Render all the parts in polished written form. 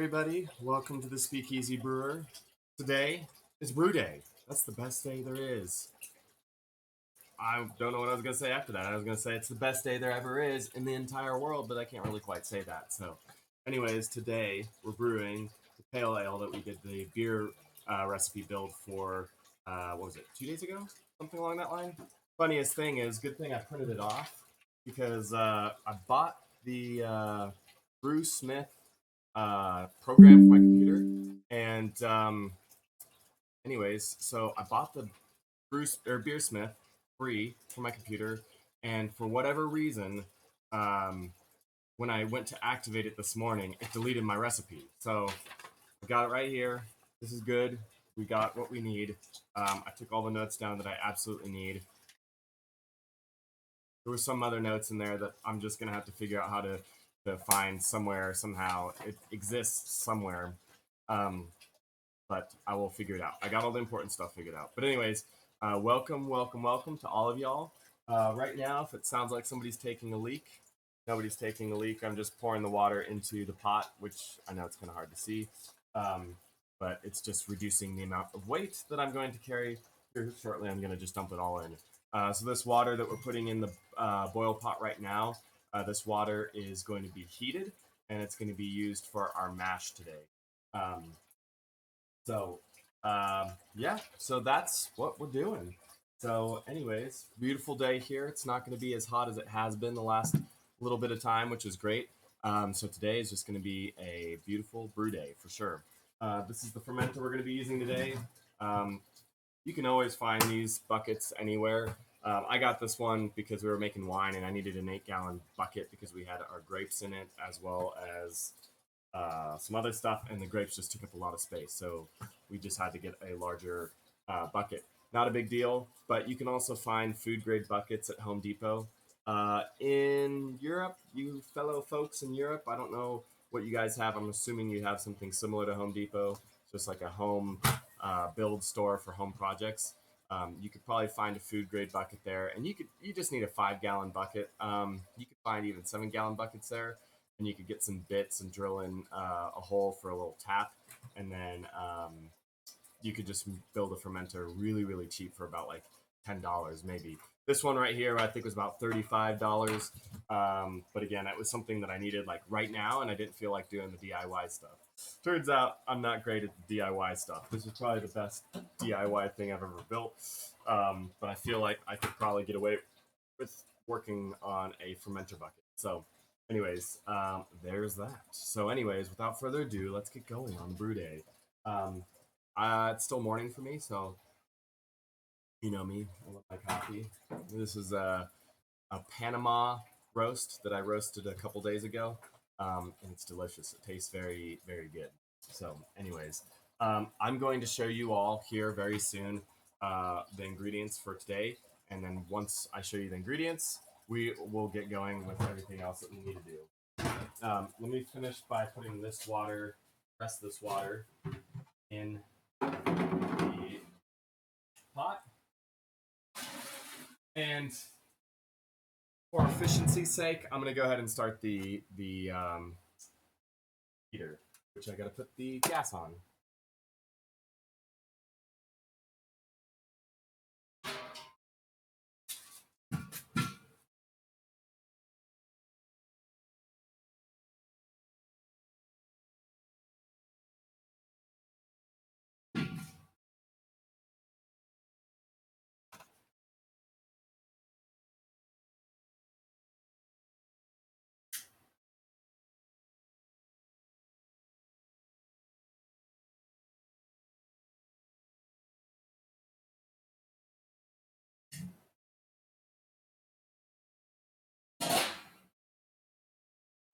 Everybody, welcome to the Speakeasy Brewer. Today is Brew Day. That's the best day there is. I don't know what I was going to say after that. I was going to say it's the best day there ever is in the entire world, but I can't really quite say that. So, anyways, today we're brewing the pale ale that we did the beer recipe build for, what was it, 2 days ago? Something along that line. Funniest thing is, good thing I printed it off because I bought the Brew Smith program for my computer. And anyways, so I bought the Beersmith free for my computer, and for whatever reason, when I went to activate it this morning, it deleted my recipe. So I got it right here. This is good. We got what we need. I took all the notes down that I absolutely need. There were some other notes in there that I'm just gonna have to figure out how to find somewhere somehow. It exists somewhere. But I will figure it out. I got all the important stuff figured out. But anyways, welcome to all of y'all. Right now, if it sounds like somebody's taking a leak, nobody's taking a leak. I'm just pouring the water into the pot, which I know it's kind of hard to see, but it's just reducing the amount of weight that I'm going to carry. Here shortly, I'm going to just dump it all in. So this water that we're putting in the boil pot right now, this water is going to be heated, and it's going to be used for our mash today. So, yeah, so that's what we're doing. So, anyways, beautiful day here. It's not going to be as hot as it has been the last little bit of time, which is great. So today is just going to be a beautiful brew day for sure. This is the fermenter we're going to be using today. You can always find these buckets anywhere. I got this one because we were making wine and I needed an 8-gallon bucket because we had our grapes in it as well as some other stuff, and the grapes just took up a lot of space. So we just had to get a larger bucket. Not a big deal, but you can also find food grade buckets at Home Depot. In Europe, you fellow folks in Europe, I don't know what you guys have. I'm assuming you have something similar to Home Depot, just like a home build store for home projects. You could probably find a food grade bucket there, and you just need a 5-gallon bucket. You could find even 7-gallon buckets there, and you could get some bits and drill in a hole for a little tap, and then you could just build a fermenter really cheap for about like $10 maybe. This one right here I think was about $35, but again, it was something that I needed like right now, and I didn't feel like doing the DIY stuff. Turns out I'm not great at the DIY stuff. This is probably the best DIY thing I've ever built, but I feel like I could probably get away with working on a fermenter bucket. So anyways, there's that. So anyways, without further ado, let's get going on the brew day. It's still morning for me, so you know me. I love my coffee. This is a Panama roast that I roasted a couple days ago, and it's delicious. It tastes very good. So anyways, I'm going to show you all here very soon the ingredients for today, and then once I show you the ingredients, we will get going with everything else that we need to do. Let me finish by putting this water, rest of this water, in the pot. And for efficiency's sake, I'm going to go ahead and start the heater, which I got to put the gas on.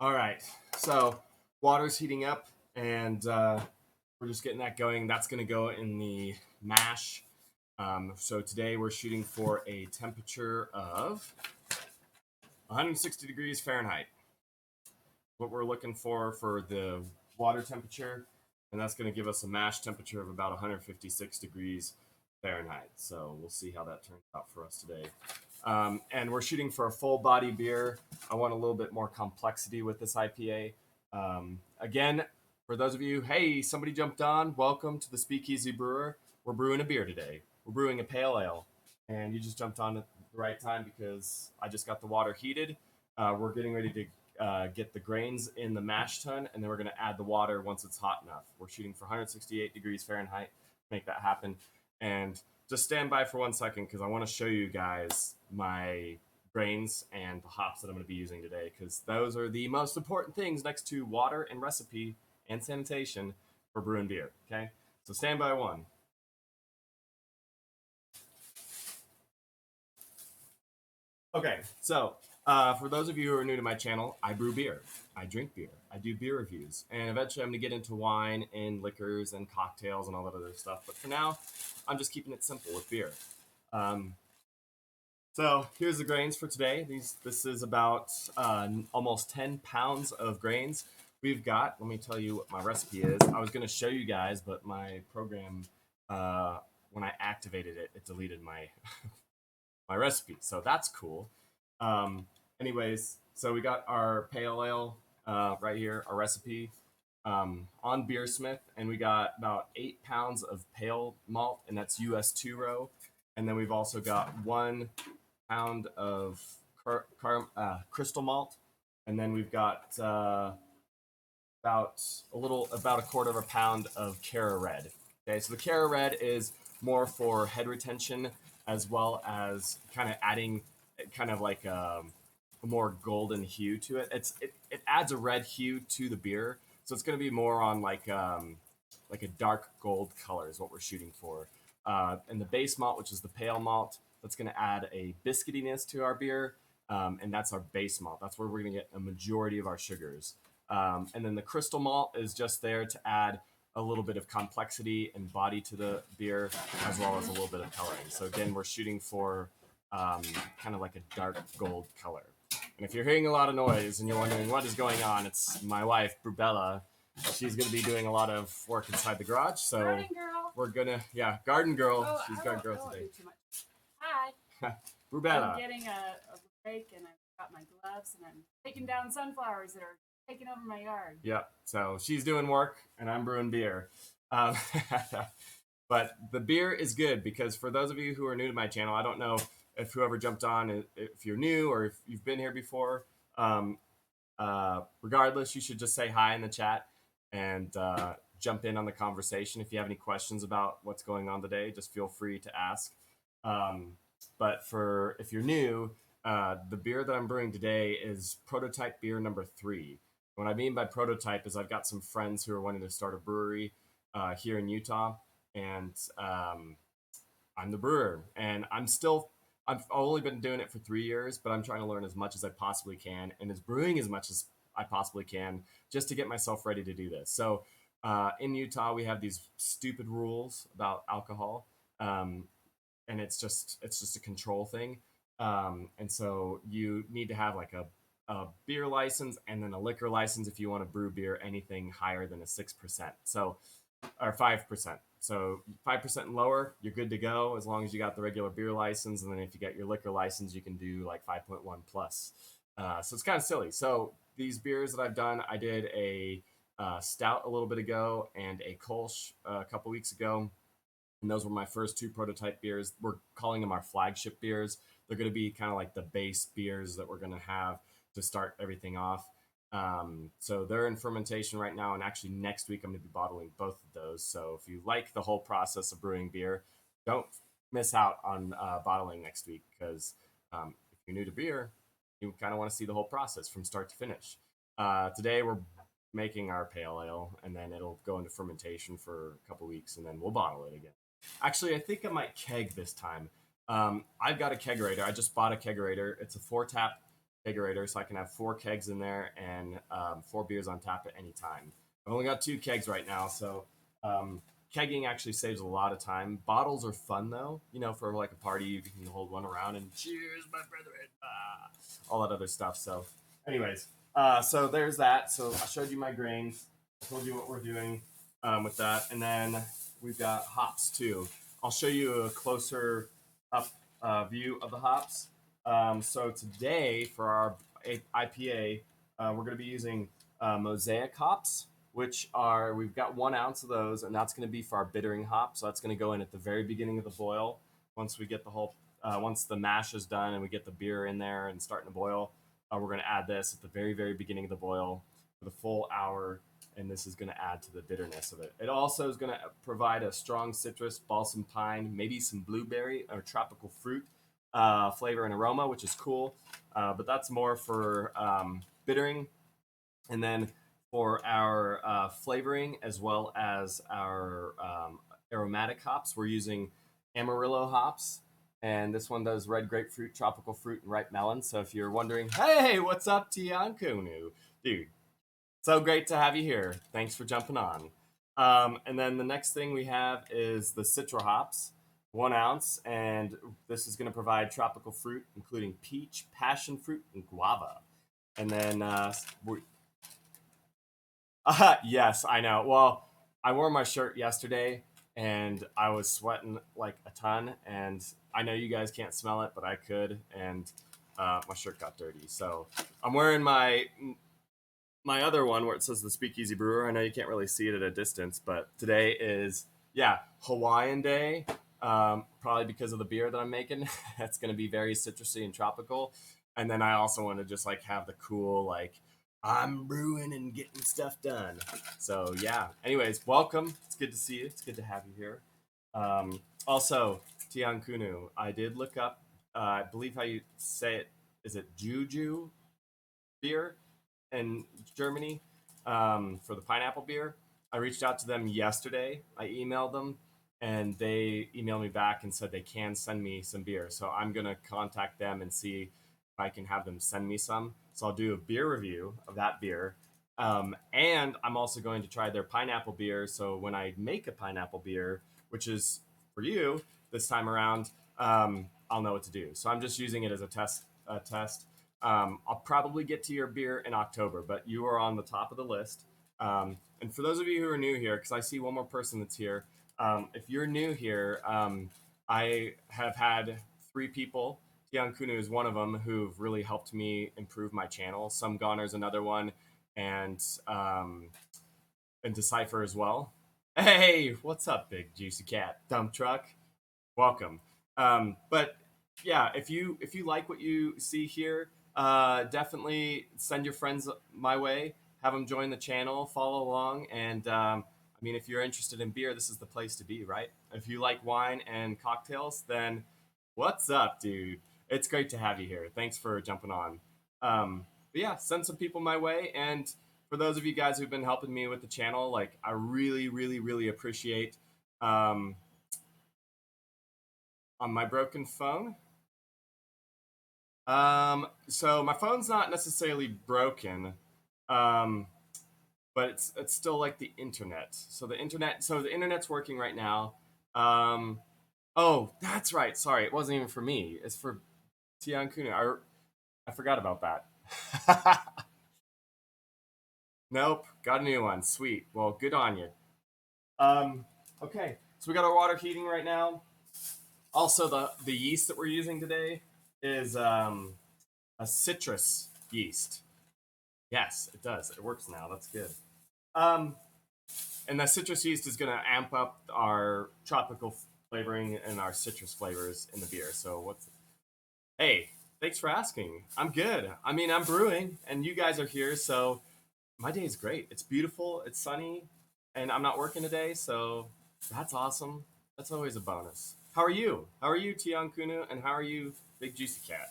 All right, so water's heating up, and we're just getting that going. That's going to go in the mash. So today we're shooting for a temperature of 160 degrees Fahrenheit. What we're looking for the water temperature, and that's going to give us a mash temperature of about 156 degrees Fahrenheit. So we'll see how that turns out for us today. And we're shooting for a full body beer. I want a little bit more complexity with this IPA. Again, For those of you, hey, somebody jumped on. Welcome to the Speakeasy Brewer. We're brewing a beer today. We're brewing a pale ale, and you just jumped on at the right time because I just got the water heated. We're getting ready to get the grains in the mash tun, and then we're going to add the water once it's hot enough. We're shooting for 168 degrees Fahrenheit to make that happen. And just stand by for 1 second because I want to show you guys my grains and the hops that I'm going to be using today because those are the most important things next to water and recipe and sanitation for brewing beer. Okay, so stand by one. Okay, so for those of you who are new to my channel, I brew beer, I drink beer, I do beer reviews, and eventually I'm gonna get into wine and liquors and cocktails and all that other stuff. But for now, I'm just keeping it simple with beer. Um, so here's the grains for today. This is about almost 10 pounds of grains. We've got, let me tell you what my recipe is. I was going to show you guys, but my program, when I activated it, it deleted my my recipe. So that's cool. Um, anyways, so we got our pale ale right here, our recipe on Beersmith, and we got about 8 pounds of pale malt, and that's US 2 row. And then we've also got 1 pound of crystal malt, and then we've got about a quarter of a pound of Cara Red. Okay, so the Cara Red is more for head retention as well as kind of adding kind of like a more golden hue to it. It adds a red hue to the beer, so it's going to be more on like a dark gold color is what we're shooting for. And the base malt, which is the pale malt, that's going to add a biscuitiness to our beer, and that's our base malt. That's where we're going to get a majority of our sugars. And then the crystal malt is just there to add a little bit of complexity and body to the beer, as well as a little bit of coloring. So again, we're shooting for kind of like a dark gold color. And if you're hearing a lot of noise and you're wondering what is going on, it's my wife, Brubella. She's going to be doing a lot of work inside the garage. So Garden girl. we're going to, yeah, garden girl. Oh, She's garden girl today. Do too much. Hi. Brubella. I'm getting a rake and I've got my gloves and I'm taking down sunflowers that are taking over my yard. Yep. So she's doing work and I'm brewing beer. Um, but the beer is good because for those of you who are new to my channel, I don't know if whoever jumped on, if you're new or if you've been here before. Regardless, you should just say hi in the chat and jump in on the conversation. If you have any questions about what's going on today, just feel free to ask. But for if you're new, the beer that I'm brewing today is prototype beer number 3. What I mean by prototype is I've got some friends who are wanting to start a brewery here in Utah, and I'm the brewer, and I've only been doing it for 3 years, but I'm trying to learn as much as I possibly can, and as brewing as much as I possibly can, just to get myself ready to do this. So in Utah, we have these stupid rules about alcohol, and it's just a control thing. And so you need to have like a beer license and then a liquor license if you want to brew beer anything higher than a 6%. So or 5%. So 5% and lower, you're good to go as long as you got the regular beer license. And then if you get your liquor license, you can do like 5.1 plus. So it's kind of silly. So these beers that I've done, I did a stout a little bit ago and a Kolsch a couple weeks ago. And those were my first 2 prototype beers. We're calling them our flagship beers. They're going to be kind of like the base beers that we're going to have to start everything off. So they're in fermentation right now, and actually next week I'm going to be bottling both of those. So if you like the whole process of brewing beer, don't miss out on bottling next week because if you're new to beer, you kind of want to see the whole process from start to finish. Today we're making our pale ale, and then it'll go into fermentation for a couple weeks, and then we'll bottle it again. Actually, I think I might keg this time. I've got a kegerator. I just bought a kegerator. It's a 4-tap kegerator, so I can have 4 kegs in there and 4 beers on tap at any time. I've only got 2 kegs right now, so kegging actually saves a lot of time. Bottles are fun though, you know, for like a party you can hold one around and cheers, my brethren, all that other stuff. So, anyways, so there's that. So I showed you my grains, I told you what we're doing with that, and then we've got hops too. I'll show you a closer up view of the hops. So today for our IPA, we're going to be using Mosaic hops, we've got 1 ounce of those, and that's going to be for our bittering hop. So that's going to go in at the very beginning of the boil. Once we get once the mash is done and we get the beer in there and starting to boil, we're going to add this at the very, very beginning of the boil for the full hour, and this is going to add to the bitterness of it. It also is going to provide a strong citrus, balsam pine, maybe some blueberry or tropical fruit flavor and aroma, which is cool. But that's more for bittering. And then for our flavoring as well as our aromatic hops, we're using Amarillo hops. And this one does red grapefruit, tropical fruit, and ripe melon. So if you're wondering, hey, what's up, Tiankunu? Dude, so great to have you here. Thanks for jumping on. And then the next thing we have is the Citra hops, 1 ounce, and this is going to provide tropical fruit, including peach, passion fruit, and guava. And then yes, I know. Well, I wore my shirt yesterday and I was sweating like a ton. And I know you guys can't smell it, but I could. And my shirt got dirty. So I'm wearing my other one where it says the Speakeasy Brewer. I know you can't really see it at a distance, but today is, yeah, Hawaiian Day. Probably because of the beer that I'm making. It's going to be very citrusy and tropical. And then I also want to just like have the cool, like, I'm brewing and getting stuff done. So, yeah. Anyways, welcome. It's good to see you. It's good to have you here. Also, Tian Kunu, I did look up, I believe how you say it. Is it Juju beer? In Germany for the pineapple beer. I reached out to them yesterday. I emailed them, and they emailed me back and said they can send me some beer. So I'm gonna contact them and see if I can have them send me some. So I'll do a beer review of that beer, and I'm also going to try their pineapple beer. So when I make a pineapple beer, which is for you this time around, I'll know what to do. So I'm just using it as a test. I'll probably get to your beer in October, but you are on the top of the list. And for those of you who are new here, because I see one more person that's here, if you're new here, I have had 3 people. Tian Kunu is one of them who've really helped me improve my channel. Some Goner's another one, and Decipher as well. Hey, what's up, big juicy cat? Dump truck, welcome. But yeah, if you like what you see here, definitely send your friends my way. Have them join the channel, follow along, and I mean, if you're interested in beer, this is the place to be, right? If you like wine and cocktails, then what's up, dude? It's great to have you here. Thanks for jumping on. But yeah, send some people my way, and for those of you guys who've been helping me with the channel, like I really, really, really appreciate. Um, on my broken phone. So my phone's not necessarily broken, um, but it's still like the internet. So the internet's working right now. Um, oh, that's right. Sorry, it wasn't even for me. It's for Tian Kuna. I forgot about that. Nope, got a new one. Sweet. Well, good on you. Um, okay, so we got our water heating right now. Also, the yeast that we're using today is a citrus yeast. Yes, it does. It works now. That's good. Um, and that citrus yeast is going to amp up our tropical flavoring and our citrus flavors in the beer. So what's Hey, thanks for asking. I'm good. I mean, I'm brewing, and you guys are here, so my day is great. It's beautiful. It's sunny, and I'm not working today, so that's awesome. That's always a bonus. How are you? How are you, Tian Kunu? And how are you, Big Juicy Cat?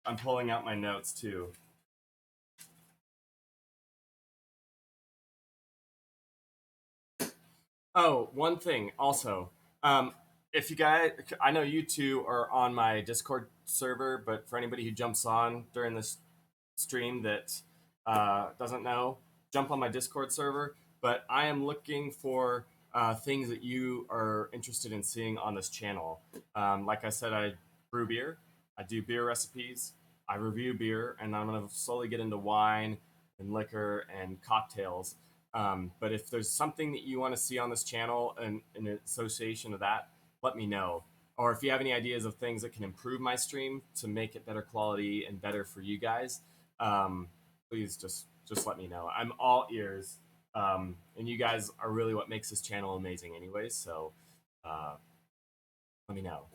I'm pulling out my notes too. Oh, one thing also. Um, if you guys, I know you two are on my Discord server, but for anybody who jumps on during this stream that doesn't know, jump on my Discord server. But I am looking for things that you are interested in seeing on this channel. Like I said, I brew beer, I do beer recipes, I review beer, and I'm going to slowly get into wine and liquor and cocktails. But if there's something that you want to see on this channel and in association of that, let me know. Or if you have any ideas of things that can improve my stream to make it better quality and better for you guys, please just let me know. I'm all ears, and you guys are really what makes this channel amazing, anyways. So let me know.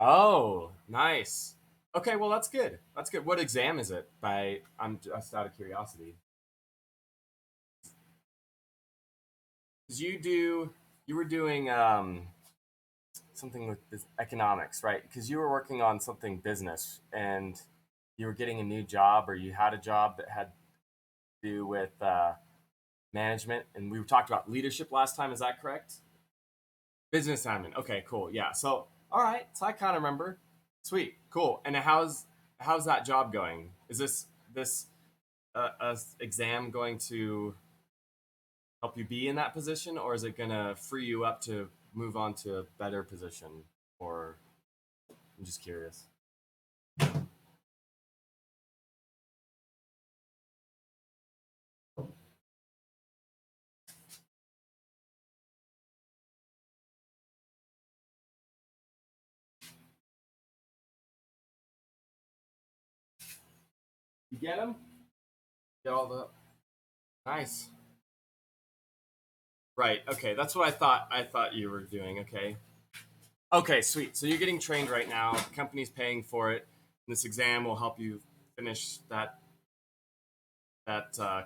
Oh, nice. Okay, well that's good. That's good. What exam is it? I'm just out of curiosity. Did you were doing something with economics, right? Because you were working on something business and you were getting a new job, or you had a job that had to do with management, and we talked about leadership last time. Is that correct? Business admin. Okay, cool. Yeah. So, all right. So I kind of remember. Sweet. Cool. And how's that job going? Is this exam going to help you be in that position, or is it going to free you up to move on to a better position? Or I'm just curious. You get them? Get all the nice. Right. Okay. That's what I thought. I thought you were doing. Okay. Okay. Sweet. So you're getting trained right now. The company's paying for it. And this exam will help you finish that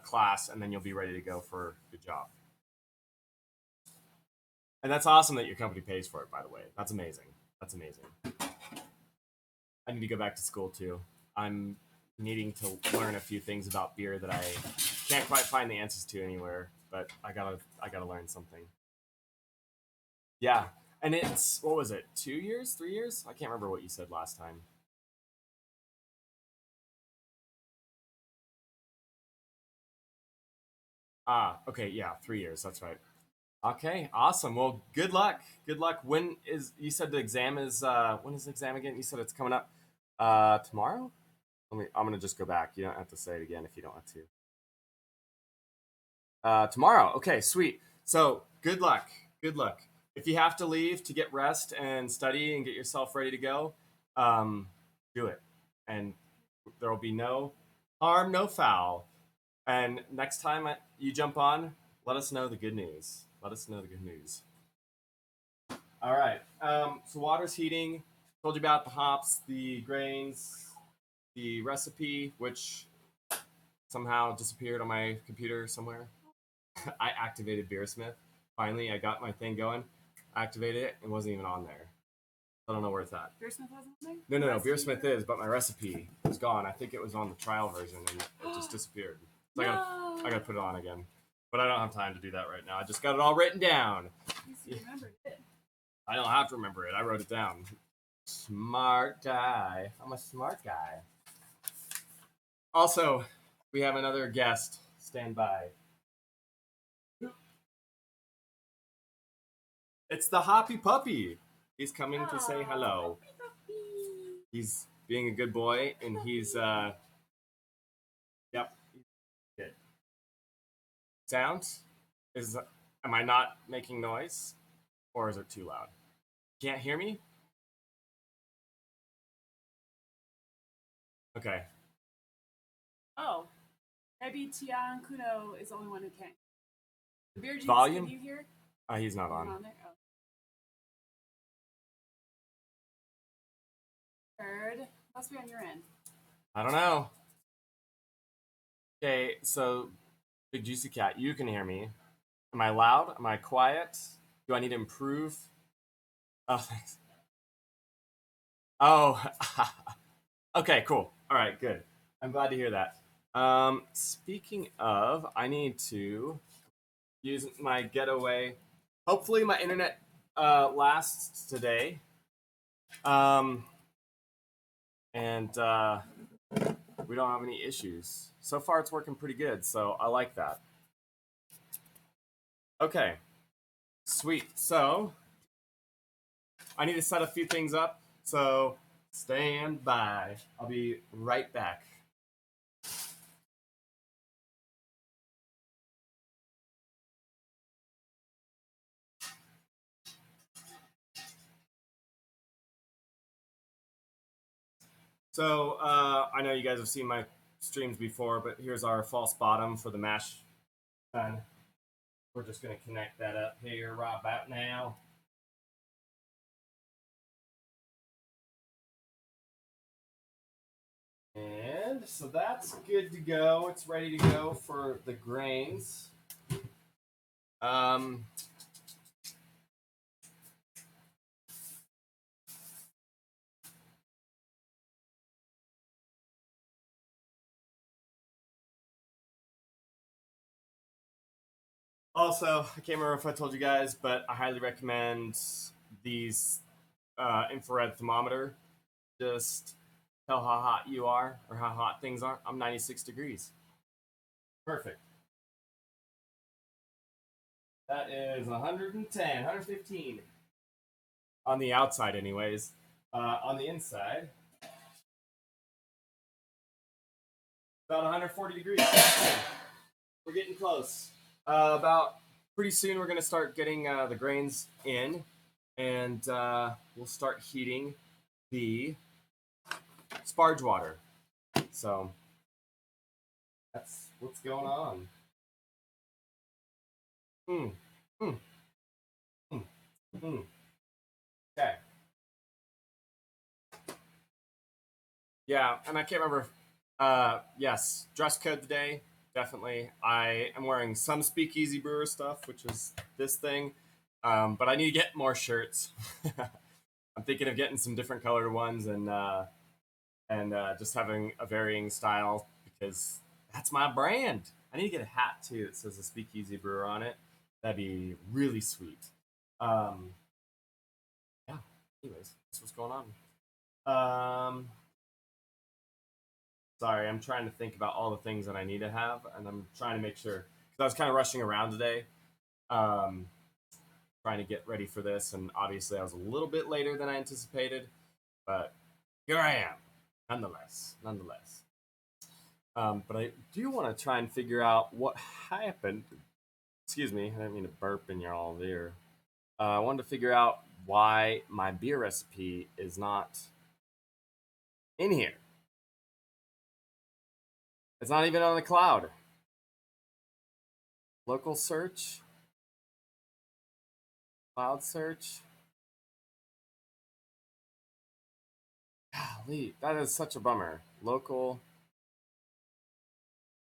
class, and then you'll be ready to go for the job. And that's awesome that your company pays for it. By the way, that's amazing. That's amazing. I need to go back to school too. I'm needing to learn a few things about beer that I can't quite find the answers to anywhere, but I gotta learn something. Yeah, and it's what was it? 2 years, 3 years? I can't remember what you said last time. Ah, okay, yeah, 3 years. That's right. Okay, awesome. Well, good luck. Good luck. When is you said the exam is when is the exam again? You said it's coming up tomorrow? I'm gonna just go back. You don't have to say it again if you don't want to. Tomorrow. Okay, sweet. So good luck. Good luck. If you have to leave to get rest and study and get yourself ready to go, um, do it. And there will be no harm, no foul. And next time you jump on, let us know the good news. Let us know the good news. All right. So water's heating. Told you about the hops, the grains, the recipe, which somehow disappeared on my computer somewhere. I activated Beersmith. Finally, I got my thing going. Activated it. It wasn't even on there. I don't know where it's at. Beersmith wasn't there? No. Beersmith is, but my recipe is gone. I think it was on the trial version and it just disappeared. So I gotta put it on again. But I don't have time to do that right now. I just got it all written down. You remembered it. I don't have to remember it. I wrote it down. Smart guy. I'm a smart guy. Also, we have another guest. Stand by. It's the Hoppy Puppy. He's coming to say hello. He's being a good boy, and he's yep. Good. Sounds is am I not making noise, or is it too loud? Can't hear me? Okay. Oh, maybe Tian Kuno is the only one who can't. The beer juice, Volume? can you hear? He's not Is it on. there? Oh. Heard. Must be on your end. I don't know. Okay, so Big Juicy Cat, you can hear me. Am I loud? Am I quiet? Do I need to improve? Oh, thanks. Oh, okay, cool. All right, good. I'm glad to hear that. Speaking of, I need to use my getaway. Hopefully, my internet lasts today. Um, and we don't have any issues. So far, it's working pretty good, so I like that. Okay, sweet. So, I need to set a few things up, so stand by. I'll be right back. So I know you guys have seen my streams before, but here's our false bottom for the mash tun. We're just going to connect that up here right about now. And so that's good to go. It's ready to go for the grains. Um, Also, I can't remember if I told you guys, but I highly recommend these infrared thermometer. Just tell how hot you are or how hot things are. I'm 96 degrees. Perfect. That is 110, 115 on the outside, anyways. On the inside, about 140 degrees. We're getting close. About pretty soon, we're going to start getting the grains in, and we'll start heating the sparge water. So that's what's going on. Mm, mm, mm, mm. Okay. Yeah, and I can't remember. Yes, dress code today. Definitely. I am wearing some Speakeasy Brewer stuff, which is this thing. But I need to get more shirts. I'm thinking of getting some different colored ones and just having a varying style because that's my brand. I need to get a hat too that says a Speakeasy Brewer on it. That'd be really sweet. Um, yeah. Anyways, that's what's going on. Sorry, I'm trying to think about all the things that I need to have, and I'm trying to make sure because I was kind of rushing around today, um, trying to get ready for this, and obviously I was a little bit later than I anticipated, but here I am, nonetheless. But I do want to try and figure out what happened. Excuse me, I didn't mean to burp in your all ear. I wanted to figure out why my beer recipe is not in here. It's not even on the cloud. Local search, cloud search. Golly, that is such a bummer. Local,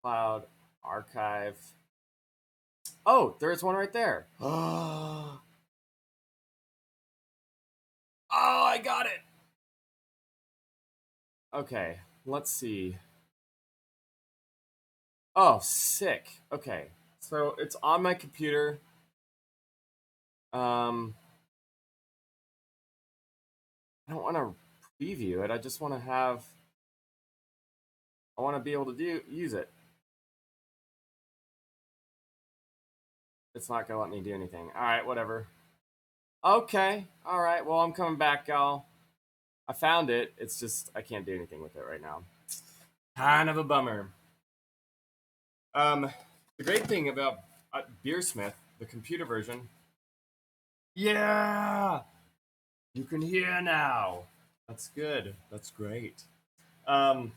cloud, archive. Oh, there's one right there. Oh, I got it. Okay, let's see. Oh, sick. Okay, so it's on my computer. Um, I don't want to preview it. I just want to have. I want to be able to use it. It's not gonna let me do anything. All right, whatever. Okay, all right. Well, I'm coming back, y'all. I found it. It's just I can't do anything with it right now. Kind of a bummer. The great thing about Beersmith, the computer version, yeah, you can hear now. That's good. That's great. So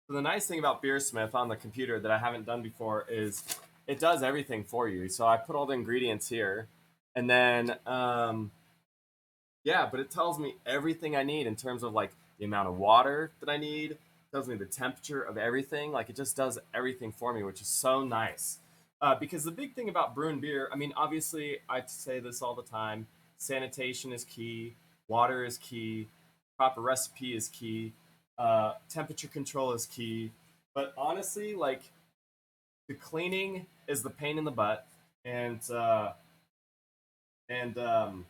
the nice thing about Beersmith on the computer that I haven't done before is it does everything for you. So I put all the ingredients here, and then yeah, but it tells me everything I need in terms of like the amount of water that I need. It tells me the temperature of everything. Like it just does everything for me, which is so nice. Because the big thing about brewing beer, I mean, obviously, I say this all the time: sanitation is key, water is key, proper recipe is key, temperature control is key. But honestly, like the cleaning is the pain in the butt, and and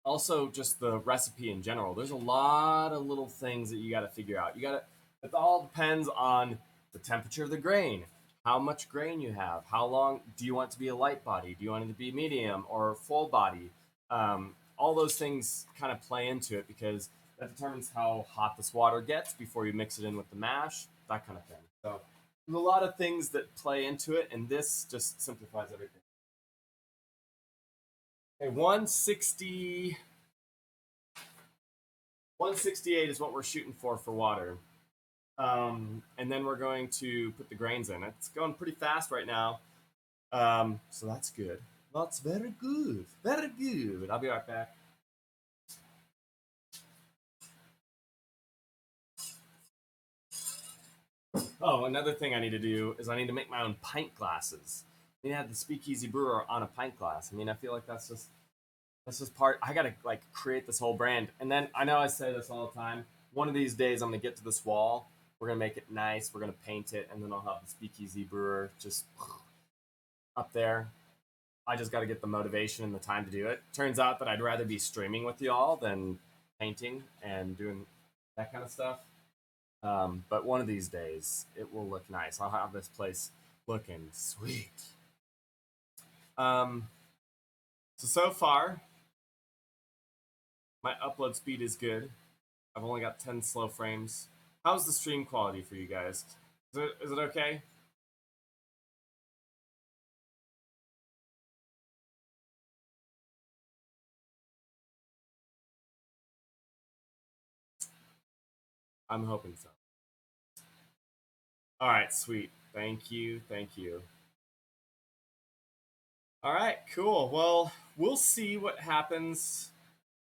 also just the recipe in general. There's a lot of little things that you got to figure out. You got to. It all depends on the temperature of the grain, how much grain you have, how long do you want it to be a light body, do you want it to be medium or full body. All those things kind of play into it because that determines how hot this water gets before you mix it in with the mash, that kind of thing. So there's a lot of things that play into it, and this just simplifies everything. Okay, 160. 168 is what we're shooting for water. And then we're going to put the grains in. It's going pretty fast right now. So that's good. That's very good. Very good. I'll be right back. Oh, another thing I need to do is I need to make my own pint glasses. I need to have the Speakeasy Brewer on a pint glass. I mean, I feel like that's just part. I gotta like create this whole brand, and then I know I say this all the time. One of these days, I'm gonna get to this wall. We're gonna make it nice. We're gonna paint it, and then I'll have the Speakeasy Brewer just up there. I just got to get the motivation and the time to do it. Turns out that I'd rather be streaming with y'all than painting and doing that kind of stuff. But one of these days, it will look nice. I'll have this place looking sweet. Um, so far, my upload speed is good. I've only got 10 slow frames. How's the stream quality for you guys? Is it okay? I'm hoping so. All right, sweet. Thank you. Thank you. All right, cool. Well, we'll see what happens.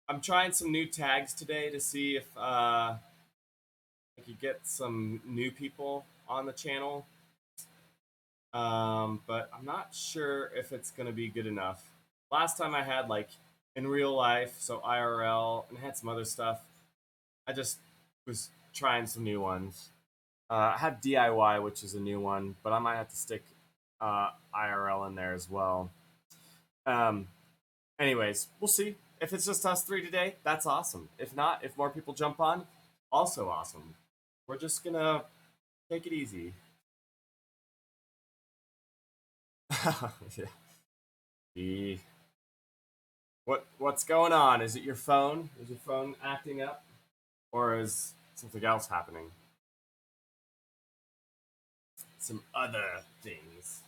I'm trying some new tags today to see if I could get some new people on the channel. But I'm not sure if it's going to be good enough. Last time I had like in real life, so IRL, and I had some other stuff. I just was trying some new ones. I have DIY, which is a new one, but I might have to stick IRL in there as well. Um, Anyways, we'll see. If it's just us three today, that's awesome. If not, if more people jump on, also awesome. We're just gonna take it easy. Yeah. What's going on? Is it your phone? Is your phone acting up, or is something else happening? Some other things.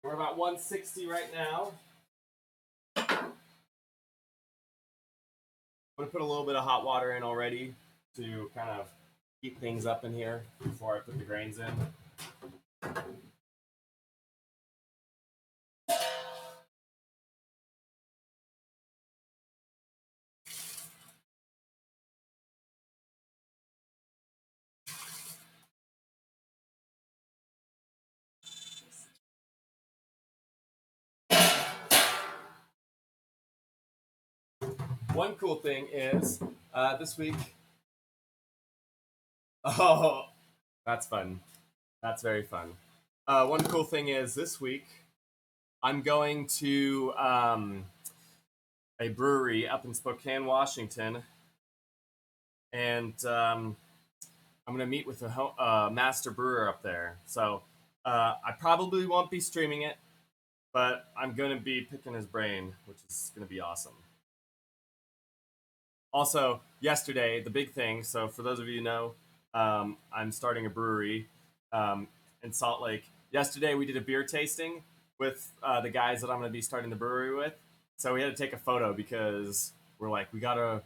We're about 160 right now. I'm gonna put a little bit of hot water in already to kind of keep things up in here before I put the grains in. One cool thing is this week. Oh, that's fun. That's very fun. One cool thing is this week I'm going to a brewery up in Spokane, Washington, and I'm going to meet with a master brewer up there. So I probably won't be streaming it, but I'm going to be picking his brain, which is going to be awesome. Also, yesterday, the big thing. So, for those of you who know, I'm starting a brewery in Salt Lake. Yesterday, we did a beer tasting with the guys that I'm going to be starting the brewery with. So, we had to take a photo because we're like, we got to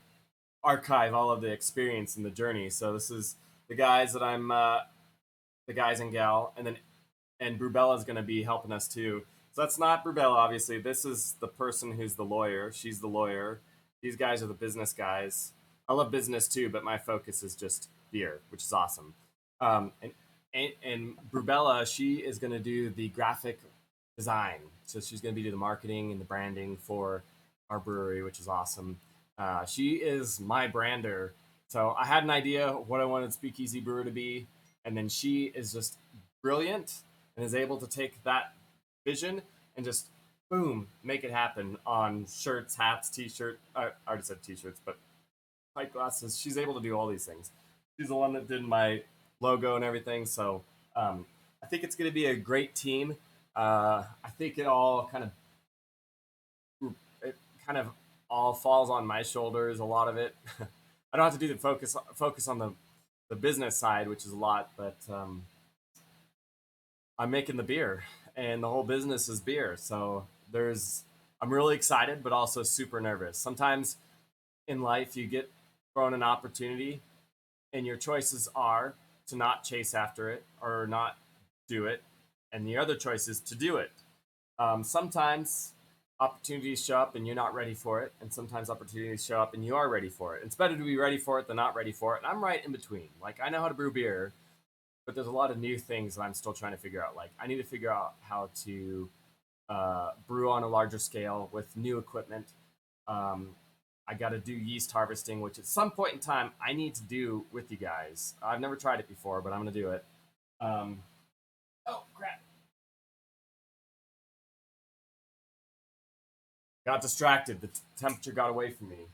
archive all of the experience and the journey. So, this is the guys that the guys and gal, and Brubella is going to be helping us too. So that's not Brubella, obviously. This is the person who's the lawyer. She's the lawyer. These guys are the business guys. I love business too, but my focus is just beer, which is awesome. And Brubella, she is going to do the graphic design. So she's going to be doing the marketing and the branding for our brewery, which is awesome. She is my brander. So I had an idea what I wanted Speakeasy Brewer to be, and then she is just brilliant and is able to take that vision and just boom, make it happen on shirts, hats, t-shirt. I already said t-shirts, but pint glasses. She's able to do all these things. She's the one that did my logo and everything. So I think it's going to be a great team. I think it kind of all falls on my shoulders. A lot of it. I don't have to do the focus on the business side, which is a lot, but I'm making the beer, and the whole business is beer. So there's I'm really excited, but also super nervous. Sometimes in life, you get thrown an opportunity, and your choices are to not chase after it or not do it, and the other choice is to do it. Sometimes opportunities show up and you're not ready for it, and sometimes opportunities show up and you are ready for it. It's better to be ready for it than not ready for it. And I'm right in between. Like, I know how to brew beer, but there's a lot of new things that I'm still trying to figure out. Like, I need to figure out how to brew on a larger scale with new equipment. Um, I got to do yeast harvesting, which at some point in time I need to do with you guys. I've never tried it before, but I'm going to do it. Um, oh, crap. Got distracted. The temperature got away from me.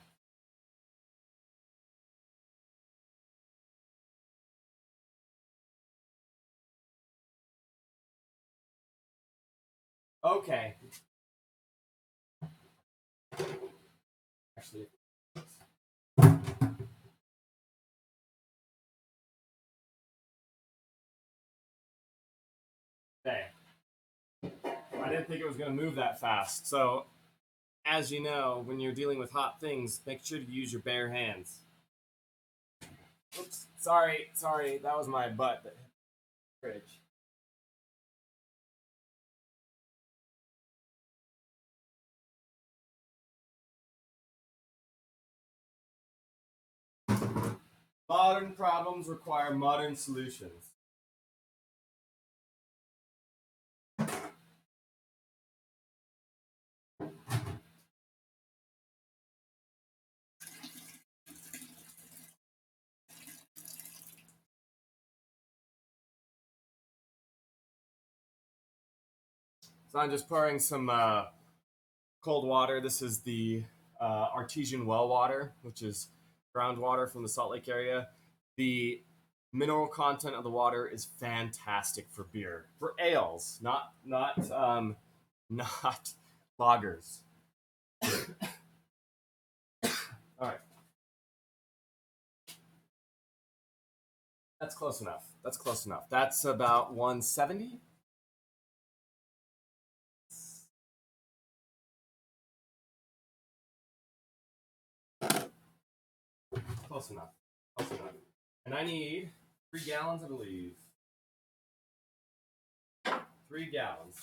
Okay. Actually, okay. I didn't think it was going to move that fast. So, as you know, when you're dealing with hot things, make sure to use your bare hands. Oops. Sorry. That was my butt that hit the fridge. Modern problems require modern solutions. So I'm just pouring some cold water. This is the artesian well water, which is groundwater from the Salt Lake area. The mineral content of the water is fantastic for beer, for ales, not lagers. All right, that's close enough. That's about 170. Close enough. Close enough. And I need 3 gallons, I believe. 3 gallons.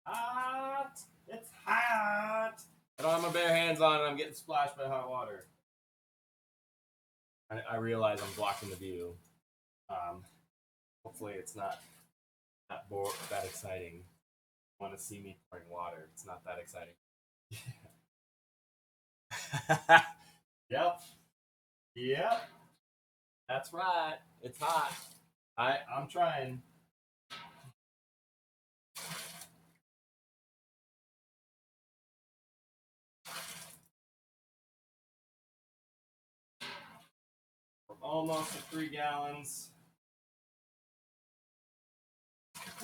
Hot! It's hot! I don't have my bare hands on and I'm getting splashed by hot water. I realize I'm blocking the view. Hopefully it's not that exciting. You want to see me pouring water. It's not that exciting. Yep. Yep. That's right. It's hot. I'm trying. We're almost at 3 gallons.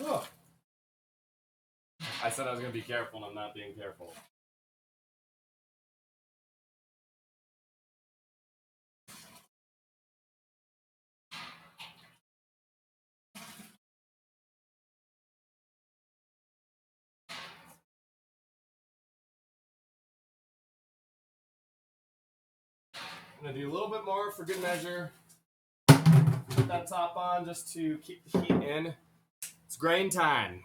Ugh. I said I was going to be careful, and I'm not being careful. I'm going to do a little bit more for good measure. Put that top on just to keep the heat in. It's grain time.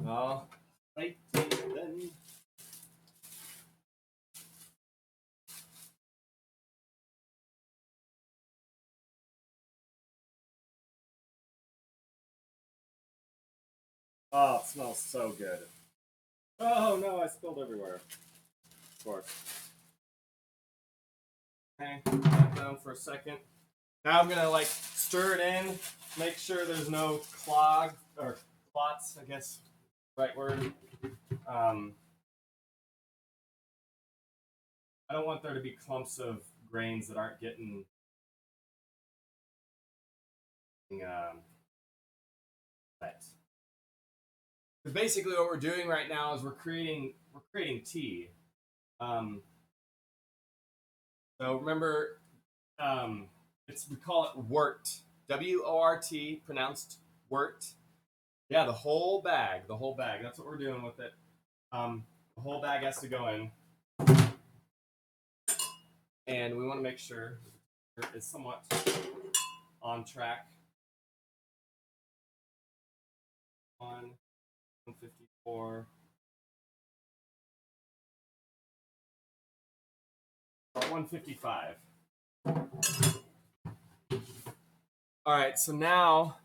Well, right then. Oh, it smells so good. Oh no, I spilled everywhere. Of course. Okay, put that down for a second. Now I'm gonna like stir it in, make sure there's no clog or clots, I guess, right word. Um, I don't want there to be clumps of grains that aren't getting wet. Because basically, what we're doing right now is we're creating tea. Um, so remember, we call it wort, WORT, pronounced wort. Yeah, the whole bag, the whole bag. That's what we're doing with it. The whole bag has to go in, and we want to make sure it's somewhat on track. 154. 155. All right, so now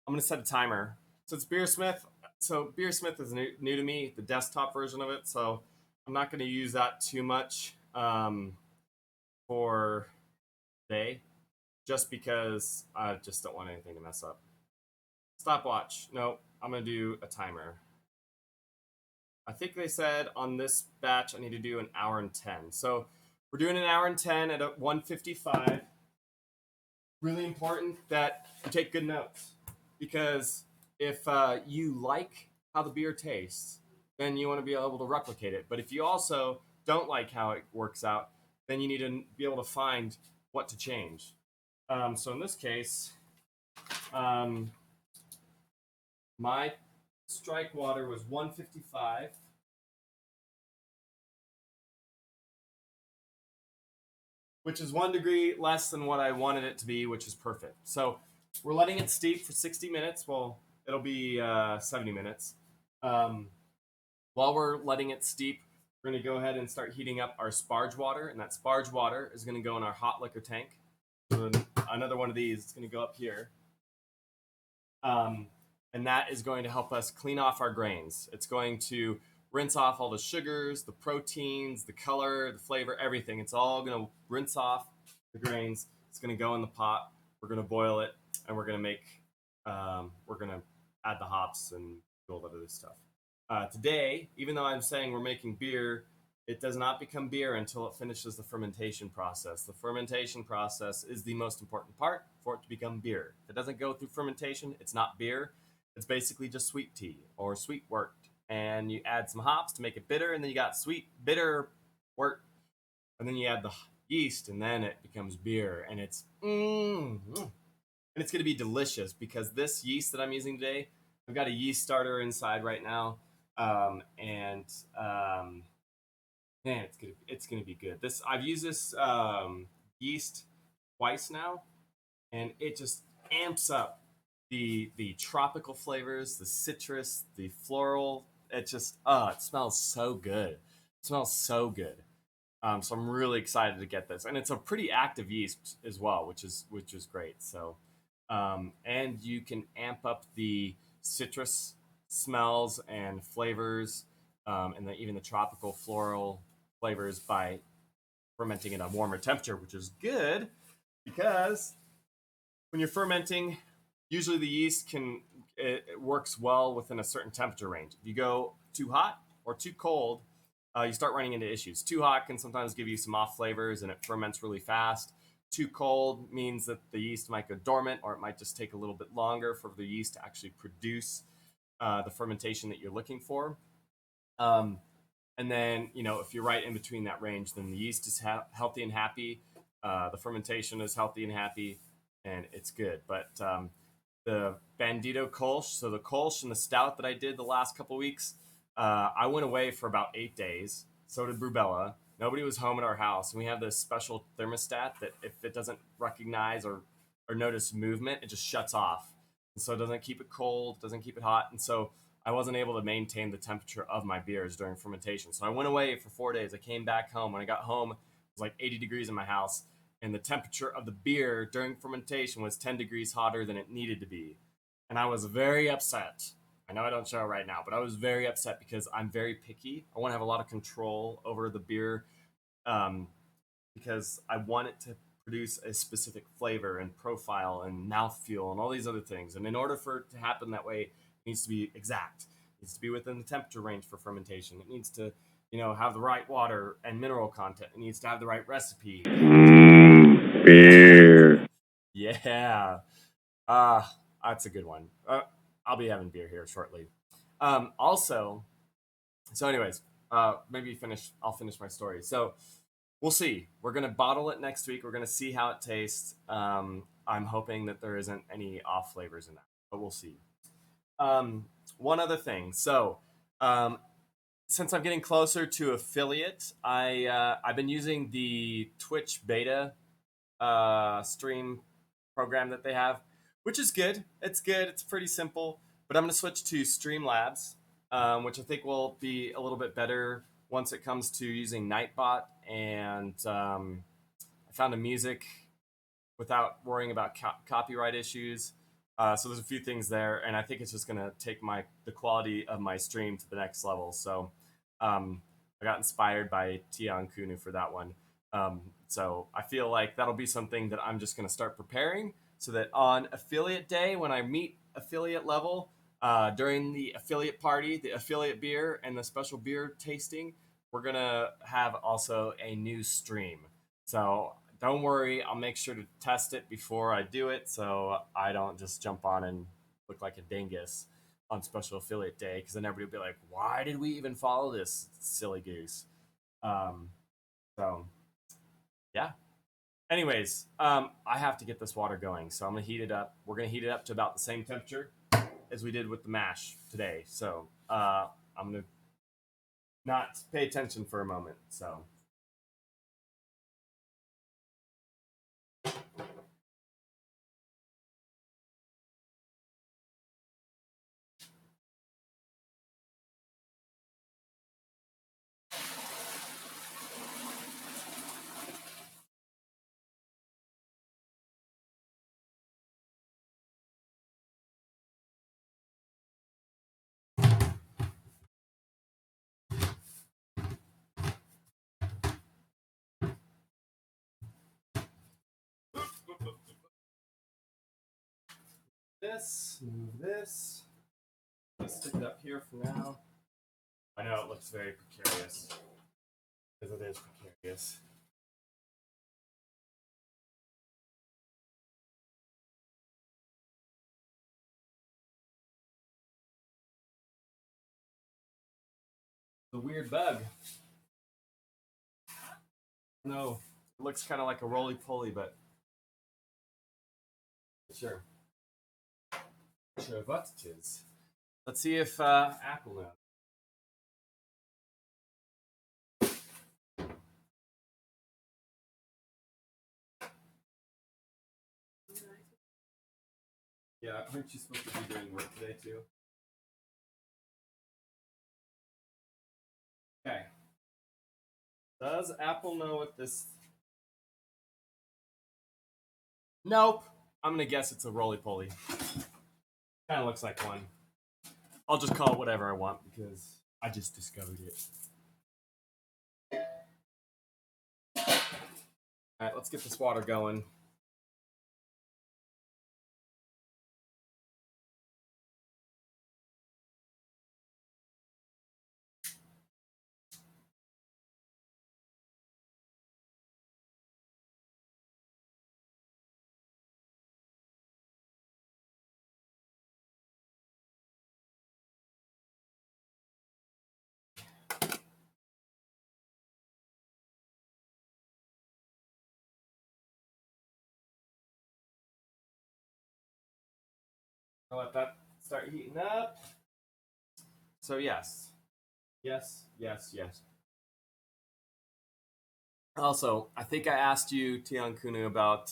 I'm gonna set a timer. So it's Beersmith. So Beersmith is new to me, the desktop version of it. So I'm not gonna use that too much for today, just because I just don't want anything to mess up. Stopwatch. No, I'm gonna do a timer. I think they said on this batch I need to do an hour and 10. So we're doing an hour and 10 at 155. Really important that you take good notes, because if you like how the beer tastes, then you want to be able to replicate it. But if you also don't like how it works out, then you need to be able to find what to change. So in this case, my strike water was 155. Which is 1 degree less than what I wanted it to be, which is perfect. So we're letting it steep for 60 minutes. Well, it'll be 70 minutes. While we're letting it steep, we're going to go ahead and start heating up our sparge water, and that sparge water is going to go in our hot liquor tank. So another one of these is going to go up here. And that is going to help us clean off our grains. It's going to rinse off all the sugars, the proteins, the color, the flavor, everything. It's all going to rinse off the grains. It's going to go in the pot. We're going to boil it, and we're going to add the hops and do all that other stuff. Today, even though I'm saying we're making beer, it does not become beer until it finishes the fermentation process. The fermentation process is the most important part for it to become beer. If it doesn't go through fermentation, it's not beer. It's basically just sweet tea or sweet wort. And you add some hops to make it bitter, and then you got sweet, bitter wort. And then you add the yeast, and then it becomes beer. And it's and it's going to be delicious, because this yeast that I'm using today, I've got a yeast starter inside right now. Man, it's gonna be good. I've used this yeast twice now, and it just amps up the tropical flavors, the citrus, the floral. It smells so good. It smells so good. So I'm really excited to get this, and it's a pretty active yeast as well, which is great. So, and you can amp up the citrus smells and flavors, and even the tropical floral flavors by fermenting at a warmer temperature, which is good, because when you're fermenting, usually the yeast it works well within a certain temperature range. If you go too hot or too cold, you start running into issues. Too hot can sometimes give you some off flavors, and it ferments really fast. Too cold means that the yeast might go dormant, or it might just take a little bit longer for the yeast to actually produce the fermentation that you're looking for. And then, if you're right in between that range, then the yeast is healthy and happy. The fermentation is healthy and happy, and it's good. But the Bandito Kolsch, so the Kolsch and the stout that I did the last couple weeks, I went away for about 8 days. So did Brubella. Nobody was home at our house, and we have this special thermostat that if it doesn't recognize or notice movement, it just shuts off. And so it doesn't keep it cold, doesn't keep it hot, and so I wasn't able to maintain the temperature of my beers during fermentation. So I went away for 4 days. I came back home. When I got home, it was like 80 degrees in my house, and the temperature of the beer during fermentation was 10 degrees hotter than it needed to be. And I was very upset. I know I don't show it right now, but I was very upset because I'm very picky. I want to have a lot of control over the beer, because I want it to produce a specific flavor and profile and mouthfeel and all these other things. And in order for it to happen that way, it needs to be exact. It needs to be within the temperature range for fermentation. It needs to have the right water and mineral content. It needs to have the right recipe. Beer. Yeah. That's a good one. I'll be having beer here shortly. Also, so anyways, maybe finish. I'll finish my story. So we'll see. We're gonna bottle it next week. We're gonna see how it tastes. I'm hoping that there isn't any off flavors in that, but we'll see. Um, One other thing. So, um, since I'm getting closer to affiliate, I've been using the Twitch beta stream program that they have, which is good. It's good. It's pretty simple. But I'm going to switch to Streamlabs, which I think will be a little bit better once it comes to using Nightbot. And I found a music without worrying about copyright issues. So there's a few things there, and I think it's just going to take the quality of my stream to the next level. So I got inspired by Tian Kunu for that one. So I feel like that'll be something that I'm just going to start preparing so that on affiliate day, when I meet affiliate level, during the affiliate party, the affiliate beer, and the special beer tasting, we're going to have also a new stream. So don't worry, I'll make sure to test it before I do it so I don't just jump on and look like a dingus on special affiliate day, because then everybody will be like, why did we even follow this silly goose? Um, so, yeah. Anyways, I have to get this water going, so I'm going to heat it up. We're going to heat it up to about the same temperature as we did with the mash today. So, I'm going to not pay attention for a moment. So, move this. Let's stick it up here for now. I know it looks very precarious, because it is precarious. The weird bug. No, it looks kind of like a roly poly, but sure. Sure, what it is. Let's see if Apple knows. Yeah, aren't you supposed to be doing work today too? Okay. Does Apple know what this? Nope. I'm gonna guess it's a roly poly. Kind of looks like one. I'll just call it whatever I want because I just discovered it. All right, let's get this water going. I'll let that start heating up. So yes, yes. Also, I think I asked you, Tian Kunu, about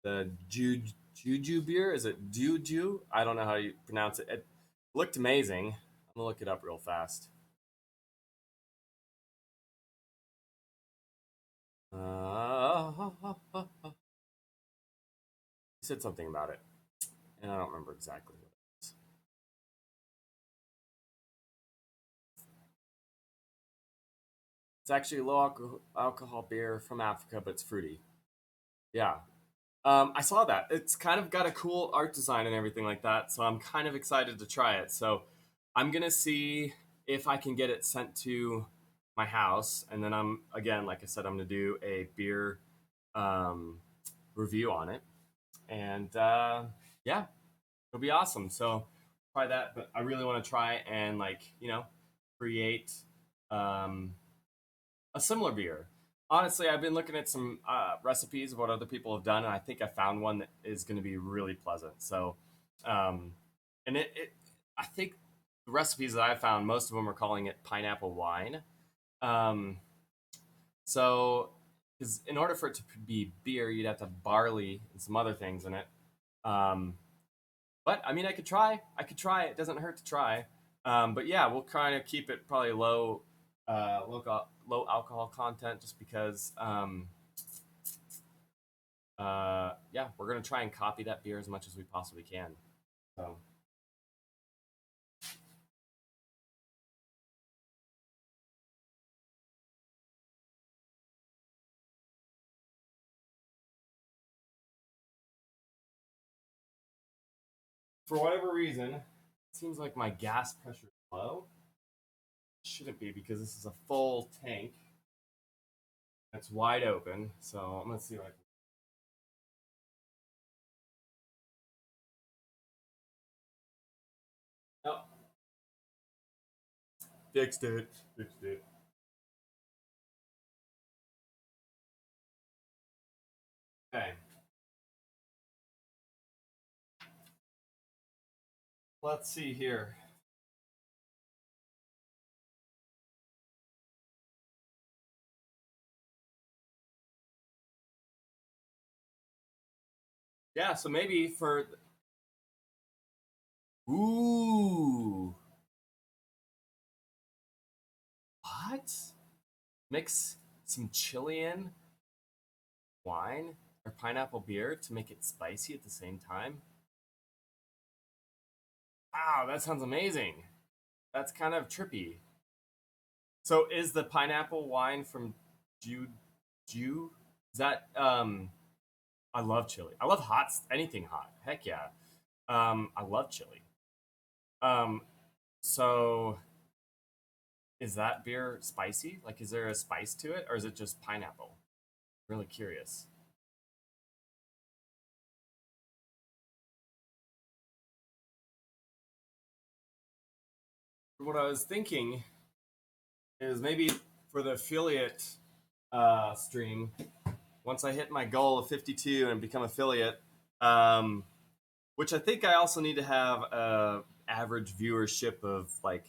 the Juju beer. Is it Juju? I don't know how you pronounce it. It looked amazing. I'm gonna look it up real fast. You said something about it, and I don't remember exactly what it is. It's actually a low alcohol beer from Africa, but it's fruity. Yeah. I saw that. It's kind of got a cool art design and everything like that, so I'm kind of excited to try it. So I'm gonna see if I can get it sent to my house, and then I'm again, like I said, I'm going to do a beer um, review on it, and yeah, it'll be awesome. So try that, but I really want to try and create um, a similar beer. Honestly, I've been looking at some recipes of what other people have done, and I think I found one that is going to be really pleasant. So, um, and I think the recipes that I found, most of them are calling it pineapple wine. Um, so, because in order for it to be beer, you'd have to have barley and some other things in it. Um, but I mean, I could try. I could try. It doesn't hurt to try. But yeah, we'll kind of keep it probably low alcohol content, just because. Yeah, we're gonna try and copy that beer as much as we possibly can. So for whatever reason, it seems like my gas pressure is low. Shouldn't be, because this is a full tank. It's wide open. So I'm gonna see what I can. Oh, fixed it. Fixed it. Okay. Let's see here. Yeah, so maybe for ooh, what? Mix some Chilean wine or pineapple beer to make it spicy at the same time. Wow, that sounds amazing. That's kind of trippy. So is the pineapple wine from Jew Jew? Is that I love chili. I love hot anything hot. Heck yeah. I love chili. Um so is that beer spicy? Like, is there a spice to it, or is it just pineapple? I'm really curious. What I was thinking is maybe for the affiliate stream, once I hit my goal of 52 and become affiliate, um, which I think I also need to have a average viewership of like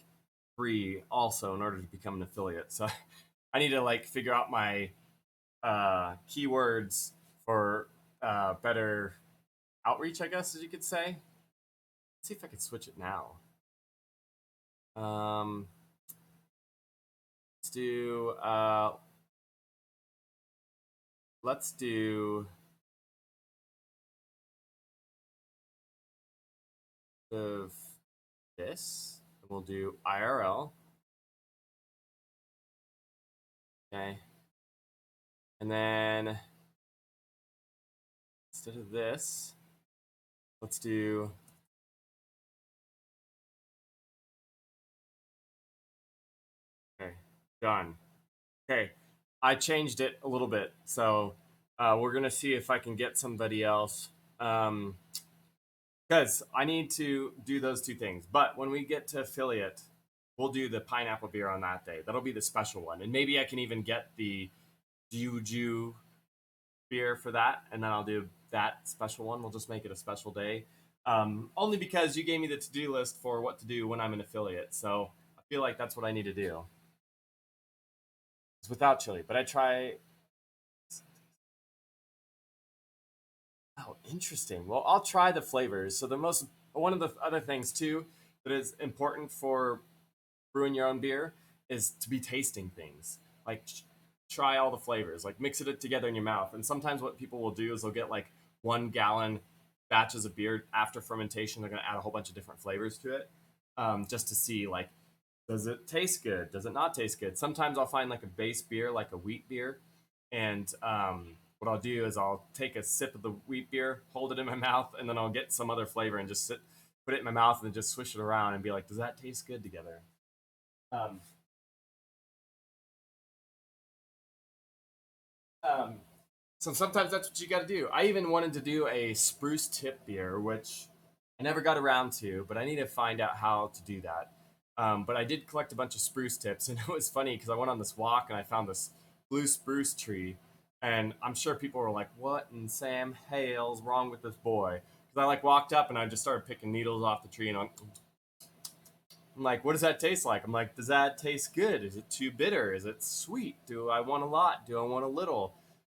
3 also in order to become an affiliate. So I need to like figure out my keywords for better outreach, I guess, as you could say. Let's see if I can switch it now. Um, let's do let's do the this. We'll do IRL. Okay, and then instead of this, let's do. Okay, done. Okay, I changed it a little bit, so we're gonna see if I can get somebody else. Because I need to do those two things. But when we get to affiliate, we'll do the pineapple beer on that day. That'll be the special one, and maybe I can even get the Juju beer for that, and then I'll do that special one. We'll just make it a special day. Only because you gave me the to-do list for what to do when I'm an affiliate, so I feel like that's what I need to do. It's without chili, but I try. Oh, interesting. Well, I'll try the flavors. So the most one of the other things too that is important for brewing your own beer is to be tasting things. Like try all the flavors, like mix it together in your mouth. And sometimes what people will do is they'll get like 1 gallon batches of beer after fermentation. They're going to add a whole bunch of different flavors to it, just to see like, does it taste good? Does it not taste good? Sometimes I'll find like a base beer, like a wheat beer, and what I'll do is I'll take a sip of the wheat beer, hold it in my mouth, and then I'll get some other flavor and just put it in my mouth and then just swish it around and be like, does that taste good together? Um, um, so sometimes that's what you got to do. I even wanted to do a spruce tip beer, which I never got around to, but I need to find out how to do that. But I did collect a bunch of spruce tips, and it was funny because I went on this walk and I found this blue spruce tree, and I'm sure people were like, "What in Sam Hale's wrong with this boy?" Because I like walked up and I just started picking needles off the tree, and I'm like, what does that taste like? I'm like, does that taste good? Is it too bitter? Is it sweet? Do I want a lot? Do I want a little?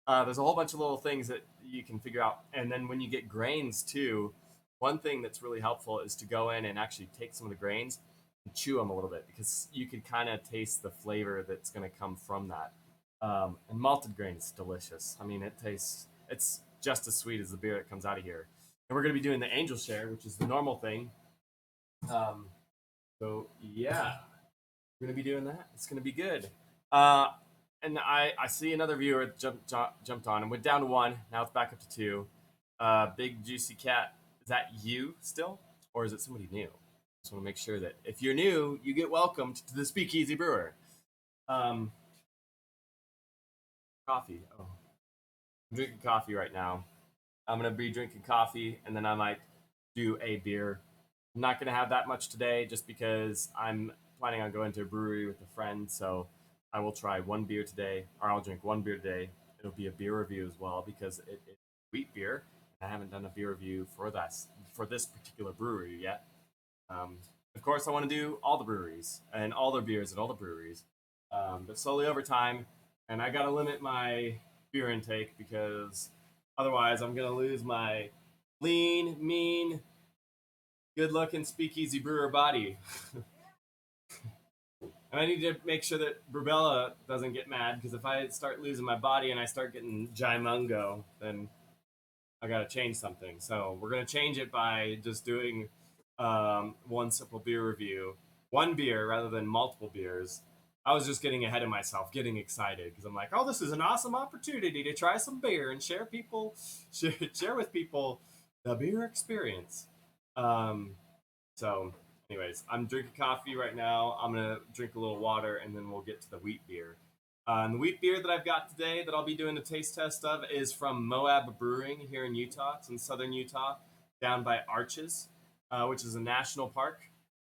There's a whole bunch of little things that you can figure out. And then when you get grains too, one thing that's really helpful is to go in and actually take some of the grains and chew them a little bit because you can kind of taste the flavor that's going to come from that. And malted grain is delicious. I mean, it's just as sweet as the beer that comes out of here. And we're going to be doing the angel share, which is the normal thing. Um, so yeah, we're gonna be doing that. It's gonna be good. Uh, and I see another viewer jumped on and went down to one. Now it's back up to two. Big juicy cat. Is that you still, or is it somebody new? Just want to make sure that if you're new, you get welcomed to the Speakeasy Brewer. Um, coffee. Oh, I'm drinking coffee right now. I'm gonna be drinking coffee, and then I might do a beer. I'm not gonna have that much today, just because I'm planning on going to a brewery with a friend. So I will try one beer today, or I'll drink one beer today. It'll be a beer review as well because it's wheat beer. I haven't done a beer review for this particular brewery yet. Um, of course, I want to do all the breweries and all their beers at all the breweries, but slowly over time. And I got to limit my beer intake because otherwise, I'm gonna lose my lean, mean, good-looking speakeasy brewer body. And I need to make sure that Brubella doesn't get mad because if I start losing my body and I start getting Jimungo, then I got to change something. So we're gonna change it by just doing one simple beer review, one beer rather than multiple beers. I was just getting ahead of myself, getting excited because I'm like, oh, this is an awesome opportunity to try some beer and share with people the beer experience. Um, so, anyways, I'm drinking coffee right now. I'm gonna drink a little water and then we'll get to the wheat beer. And the wheat beer that I've got today that I'll be doing a taste test of is from Moab Brewing here in Utah. It's in southern Utah, down by Arches, which is a national park.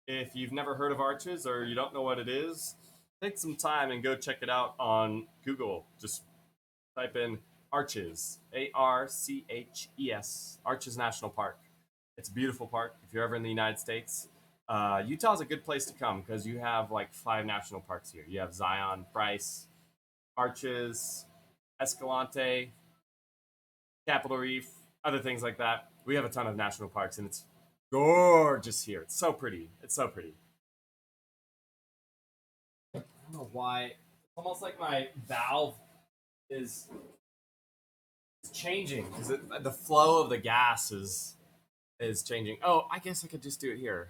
If you've never heard of Arches or you don't know what it is, take some time and go check it out on Google. Just type in Arches, Arches, Arches National Park. It's a beautiful park. If you're ever in the United States, Utah's a good place to come because you have like 5 national parks here. You have Zion, Bryce, Arches, Escalante, Capitol Reef, other things like that. We have a ton of national parks, and it's gorgeous here. It's so pretty. It's so pretty. I don't know why. It's almost like my valve is changing because the flow of the gas is changing. Oh, I guess I could just do it here.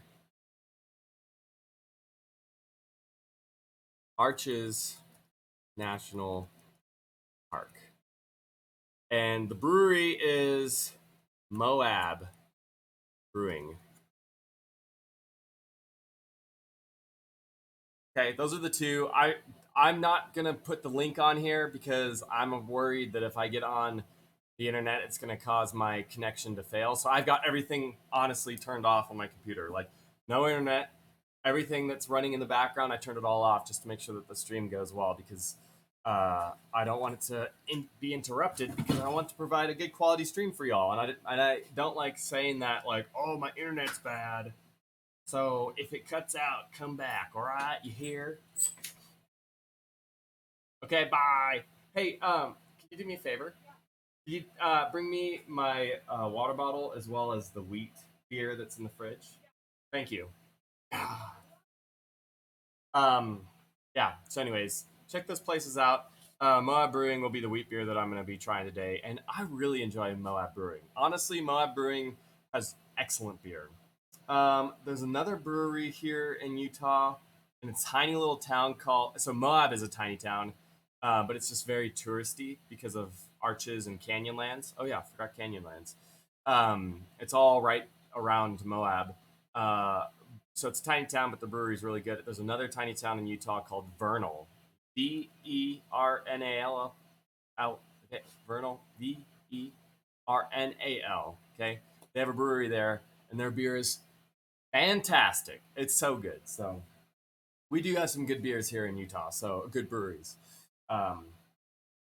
Arches National Park. And the brewery is Moab Brewing. Okay, those are the two. I'm not gonna put the link on here because I'm worried that if I get on the internet, it's gonna cause my connection to fail. So I've got everything honestly turned off on my computer, like no internet, everything that's running in the background. I turned it all off just to make sure that the stream goes well because I don't want it to be interrupted because I want to provide a good quality stream for y'all. And I don't like saying that like, oh, my internet's bad. So if it cuts out, come back. All right, you hear? Okay, bye. Hey, can you do me a favor? Can you bring me my water bottle as well as the wheat beer that's in the fridge? Thank you. Um, yeah. So, anyways, check those places out. Moab Brewing will be the wheat beer that I'm going to be trying today, and I really enjoy Moab Brewing. Honestly, Moab Brewing has excellent beer. There's another brewery here in Utah in a tiny little town called. So Moab is a tiny town, but it's just very touristy because of Arches and Canyonlands. Oh yeah, I forgot Canyonlands. It's all right around Moab. Uh, so it's a tiny town, but the brewery's really good. There's another tiny town in Utah called Vernal, Vernal. Okay, Vernal, Vernal. Okay, they have a brewery there, and their beer is fantastic. It's so good. So we do have some good beers here in Utah. So good breweries. Um,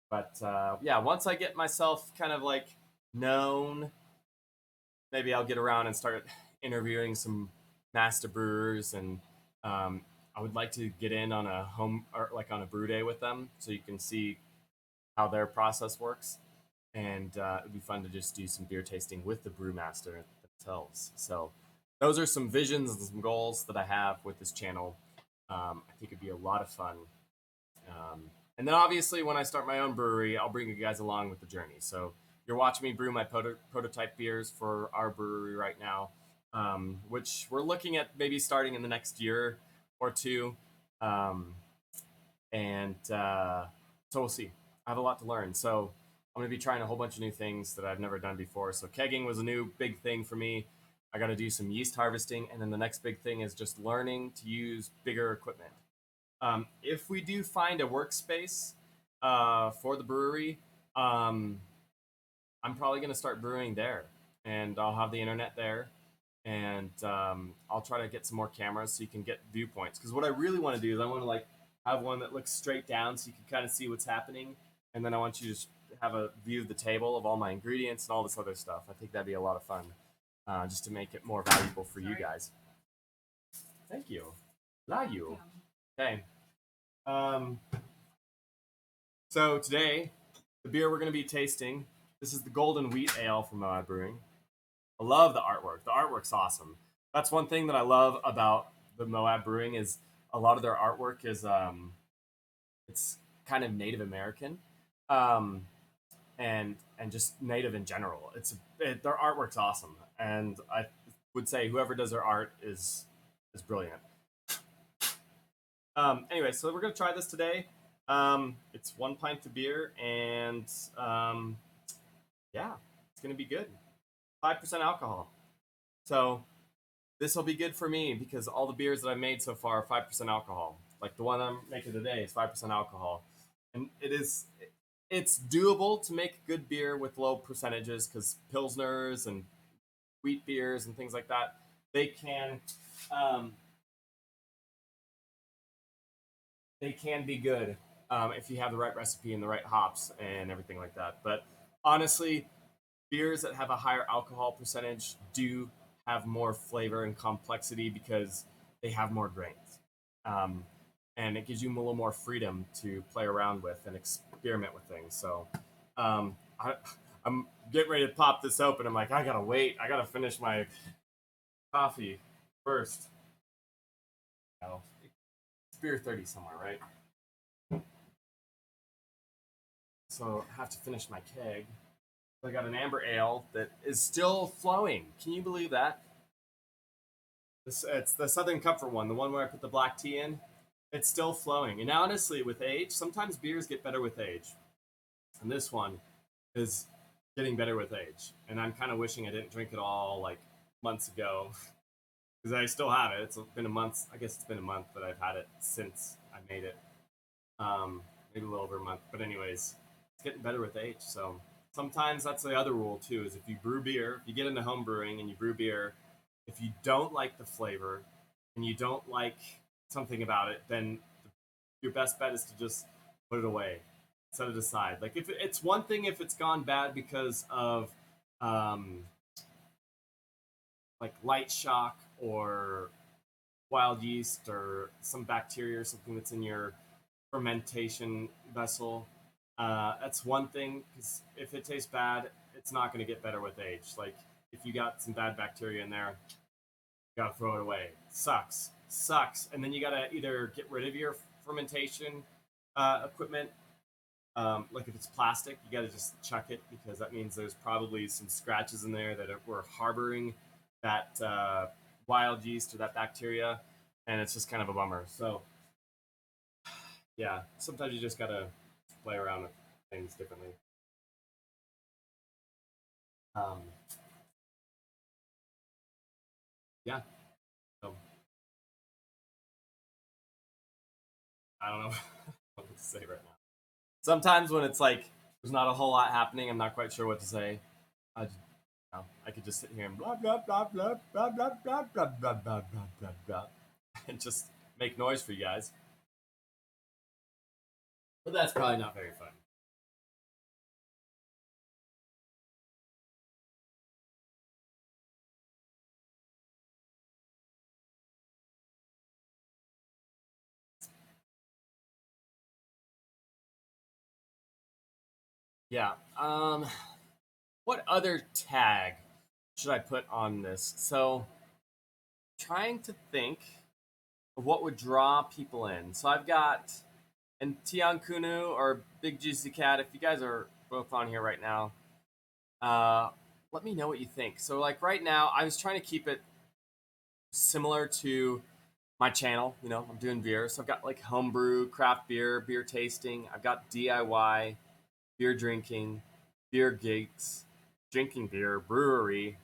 but yeah, once I get myself kind of like known, maybe I'll get around and start interviewing some master brewers, and um, I would like to get in on a home or like on a brew day with them, so you can see how their process works, and it'd be fun to just do some beer tasting with the brewmaster themselves. So those are some visions and some goals that I have with this channel. I think it'd be a lot of fun. Um, and then obviously, when I start my own brewery, I'll bring you guys along with the journey. So you're watching me brew my prototype beers for our brewery right now, which we're looking at maybe starting in the next year or two. Um, and so we'll see. I have a lot to learn. So I'm going to be trying a whole bunch of new things that I've never done before. So kegging was a new big thing for me. I got to do some yeast harvesting. And then the next big thing is just learning to use bigger equipment. If we do find a workspace for the brewery, um, I'm probably going to start brewing there, and I'll have the internet there, and I'll try to get some more cameras so you can get viewpoints. Because what I really want to do is I want to like have one that looks straight down so you can kind of see what's happening, and then I want you to just have a view of the table of all my ingredients and all this other stuff. I think that'd be a lot of fun, just to make it more valuable for you guys. Thank you. La you. Okay. Um, so today, the beer we're going to be tasting, this is the Golden Wheat Ale from Moab Brewing. I love the artwork. The artwork's awesome. That's one thing that I love about the Moab Brewing is a lot of their artwork is it's kind of Native American, um, and just Native in general. Their artwork's awesome, and I would say whoever does their art is brilliant. Anyway, so we're gonna try this today. It's 1 pint of beer, and yeah, it's gonna be good. 5% alcohol. So this will be good for me because all the beers that I've made so far are 5% alcohol. Like the one I'm making today is 5% alcohol, and it's doable to make good beer with low percentages because pilsners and wheat beers and things like that they can um, they can be good if you have the right recipe and the right hops and everything like that. But honestly, beers that have a higher alcohol percentage do have more flavor and complexity because they have more grains. Um, and it gives you a little more freedom to play around with and experiment with things. So I'm getting ready to pop this open. I'm like, I gotta wait. I gotta finish my coffee first. Oh, it's beer 30 somewhere, right? So I have to finish my keg. I got an amber ale that is still flowing. Can you believe that? It's the Southern Comfort one, the one where I put the black tea in. It's still flowing. And honestly, with age, sometimes beers get better with age. And this one is getting better with age. And I'm kind of wishing I didn't drink it all like months ago because I still have it. It's been a month. I guess it's been a month that I've had it since I made it. Maybe a little over a month. But anyways, it's getting better with age. So sometimes that's the other rule too. Is if you brew beer, if you get into home brewing and you brew beer, if you don't like the flavor and you don't like something about it, then your best bet is to just put it away, set it aside. Like if it's one thing if it's gone bad because of um, like light shock or wild yeast or some bacteria or something that's in your fermentation vessel. That's one thing because if it tastes bad, it's not going to get better with age. Like if you got some bad bacteria in there, you gotta throw it away. Sucks. And then you gotta either get rid of your fermentation equipment. Like if it's plastic, you gotta just chuck it because that means there's probably some scratches in there that were harboring that wild yeast or that bacteria, and it's just kind of a bummer. So yeah, sometimes you just gotta play around with things differently. Um, yeah. So I don't know what to say right now. Sometimes when it's like there's not a whole lot happening, I'm not quite sure what to say. I just, I could just sit here and blah blah blah blah blah blah blah blah blah blah blah blah and just make noise for you guys. But that's probably not very fun. Yeah. What other tag should I put on this? So, trying to think of what would draw people in. So I've got and Tian Kunu or Big Juicy Cat. If you guys are both on here right now, uh, let me know what you think. So like right now, I was trying to keep it similar to my channel. You know, I'm doing beer, so I've got like homebrew, craft beer, beer tasting. I've got DIY, beer drinking, beer gigs, drinking beer, brewery,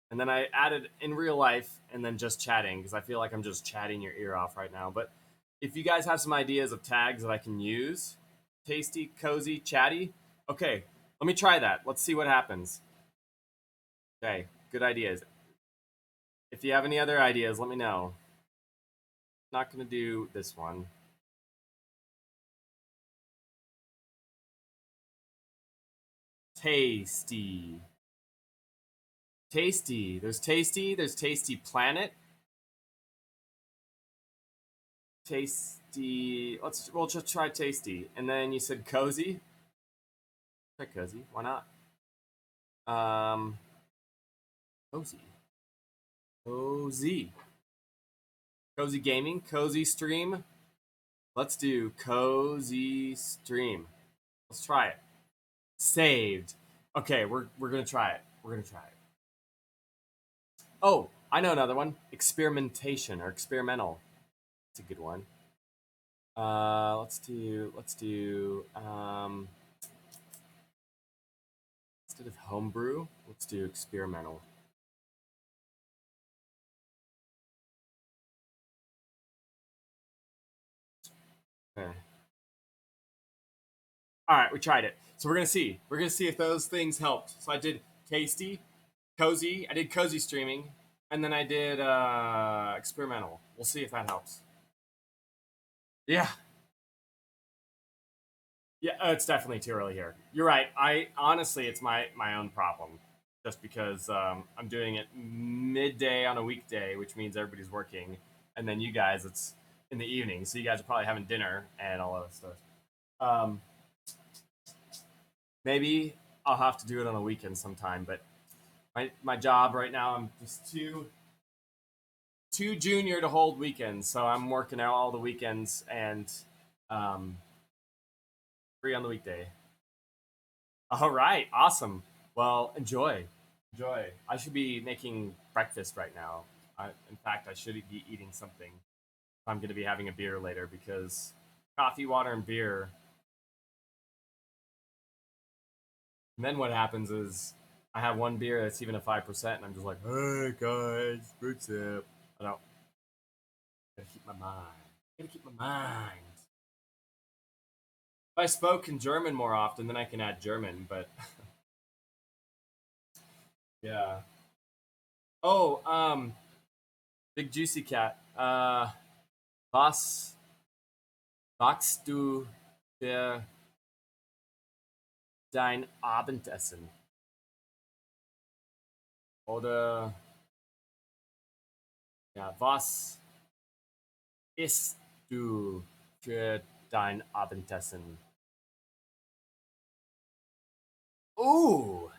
and then I added in real life and then just chatting because I feel like I'm just chatting your ear off right now. But if you guys have some ideas of tags that I can use, tasty, cozy, chatty, okay, let me try that. Let's see what happens. Okay, good ideas. If you have any other ideas, let me know. Not gonna do this one. Tasty. Tasty. There's tasty. There's tasty planet. Tasty. We'll just try tasty. And then you said cozy. Try cozy. Why not? Cozy. Cozy. Cozy gaming. Cozy stream. Let's do cozy stream. Let's try it. Saved. Okay, we're gonna try it. We're gonna try it. Oh, I know another one. Experimentation or experimental. It's a good one. Let's do instead of homebrew, let's do experimental. Okay. All right, we tried it. So we're gonna see. We're gonna see if those things helped. So I did tasty, cozy. I did cozy streaming, and then I did experimental. We'll see if that helps. Yeah, yeah, it's definitely too early here. You're right. I honestly, it's my own problem, just because I'm doing it midday on a weekday, which means everybody's working, and then you guys, it's in the evening, so you guys are probably having dinner and all that stuff. Um, Maybe I'll have to do it on a weekend sometime, but my job right now, I'm just too junior to hold weekends, so I'm working out all the weekends and um, free on the weekday. All right, awesome. Well, enjoy. I should be making breakfast right now. In fact, I should be eating something. I'm going to be having a beer later because coffee, water, and beer. And then what happens is I have one beer that's even a 5%, and I'm just like, hey guys, what's up? I don't. Gotta keep my mind. Gotta keep my mind. If I spoke in German more often, then I can add German. But yeah. Oh, Big Juicy Cat. Was magst du für dein Abendessen? Oder ja, was isst du für dein Abendessen? Ooh,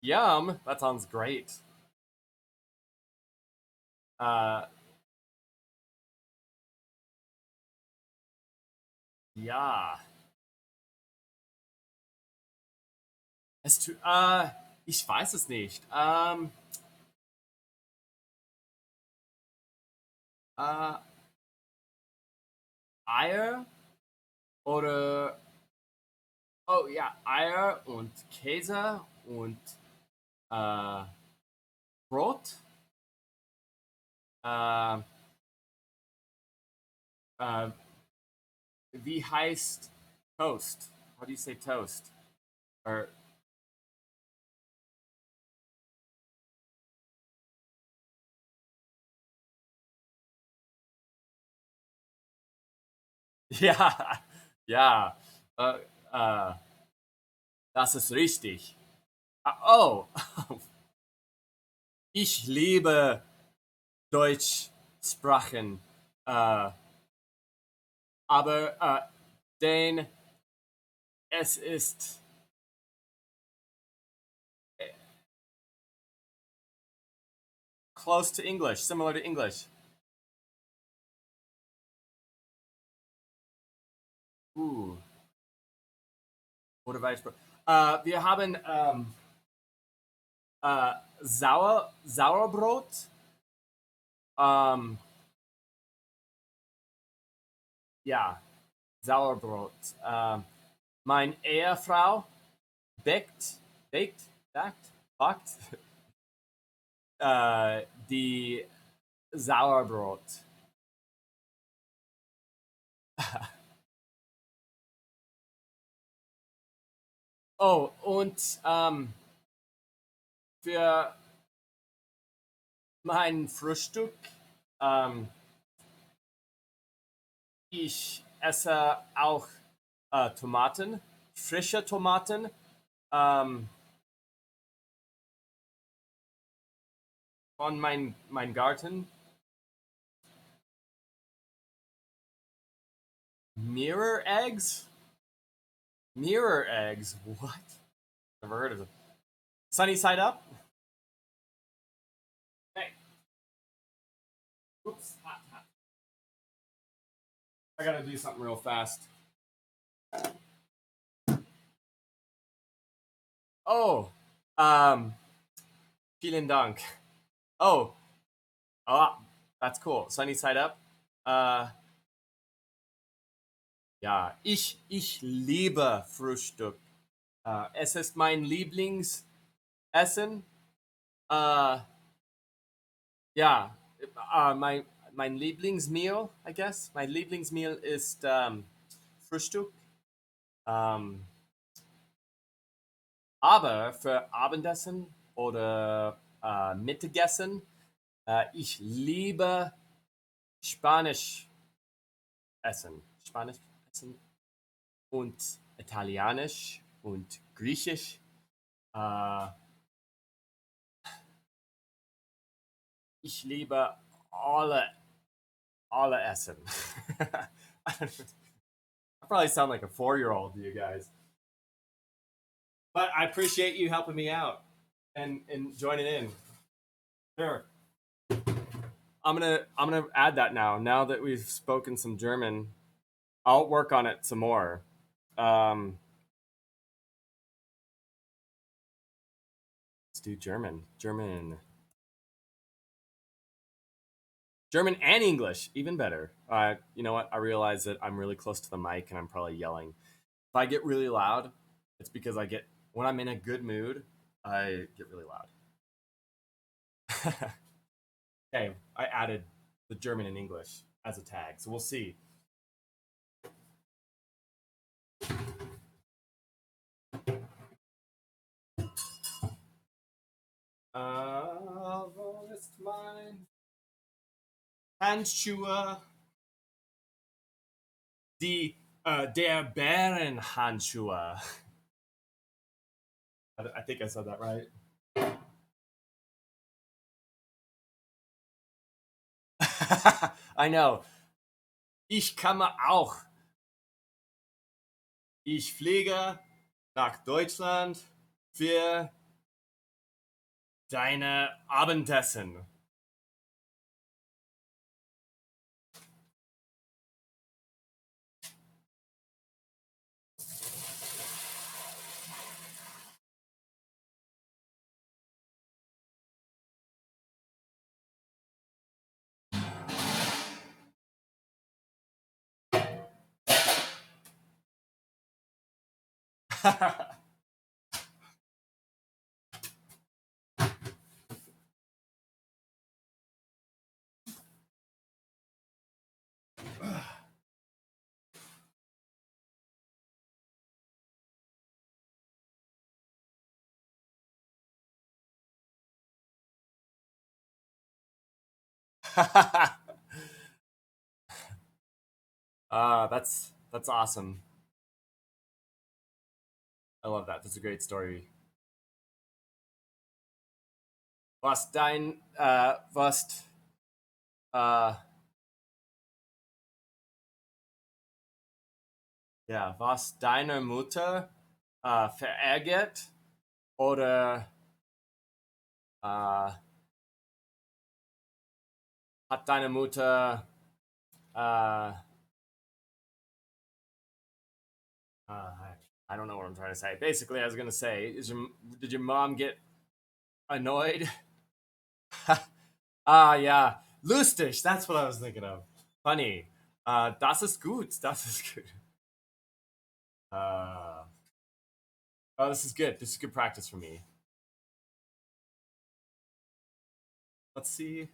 yum! That sounds great. Uh, ja. Ich weiß es nicht. Äh, Eier oder oh ja, Eier und Käse und äh, Brot. Äh, Wie heißt Toast? How do you say toast? Or ja, ja. Äh, äh, das ist richtig. Ah, oh, ich liebe Deutschsprachen. Äh, aber denn es ist close to English, similar to English. Uh, oder Weißbrot. Wir haben Sauerbrot. Ähm, ja, Sauerbrot. Mein Ehefrau backt, baked, backt, backt die Sauerbrot. Oh, und für mein Frühstück, ähm, ich esse auch Tomaten, frische Tomaten, ähm, von mein Garten. Mirror eggs? Mirror eggs? What? Never heard of it. Sunny side up? Hey. Oops. Hot, hot. I gotta do something real fast. Oh, um, vielen Dank. Oh, ah, that's cool. Sunny side up. Äh, ja, ich liebe Frühstück. Es ist mein Lieblingsessen. Äh, ja, mein Lieblingsmeal, I guess. Mein Lieblingsmeal ist Frühstück. Ähm, aber für Abendessen oder Mittagessen, ich liebe Spanisch essen. Spanisch essen und Italienisch und Griechisch. Äh, ich liebe alle Essen. I probably sound like a 4-year-old to you guys. But I appreciate you helping me out and joining in. Sure. I'm gonna add that now. Now that we've spoken some German, I'll work on it some more. Um, let's do German. German and English, even better. You know what? I realize that I'm really close to the mic and I'm probably yelling. If I get really loud, it's because when I'm in a good mood, I get really loud. Okay, I added the German and English as a tag, so we'll see. Wo ist mein Handschuhe? Der Bärenhandschuhe. I think I said that right. I know. Ich komme auch. Ich fliege nach Deutschland für deine Abendessen. That's awesome. I love that. That's a great story. Äh, was deine Mutter verärgert oder äh, hat deine Mutter uh, I don't know what I'm trying to say. Basically, I was gonna say, did your mom get annoyed? Yeah, lustig. That's what I was thinking of. Funny. Das ist gut. Das ist gut. Uh, oh, this is good. This is good practice for me. Let's see.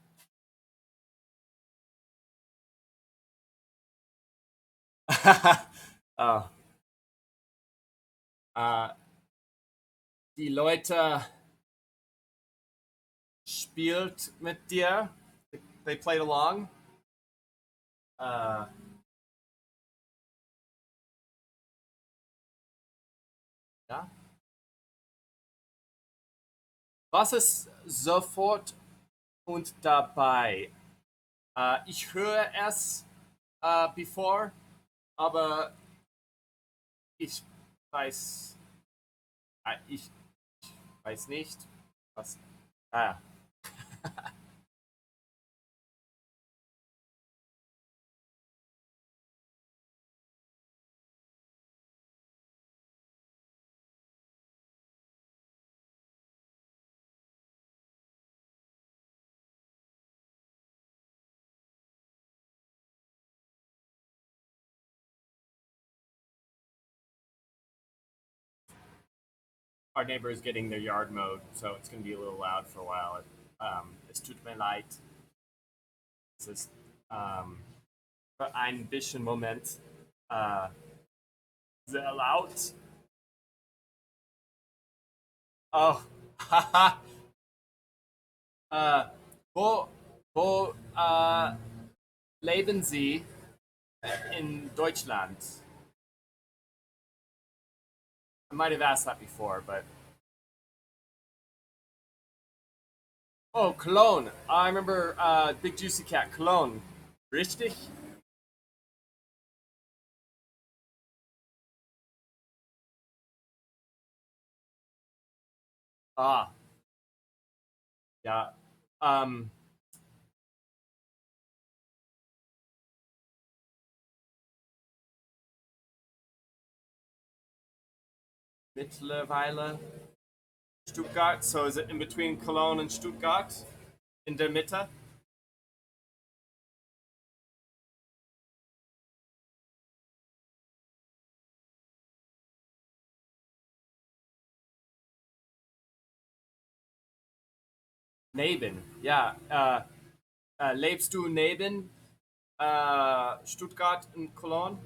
Oh, uh, die Leute spielt mit dir. They played along. Uh, ja. Was ist sofort und dabei? Ich höre es bevor, aber ich weiß, ich weiß nicht, was. Ah, our neighbor is getting their yard mowed, so it's going to be a little loud for a while. Es tut mir leid. Es ist für ein bisschen Moment äh, sehr laut. Oh, haha. äh, wo wo leben Sie in Deutschland? I might have asked that before, but oh, Cologne. I remember Big Juicy Cat, Cologne. Richtig? Ah, ja. Ähm, mittlerweile Stuttgart. So is it in between Cologne and Stuttgart? In der Mitte? Neben, ja. Lebst du neben Stuttgart und Cologne?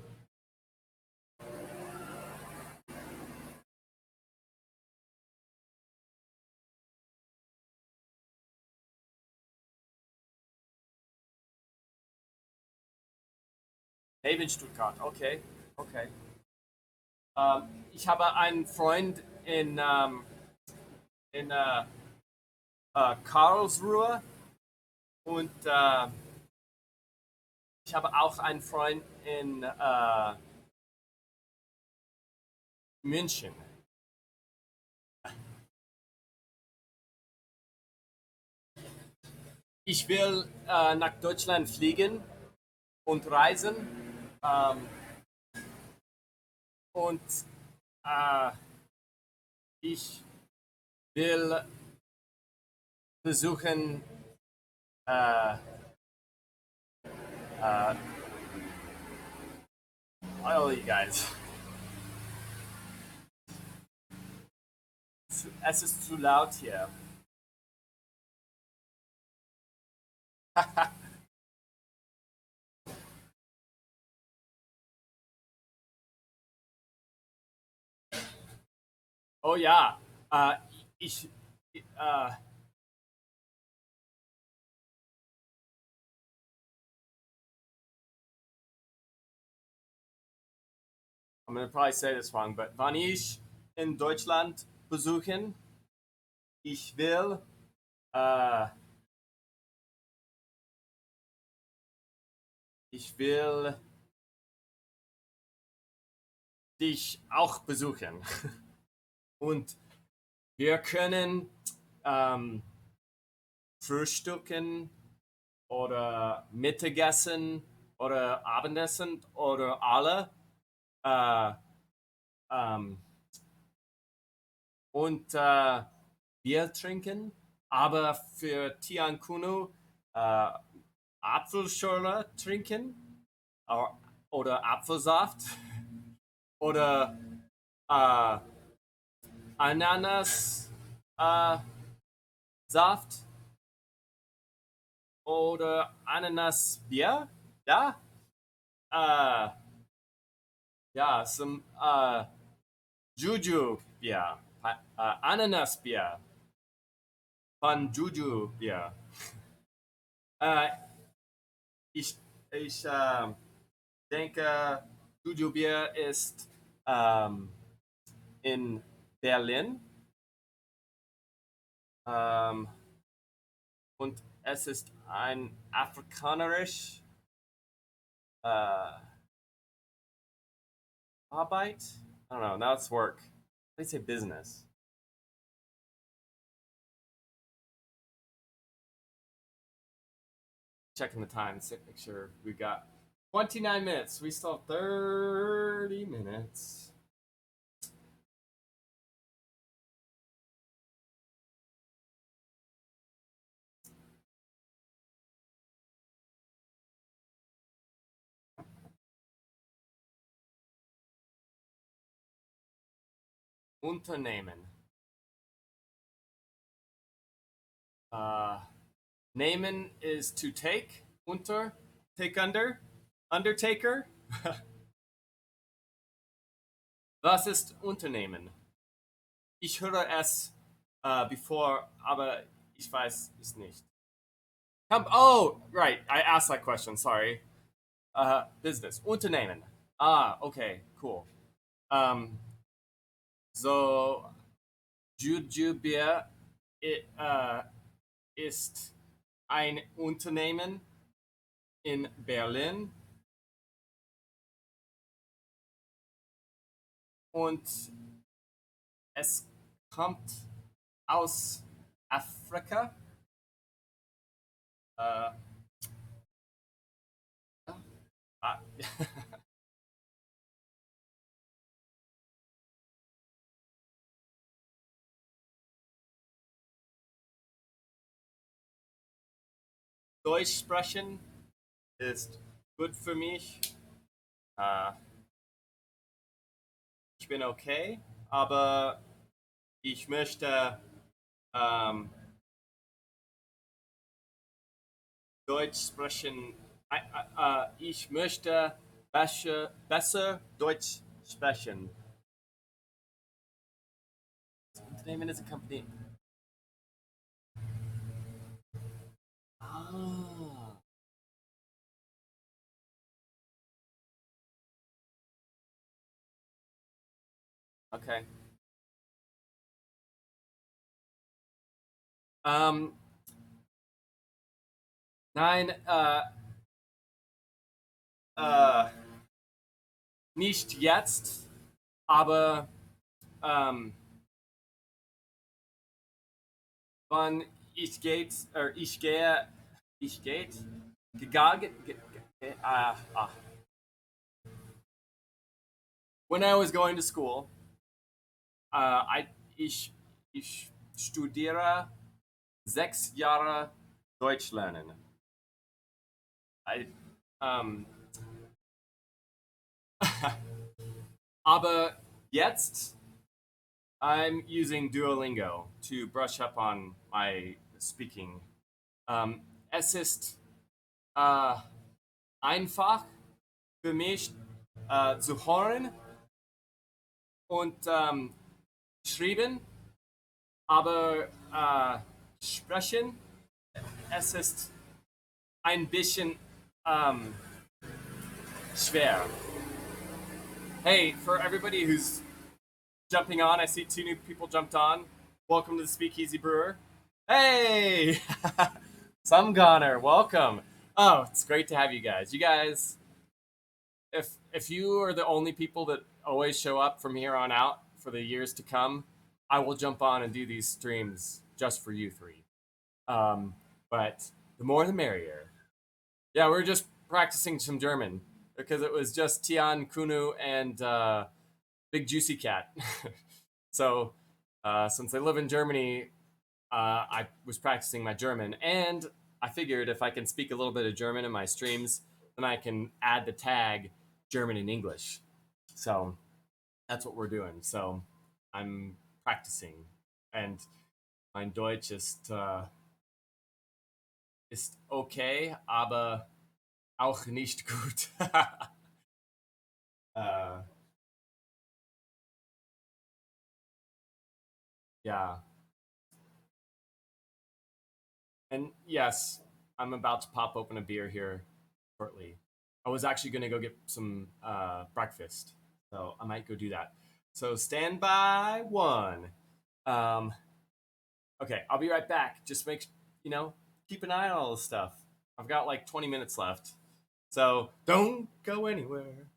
Neben Stuttgart, okay. Okay. Ich habe einen Freund in Karlsruhe und ich habe auch einen Freund in München. Ich will nach Deutschland fliegen und reisen ähm, und äh, ich will versuchen, äh, äh, all you guys. Es ist zu laut hier. Oh ja, ich, äh, I'm gonna probably say this wrong, but wann ich in Deutschland besuchen, ich will, äh, ich will dich auch besuchen. Und wir können ähm, frühstücken oder Mittagessen oder Abendessen oder alle. Äh, ähm, und Bier trinken. Aber für Tiankunu äh, Apfelschorle trinken oder Apfelsaft oder äh, Ananas äh, Saft oder Ananasbier. Ja, äh, ja, zum Juju-Bier, Ananasbier von Juju-Bier. Äh, ich ich denke, Juju-Bier ist ähm, in Berlin ähm, und es ist ein afrikanerisch Arbeit. I don't know. Now it's work. They say business. Checking the time, make sure we got 29 minutes. We still have 30 minutes. Unternehmen. Uh, Nehmen is to take. Unter, take under. Undertaker. Was ist Unternehmen? Ich höre es before, aber ich weiß es nicht. Oh, right. I asked that question. Sorry. Business. Unternehmen. Ah, okay, cool. So, Jujubir ist ein Unternehmen in Berlin und es kommt aus Afrika. Äh, ah, Deutsch sprechen ist gut für mich. Äh, ich bin okay, aber ich möchte ähm, Deutsch sprechen. Ich möchte besser Deutsch sprechen. Das Unternehmen ist a company. Ah, okay. Ähm, nein, äh, nicht jetzt, aber ähm, wann ich geht, gegangen, when I was going to school, I ich ich studiere 6 Jahre Deutsch lernen. I, ähm, aber jetzt I'm using Duolingo to brush up on my speaking. Es ist äh, einfach für mich zu hören und schreiben, aber sprechen, es ist ein bisschen schwer. Hey, for everybody who's jumping on, I see two new people jumped on. Welcome to the Speakeasy Brewer. Hey, some goner, welcome. Oh, it's great to have you guys. You guys, if you are the only people that always show up from here on out for the years to come, I will jump on and do these streams just for you three. But the more the merrier. Yeah, we are just practicing some German because it was just Tian, Kunu, and Big Juicy Cat. So since I live in Germany, I was practicing my German, and I figured if I can speak a little bit of German in my streams, then I can add the tag German and English. So that's what we're doing. So I'm practicing, and mein Deutsch ist okay, aber auch nicht gut. uh, yeah, and yes, I'm about to pop open a beer here shortly. I was actually going to go get some breakfast, so I might go do that. So stand by one. Um, okay, I'll be right back. Just keep an eye on all this stuff. I've got like 20 minutes left, so don't go anywhere.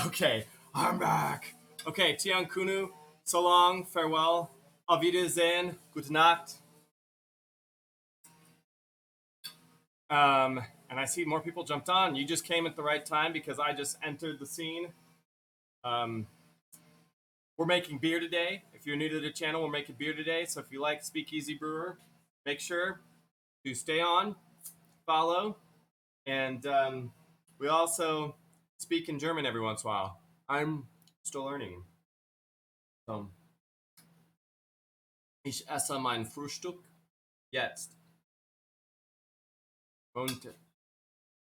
Okay, I'm back. Okay, Tian Kunu, so long, farewell, auf Wiedersehen, gute Nacht. And I see more people jumped on. You just came at the right time because I just entered the scene. Um, we're making beer today. If you're new to the channel, we're making beer today. So if you like Speakeasy Brewer, make sure to stay on, follow, and we also speak in German every once in a while. I'm still learning. So, ich esse mein Frühstück jetzt. Und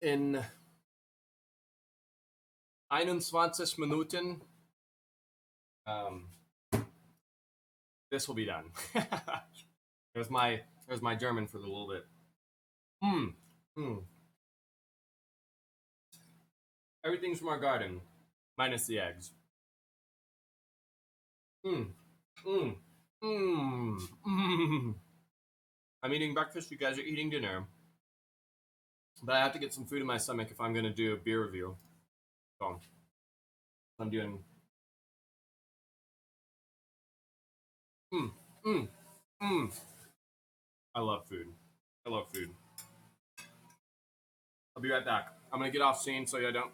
in 21 Minuten, um, this will be done. there's my German for a little bit. Hmm. Hmm. Everything's from our garden, minus the eggs. Hmm. Hmm. Hmm. I'm eating breakfast. You guys are eating dinner. But I have to get some food in my stomach if I'm going to do a beer review. So I'm doing. Mm, mm, mm. I love food. I love food. I'll be right back. I'm going to get off scene so I don't.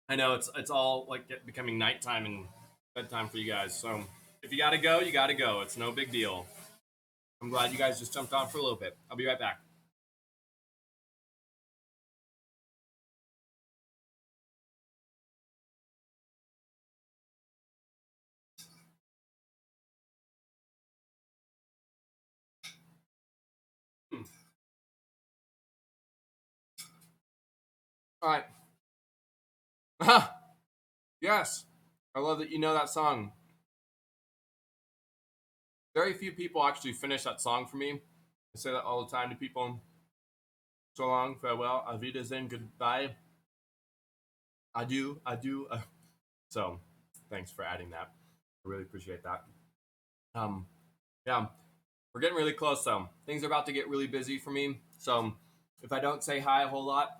I know it's all like becoming nighttime and bedtime for you guys. So if you gotta go, you gotta go. It's no big deal. I'm glad you guys just jumped on for a little bit. I'll be right back. Hmm. All right. Yes, I love that you know that song. Very few people actually finish that song for me. I say that all the time to people. So long, farewell, auf Wiedersehen, goodbye, adieu, adieu. So, thanks for adding that. I really appreciate that. Um, yeah, we're getting really close though. Things are about to get really busy for me. So, if I don't say hi a whole lot,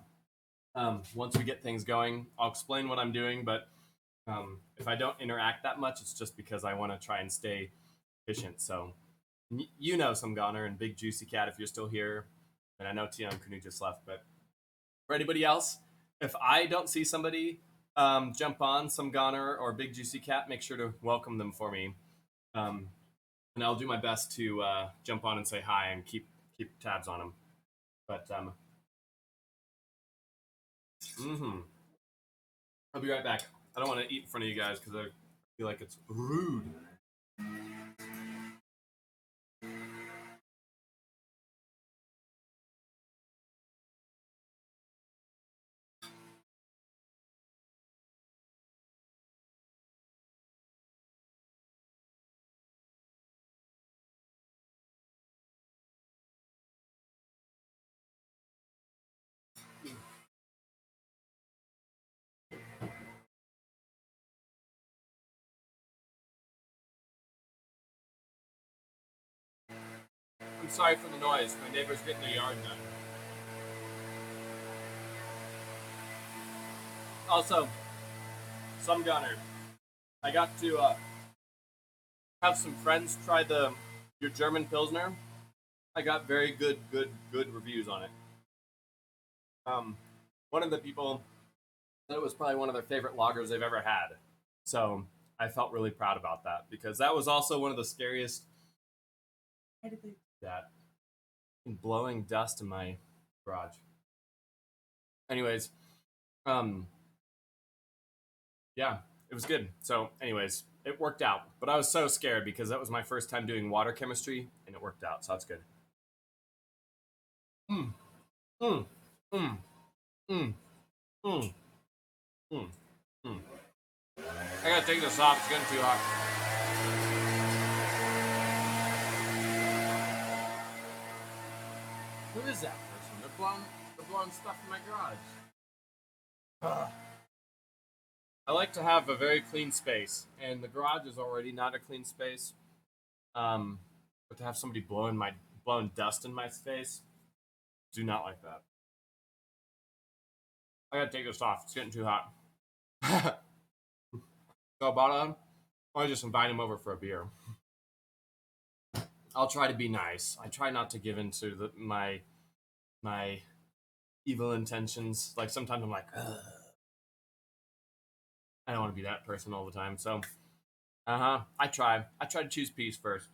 once we get things going, I'll explain what I'm doing. But if I don't interact that much, it's just because I want to try and stay efficient. So, you know, some Goner and Big Juicy Cat if you're still here, and I know Tian Kunu just left. But for anybody else, if I don't see somebody jump on, some Goner or Big Juicy Cat, make sure to welcome them for me. Um, and I'll do my best to jump on and say hi and keep tabs on them. But mm-hmm. I'll be right back. I don't want to eat in front of you guys because I feel like it's rude. I'm sorry for the noise. My neighbor's getting their yard done. Also, some Gunner. I got to have some friends try the your German Pilsner. I got very good reviews on it. Um, one of the people said it was probably one of their favorite lagers they've ever had. So I felt really proud about that because that was also one of the scariest. Why did they do that? Blowing dust in my garage. Anyways, um, yeah, it was good. So, anyways, it worked out. But I was so scared because that was my first time doing water chemistry, and it worked out. So that's good. Mm, mm, mm, mm, mm, mm, mm. I gotta take this off. It's getting too hot. Who is that person? They're blowing stuff in my garage. Ugh. I like to have a very clean space, and the garage is already not a clean space. But to have somebody blowing dust in my space, do not like that. I gotta take this off. It's getting too hot. So, Bala, I just invite him over for a beer. I'll try to be nice. I try not to give in to my evil intentions. Like sometimes I'm like, ugh. I don't want to be that person all the time. So, I try. I try to choose peace first.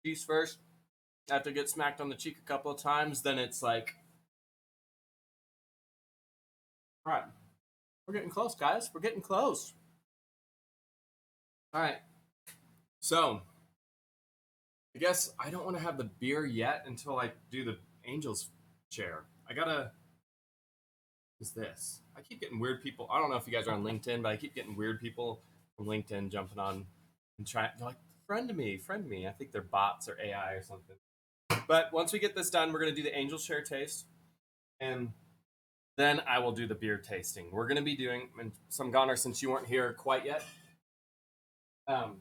Peace first. After I get smacked on the cheek a couple of times, then it's like, all right, we're getting close, guys. We're getting close. All right. So, I guess I don't want to have the beer yet until I do the Angels chair. I gotta. Is this? I keep getting weird people. I don't know if you guys are on LinkedIn, but I keep getting weird people from LinkedIn jumping on and trying. They're like, friend me, friend me. I think they're bots or AI or something. But once we get this done, we're gonna do the Angels share taste, and then I will do the beer tasting. We're gonna be doing and some Goner since you weren't here quite yet. So I'm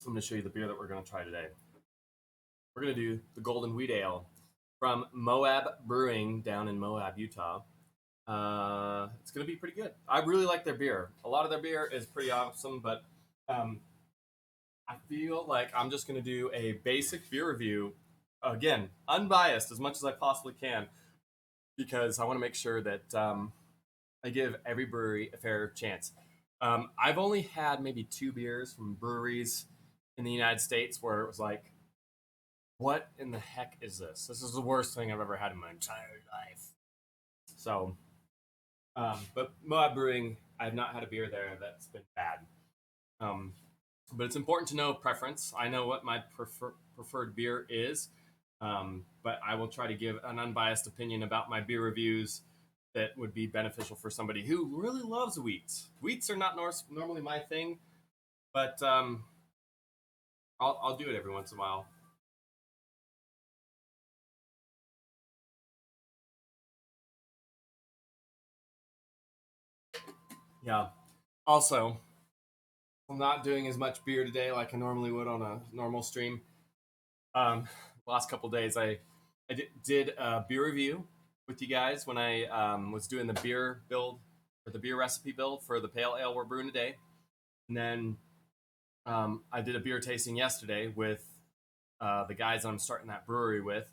going to show you the beer that we're going to try today. We're going to do the Golden Wheat Ale from Moab Brewing down in Moab, Utah. It's going to be pretty good. I really like their beer. A lot of their beer is pretty awesome, but I feel like I'm just going to do a basic beer review. Again, unbiased as much as I possibly can, because I want to make sure that I give every brewery a fair chance. I've only had maybe 2 beers from breweries in the United States where it was like, what in the heck is this? This is the worst thing I've ever had in my entire life. So, but Moab Brewing, I've not had a beer there that's been bad. Um, but it's important to know preference. I know what my preferred beer is, but I will try to give an unbiased opinion about my beer reviews that would be beneficial for somebody who really loves wheats. Wheats are not normally my thing, but I'll do it every once in a while. Yeah. Also, I'm not doing as much beer today like I normally would on a normal stream. Last couple days, I did a beer review with you guys when I was doing the beer build or the beer recipe build for the pale ale we're brewing today, and then I did a beer tasting yesterday with the guys I'm starting that brewery with,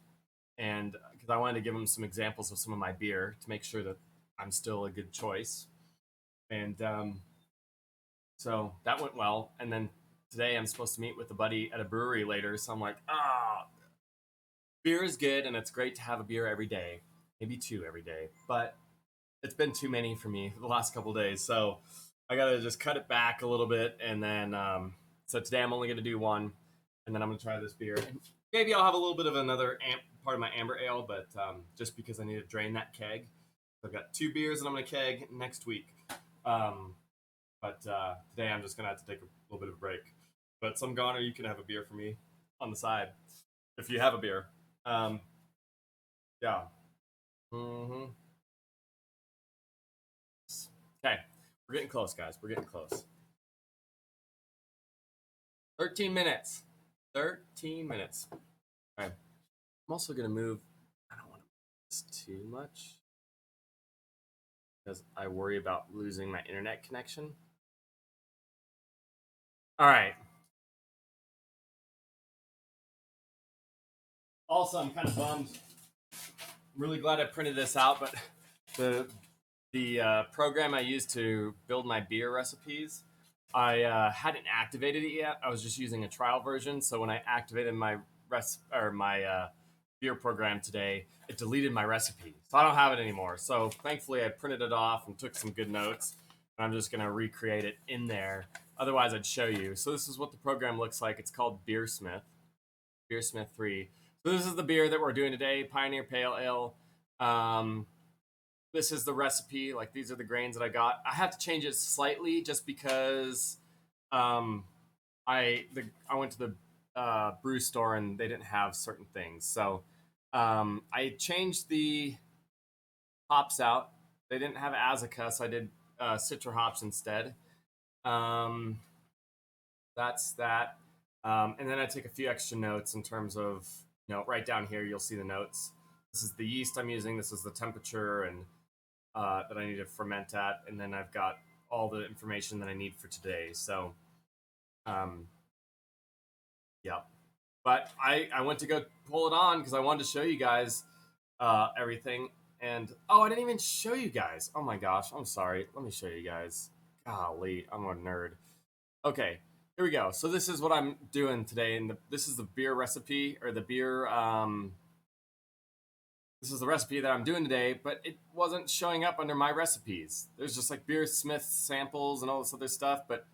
and because I wanted to give them some examples of some of my beer to make sure that I'm still a good choice, and so that went well. And then today I'm supposed to meet with a buddy at a brewery later, so I'm like, beer is good, and it's great to have a beer every day, maybe 2 every day, but it's been too many for me the last couple days, so I gotta just cut it back a little bit, and then so today I'm only gonna do 1, and then I'm gonna try this beer. And maybe I'll have a little bit of another part of my amber ale, but just because I need to drain that keg. I've got 2 beers that I'm gonna keg next week, but today I'm just gonna have to take a little bit of a break. But some goner, you can have a beer for me on the side if you have a beer. Um, yeah. Mm-hmm. Okay, we're getting close, guys. We're getting close. 13 minutes. 13 minutes. Okay. I'm also going to move. I don't want to move this too much because I worry about losing my internet connection. All right. Also, I'm kind of bummed. I'm really glad I printed this out, but the program I used to build my beer recipes, I hadn't activated it yet. I was just using a trial version. So when I activated my my beer program today, it deleted my recipe, so I don't have it anymore. So thankfully, I printed it off and took some good notes. And I'm just gonna recreate it in there. Otherwise, I'd show you. So this is what the program looks like. It's called Beersmith, Beersmith 3. So this is the beer that we're doing today, Pioneer Pale Ale. Um, this is the recipe. Like, these are the grains that I got. I have to change it slightly just because um, I went to the brew store and they didn't have certain things. So I changed the hops out. They didn't have Azacca, so I did Citra hops instead. Um, that's that. And then I take a few extra notes in terms of, right down here, you'll see the notes. This is the yeast I'm using. This is the temperature and that I need to ferment at, and then I've got all the information that I need for today. So, um, yeah. But I went to go pull it on because I wanted to show you guys everything. And I didn't even show you guys. Oh my gosh, I'm sorry. Let me show you guys. Golly, I'm a nerd. Okay, here we go. So this is what I'm doing today, and this is the beer recipe or the beer. This is the recipe that I'm doing today, but it wasn't showing up under my recipes. There's just like Beer Smith samples and all this other stuff, but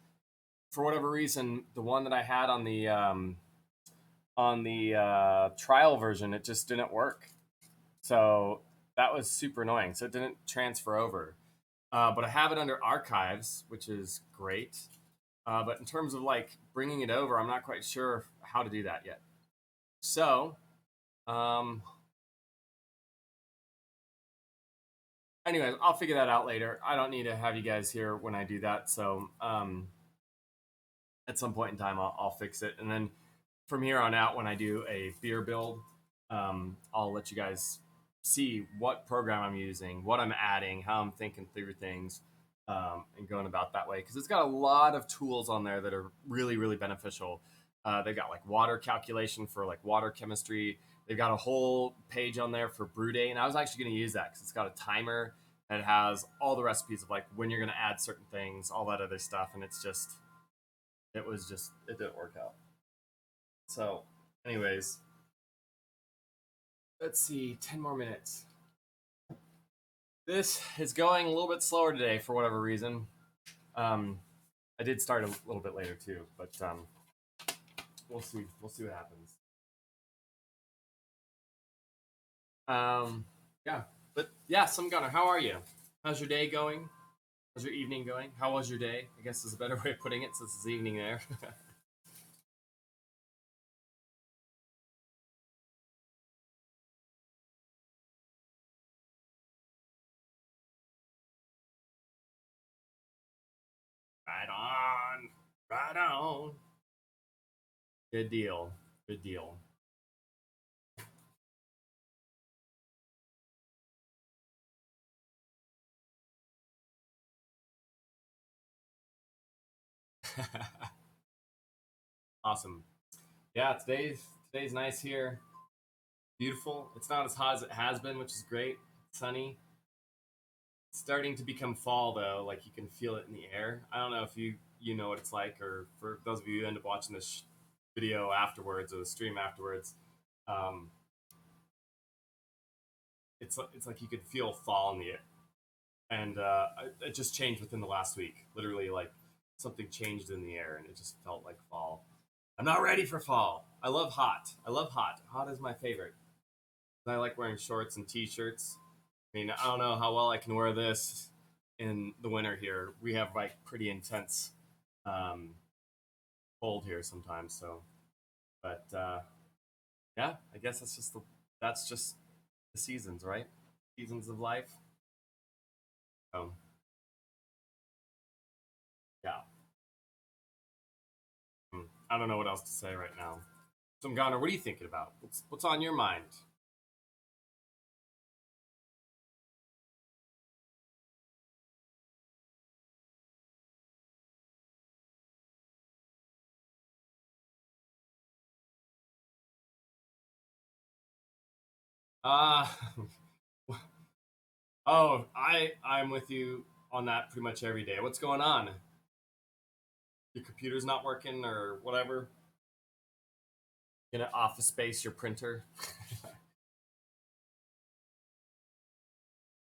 for whatever reason, the one that I had on the trial version, it just didn't work. So that was super annoying. So it didn't transfer over. But I have it under archives, which is great. But in terms of like bringing it over, I'm not quite sure how to do that yet. So um, anyways, I'll figure that out later. I don't need to have you guys here when I do that. So at some point in time, I'll fix it. And then from here on out, when I do a beer build, I'll let you guys see what program I'm using, what I'm adding, how I'm thinking through things, and going about that way. Because it's got a lot of tools on there that are really, really beneficial. They've got like water calculation for like water chemistry. They've got a whole page on there for Brew Day, and I was actually going to use that because it's got a timer that has all the recipes of like when you're going to add certain things, all that other stuff, and it didn't work out. So, anyways, let's see, 10 more minutes. This is going a little bit slower today for whatever reason. Um, I did start a little bit later too, but we'll see. We'll see what happens. Yeah, but yeah, some Gunner, how are you? How's your day going? How's your evening going? How was your day? I guess is a better way of putting it since it's evening there. Right on. Right on. Good deal. Good deal. Awesome. Yeah, today's nice here. Beautiful. It's not as hot as it has been, which is great. Sunny. It's starting to become fall though. Like you can feel it in the air. I don't know if you know what it's like, or for those of you who end up watching this video afterwards or the stream afterwards, um, it's like you could feel fall in the air, and it just changed within the last week. Literally, like something changed in the air, and it just felt like fall. I'm not ready for fall. I love hot. I love hot. Hot is my favorite. I like wearing shorts and t-shirts. I mean, I don't know how well I can wear this in the winter here. We have like pretty intense um, cold here sometimes. So, but yeah, I guess that's just the seasons, right? Seasons of life. So yeah, I don't know what else to say right now. So, Ghana, what are you thinking about? What's on your mind? Ah, oh, I'm with you on that pretty much every day. What's going on? Your computer's not working or whatever? Gonna office space your printer.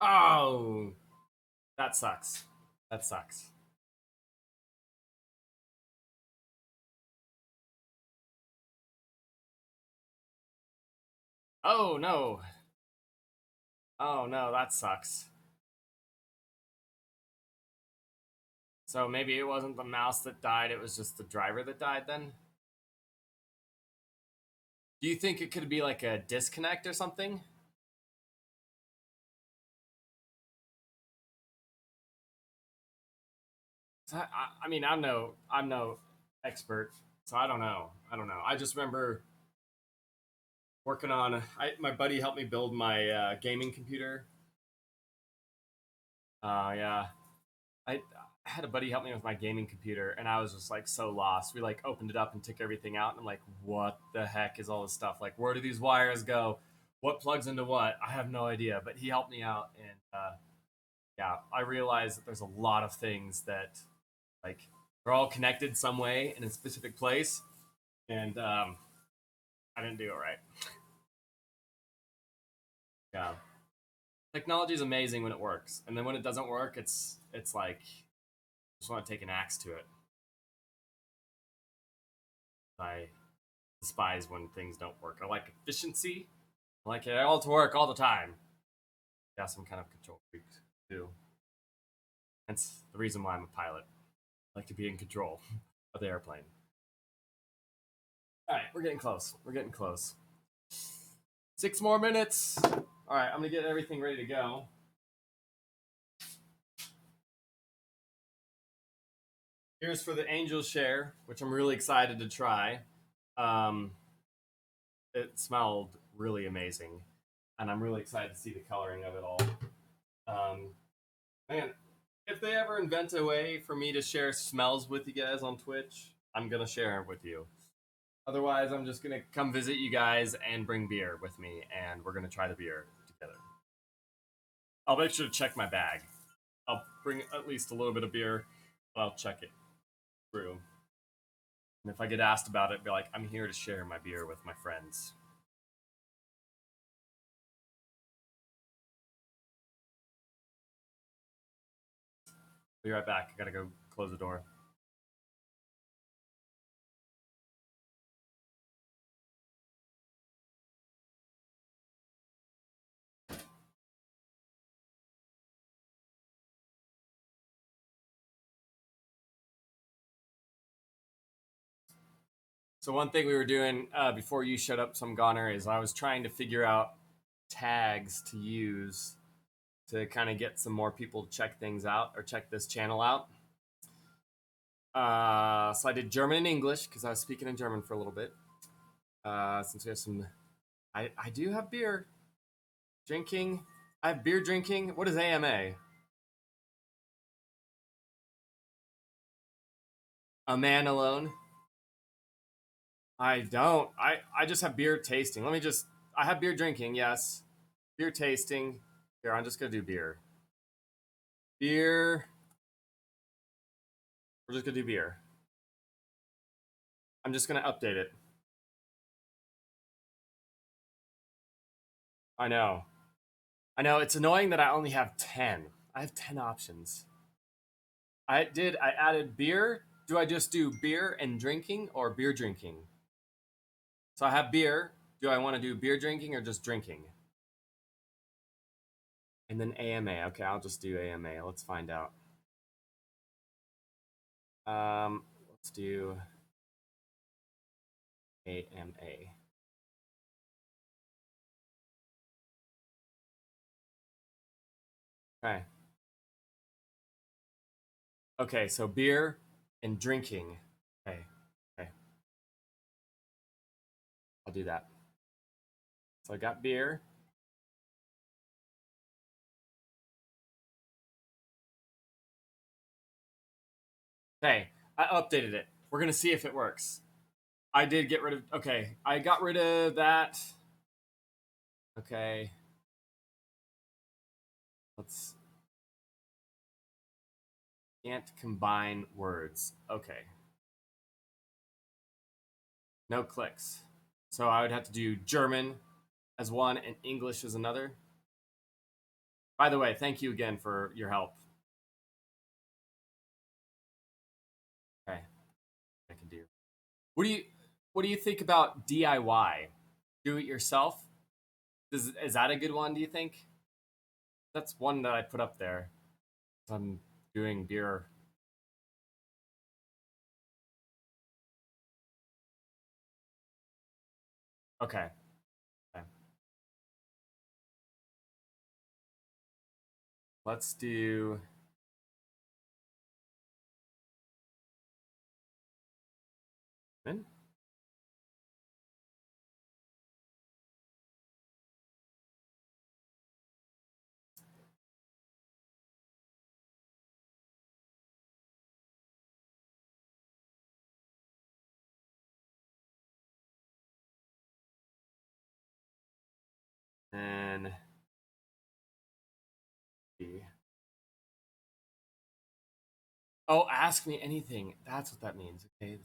Oh, that sucks. That sucks. Oh no. Oh no, that sucks. So maybe it wasn't the mouse that died, it was just the driver that died then? Do you think it could be like a disconnect or something? I mean, I'm no expert, so I don't know. I don't know. I just remember working on. My buddy helped me build my gaming computer. Yeah, I had a buddy help me with my gaming computer, and I was just like so lost. We like opened it up and took everything out, and I'm like, what the heck is all this stuff? Like, where do these wires go? What plugs into what? I have no idea. But he helped me out, and yeah, I realized that there's a lot of things that like they're all connected some way in a specific place, and I didn't do it right. Yeah, technology is amazing when it works, and then when it doesn't work, it's like I just want to take an axe to it. I despise when things don't work. I like efficiency. I like it all to work all the time. Yeah, some kind of control freak too. Hence the reason why I'm a pilot. I like to be in control of the airplane. All right, we're getting close. We're getting close. 6 more minutes. All right, I'm gonna get everything ready to go. Here's for the angel share, which I'm really excited to try. Um, it smelled really amazing, and I'm really excited to see the coloring of it all. Um, man, if they ever invent a way for me to share smells with you guys on Twitch, I'm gonna share it with you. Otherwise, I'm just gonna come visit you guys and bring beer with me, and we're gonna try the beer together. I'll make sure to check my bag. I'll bring at least a little bit of beer, but I'll check it through. And if I get asked about it, be like, I'm here to share my beer with my friends. Be right back. I gotta go close the door. So one thing we were doing before you showed up, some goner, is I was trying to figure out tags to use to kind of get some more people to check things out or check this channel out. So I did German and English because I was speaking in German for a little bit. Since we have some, I do have beer drinking. I have beer drinking. What is AMA? A man alone. I don't. I just have beer tasting. Let me just. I have beer drinking. Yes, beer tasting. Here, I'm just gonna do beer. Beer. We're just gonna do beer. I'm just gonna update it. I know. I know. It's annoying that I only have 10. I have 10 options. I did. I added beer. Do I just do beer and drinking or beer drinking? So I have beer. Do I want to do beer drinking or just drinking? And then AMA. Okay, I'll just do AMA. Let's find out. Let's do AMA. Okay. Okay, so beer and drinking. Okay. Okay. I'll do that. So I got beer. Okay. I updated it. We're going to see if it works. I did get rid of. Okay. I got rid of that. Okay. Let's. Can't combine words. Okay. No clicks. So I would have to do German as one and English as another. By the way, thank you again for your help. Okay. I can do. What do you what do you think about DIY? Do it yourself? Is that a good one, do you think? That's one that I put up there. I'm doing beer. Okay. Okay. Let's do. And oh, ask me anything. That's what that means. Okay.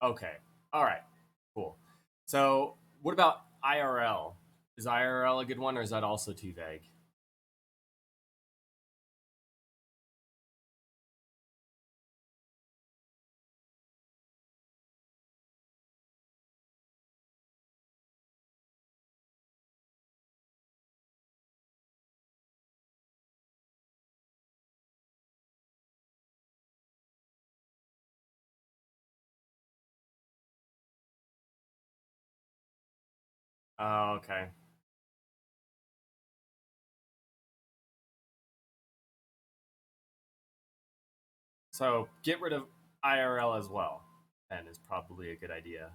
Okay. All right. Cool. So, what about IRL? Is IRL a good one, or is that also too vague? Oh, okay. So get rid of IRL as well, and is probably a good idea.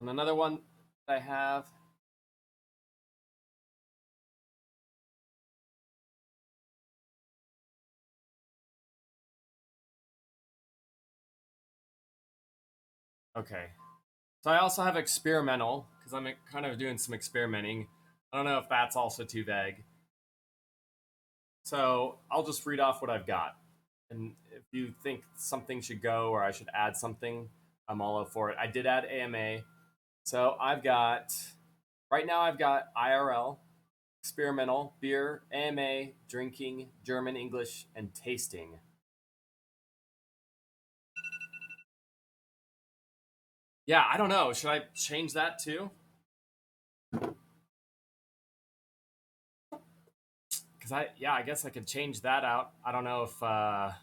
And another one that I have. Okay. So I also have experimental because I'm kind of doing some experimenting. I don't know if that's also too vague. So I'll just read off what I've got. And if you think something should go or I should add something, I'm all up for it. I did add AMA. So right now I've got IRL, experimental, beer, AMA, drinking, German, English, and tasting. Yeah, I don't know. Should I change that too? Because I guess I could change that out. I don't know if I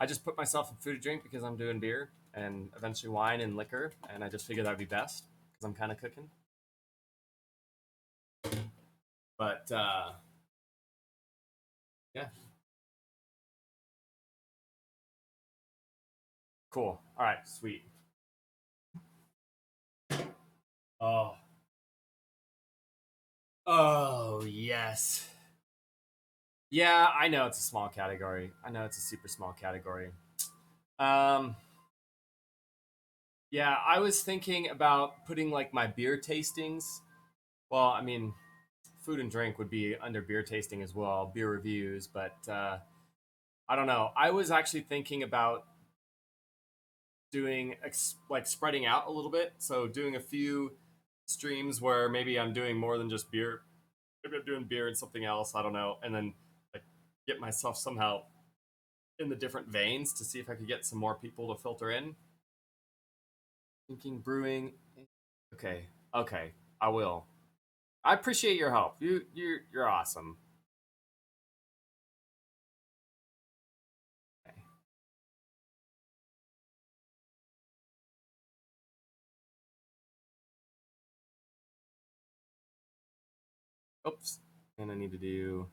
just put myself in food and drink because I'm doing beer and eventually wine and liquor, and I just figured that'd be best because I'm kind of cooking. But yeah, cool. All right, sweet. Oh, oh yes. Yeah, I know it's a small category. I know it's a super small category. Um, yeah, I was thinking about putting like my beer tastings. Well, I mean, food and drink would be under beer tasting as well, beer reviews, but I don't know. I was actually thinking about doing like spreading out a little bit. So doing a few streams where maybe I'm doing more than just beer. Maybe I'm doing beer and something else. I don't know, and then like get myself somehow in the different veins to see if I could get some more people to filter in. Thinking brewing. Okay, okay, I will. I appreciate your help. You're awesome. Okay. Oops. And I need to do.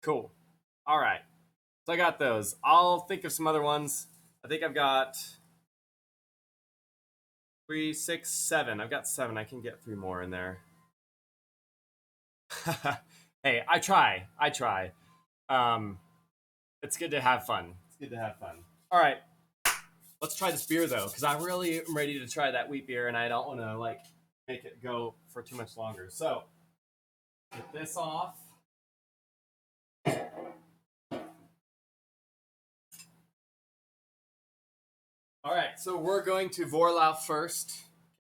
Cool. All right. So I got those. I'll think of some other ones. I think I've got three, six, seven. I've got seven. I can get three more in there. Hey, I try. I try. Um, it's good to have fun. It's good to have fun. All right, let's try this beer though, because I really am ready to try that wheat beer, and I don't want to like make it go for too much longer. So get this off. All right, so we're going to Vorlauf first.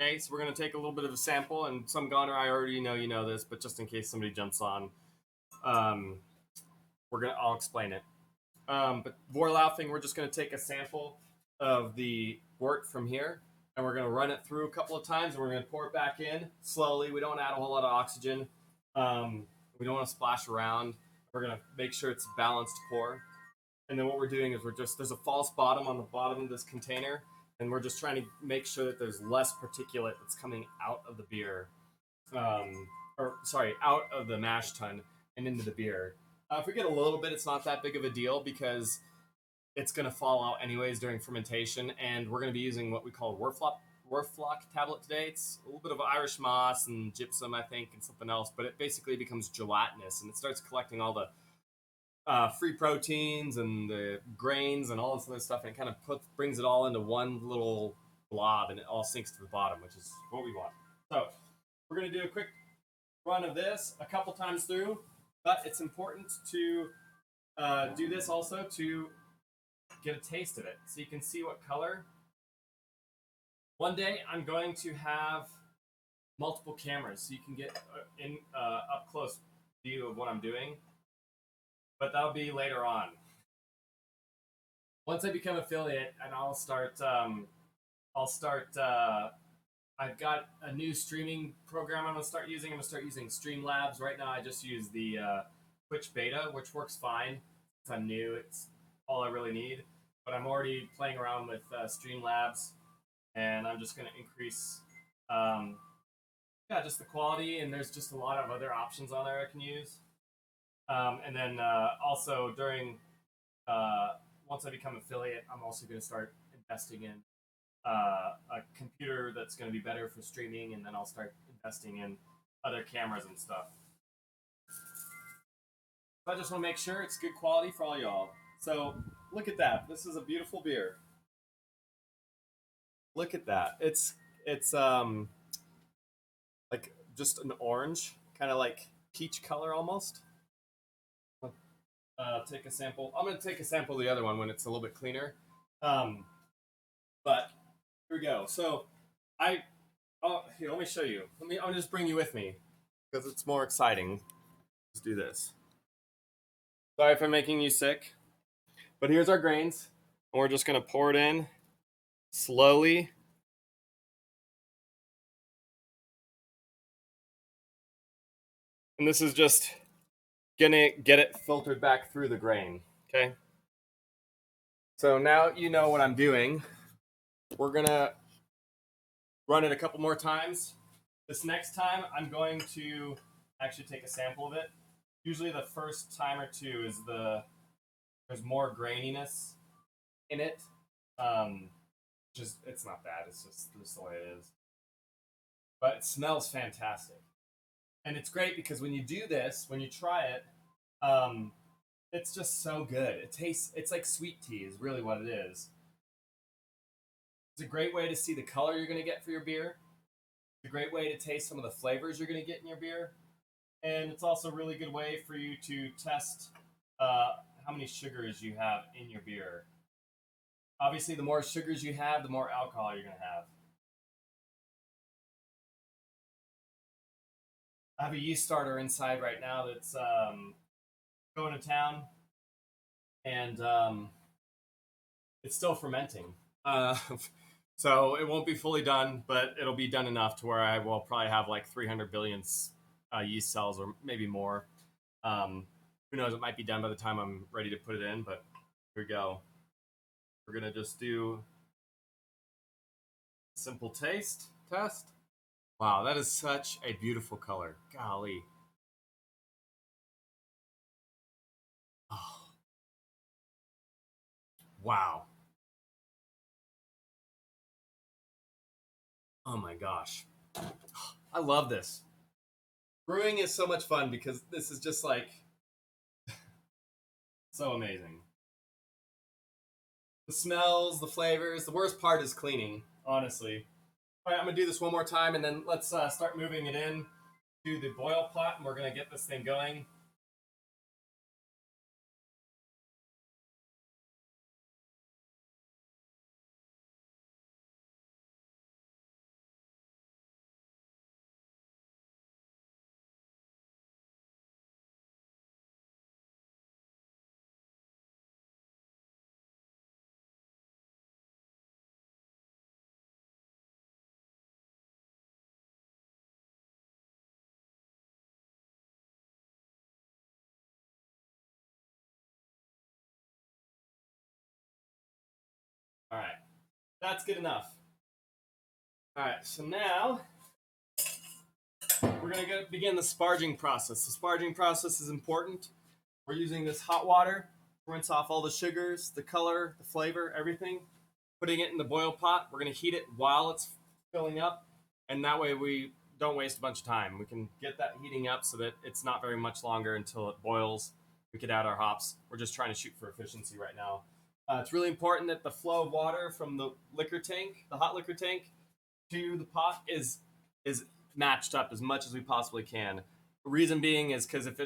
Okay, so we're going to take a little bit of a sample, and some goner, I already know you know this, but just in case somebody jumps on, um, I'll explain it. But Vorlaufing, we're just going to take a sample of the wort from here, and we're going to run it through a couple of times, and we're going to pour it back in slowly. We don't want to add a whole lot of oxygen. We don't want to splash around. We're going to make sure it's a balanced pour. And then what we're doing is there's a false bottom on the bottom of this container, and we're just trying to make sure that there's less particulate that's coming out of the beer, or sorry, out of the mash tun and into the beer. If we get a little bit, it's not that big of a deal because it's going to fall out anyways during fermentation, and we're going to be using what we call Werflock tablet today. It's a little bit of Irish moss and gypsum, I think, and something else, but it basically becomes gelatinous, and it starts collecting all the free proteins and the grains and all this other stuff, and it kind of brings it all into one little blob, and it all sinks to the bottom, which is what we want. So we're going to do a quick run of this a couple times through, but it's important to do this also to get a taste of it so you can see what color. One day I'm going to have multiple cameras so you can get in up close view of what I'm doing, but that'll be later on. Once I become affiliate, and I'll start I've got a new streaming program I'm gonna start using. I'm gonna start using Streamlabs. Right now, I just use the Twitch beta, which works fine. Since I'm new, it's all I really need. But I'm already playing around with Streamlabs, and I'm just gonna increase, um, yeah, just the quality. And there's just a lot of other options on there I can use. And then also during once I become affiliate, I'm also gonna start investing in a computer that's going to be better for streaming, and then I'll start investing in other cameras and stuff. So I just want to make sure it's good quality for all y'all. So look at that. This is a beautiful beer. Look at that. It's like just an orange, kind of like peach color almost. Take a sample. I'm going to take a sample of the other one when it's a little bit cleaner. Um, but here we go. So I here, let me show you. I'll just bring you with me because it's more exciting. Let's do this. Sorry if I'm making you sick, but here's our grains, and we're just gonna pour it in slowly. And this is just gonna get it filtered back through the grain, okay? So now you know what I'm doing. We're gonna run it a couple more times. This next time, I'm going to actually take a sample of it. Usually the first time or two is there's more graininess in it. Just it's not bad. It's just the way it is. But it smells fantastic, and it's great because when you do this, when you try it, um, it's just so good. It tastes. It's like sweet tea is really what it is. It's a great way to see the color you're going to get for your beer. It's a great way to taste some of the flavors you're going to get in your beer, and it's also a really good way for you to test how many sugars you have in your beer. Obviously, the more sugars you have, the more alcohol you're going to have. I have a yeast starter inside right now that's going to town, and it's still fermenting. Uh, so it won't be fully done, but it'll be done enough to where I will probably have like 300 billion yeast cells, or maybe more. Who knows? It might be done by the time I'm ready to put it in, but here we go. We're gonna just do a simple taste test. Wow, that is such a beautiful color. Golly. Oh, wow. Oh my gosh. I love this. Brewing is so much fun because this is just like so amazing. The smells, the flavors. The worst part is cleaning, honestly. All right, I'm gonna do this one more time, and then let's start moving it in to the boil pot, and we're gonna get this thing going. All right, that's good enough. All right, so now we're gonna begin the sparging process. The sparging process is important. We're using this hot water, rinse off all the sugars, the color, the flavor, everything. Putting it in the boil pot. We're gonna heat it while it's filling up, and that way we don't waste a bunch of time. We can get that heating up so that it's not very much longer until it boils. We could add our hops. We're just trying to shoot for efficiency right now. It's really important that the flow of water from the liquor tank, the hot liquor tank, to the pot is matched up as much as we possibly can. The reason being is because if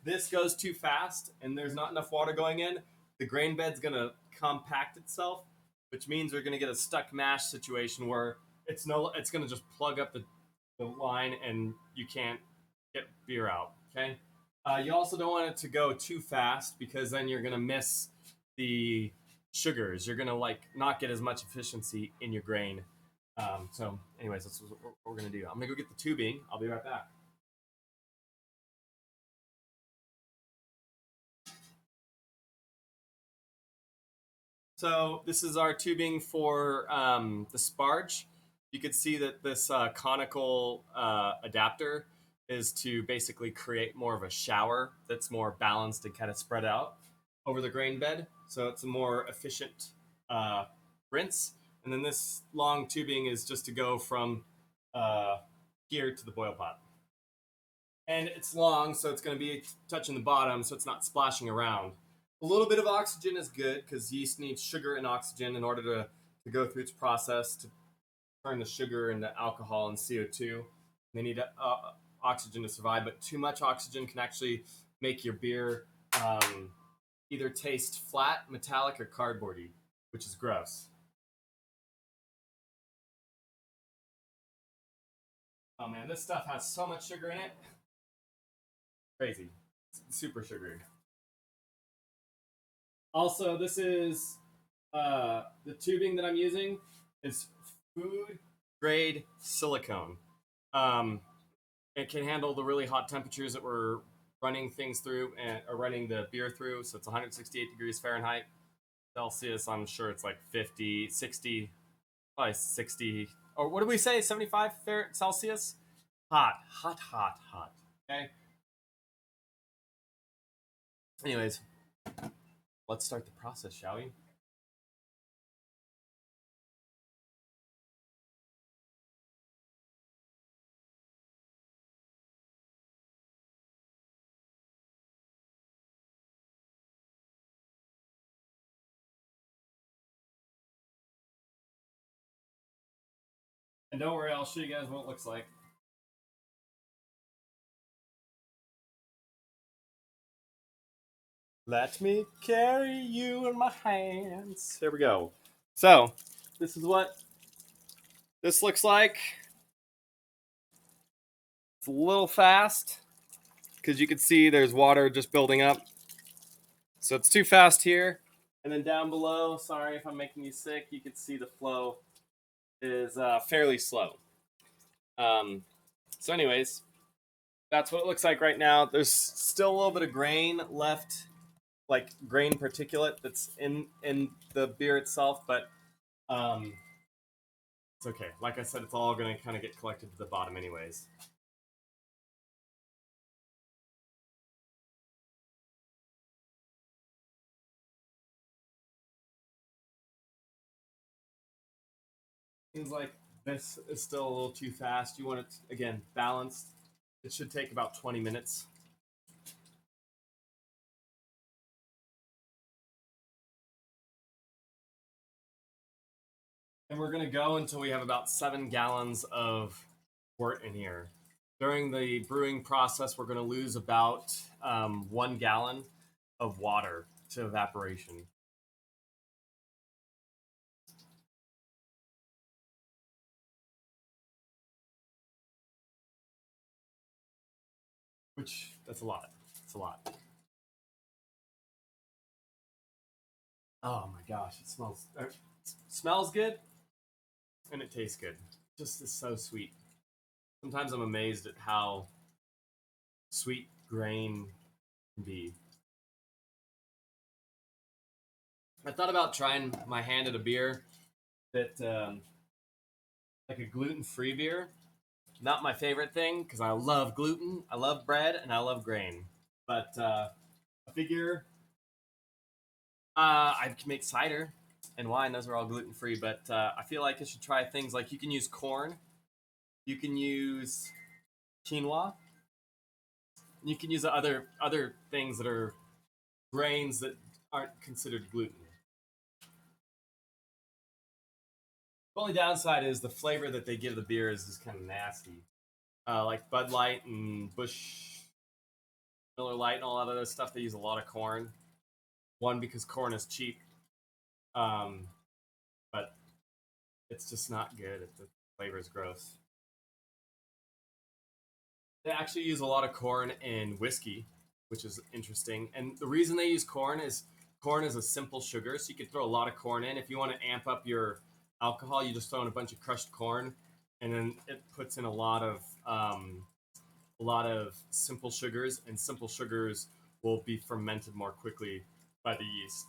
this goes too fast and there's not enough water going in, the grain bed's gonna compact itself, which means we're gonna get a stuck mash situation where it's gonna just plug up the line and you can't get beer out. Okay. You also don't want it to go too fast because then you're gonna miss the sugars. You're gonna like not get as much efficiency in your grain. So, anyways, that's what we're gonna do. I'm gonna go get the tubing. I'll be right back. So this is our tubing for the sparge. You can see that this conical adapter is to basically create more of a shower that's more balanced and kind of spread out over the grain bed. So it's a more efficient rinse. And then this long tubing is just to go from uh, here to the boil pot. And it's long, so it's going to be touching the bottom, so it's not splashing around. A little bit of oxygen is good because yeast needs sugar and oxygen in order to go through its process to turn the sugar into alcohol and CO2. They need oxygen to survive, but too much oxygen can actually make your beer either taste flat, metallic, or cardboardy, which is gross. Oh man, this stuff has so much sugar in it. Crazy. It's super sugary. Also, this is the tubing that I'm using is food grade silicone. Um, it can handle the really hot temperatures that we're running things through and or running the beer through. So it's 168 degrees Fahrenheit. Celsius, I'm sure it's like 50, 60, probably 60, or what did we say? 75 Celsius? Hot, hot, hot, hot. Okay. Anyways, let's start the process, shall we? And don't worry, I'll show you guys what it looks like. Let me carry you in my hands. There we go. So, this is what this looks like. It's a little fast because you can see there's water just building up. So it's too fast here. And then down below, sorry if I'm making you sick, you can see the flow is fairly slow. So, anyways, that's what it looks like right now. There's still a little bit of grain left, like grain particulate that's in the beer itself, but um, it's okay. Like I said, it's all going to kind of get collected to the bottom, anyways. Seems like this is still a little too fast. You want it, again, balanced. It should take about 20 minutes. And we're going to go until we have about 7 gallons of wort in here. During the brewing process, we're going to lose about 1 gallon of water to evaporation. Which, that's a lot. It's a lot. Oh my gosh, it smells good and it tastes good. Just is so sweet. Sometimes I'm amazed at how sweet grain can be. I thought about trying my hand at a beer that, like a gluten-free beer. Not my favorite thing because I love gluten, I love bread, and I love grain. But I figure I can make cider and wine; those are all gluten-free. But I feel like I should try things like you can use corn, you can use quinoa, you can use other things that are grains that aren't considered gluten. The only downside is the flavor that they give the beer is kind of nasty. Like Bud Light and Bush Miller Light and all that other stuff, they use a lot of corn. One, because corn is cheap, um, but it's just not good. The flavor is gross. They actually use a lot of corn in whiskey, which is interesting. And the reason they use corn is a simple sugar, so you can throw a lot of corn in. If you want to amp up your alcohol. You just throw in a bunch of crushed corn, and then it puts in a lot of simple sugars, and simple sugars will be fermented more quickly by the yeast.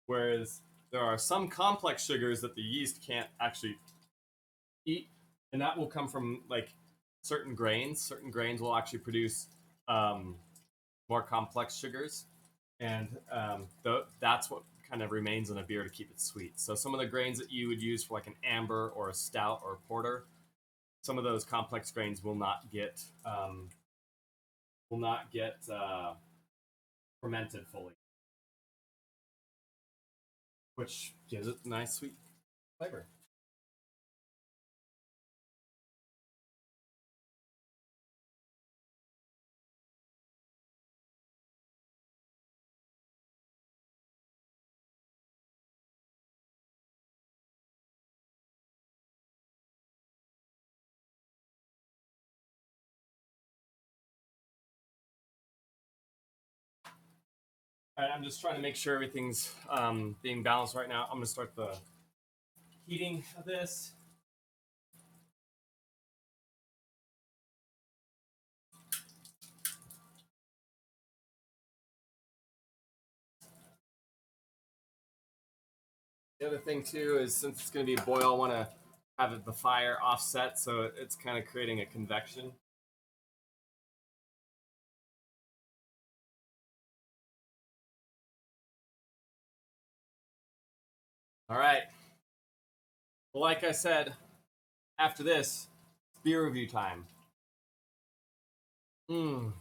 Whereas there are some complex sugars that the yeast can't actually eat, and that will come from like certain grains. Certain grains will actually produce um, more complex sugars, and that's what kind of remains in a beer to keep it sweet. So some of the grains that you would use for like an amber or a stout or a porter, some of those complex grains will not get fermented fully, which gives it a nice sweet flavor. All right, I'm just trying to make sure everything's being balanced right now. I'm going to start the heating of this. The other thing too is since it's going to be a boil, I want to have the fire offset so it's kind of creating a convection. All right. Well, like I said, after this, it's beer review time. Mmm.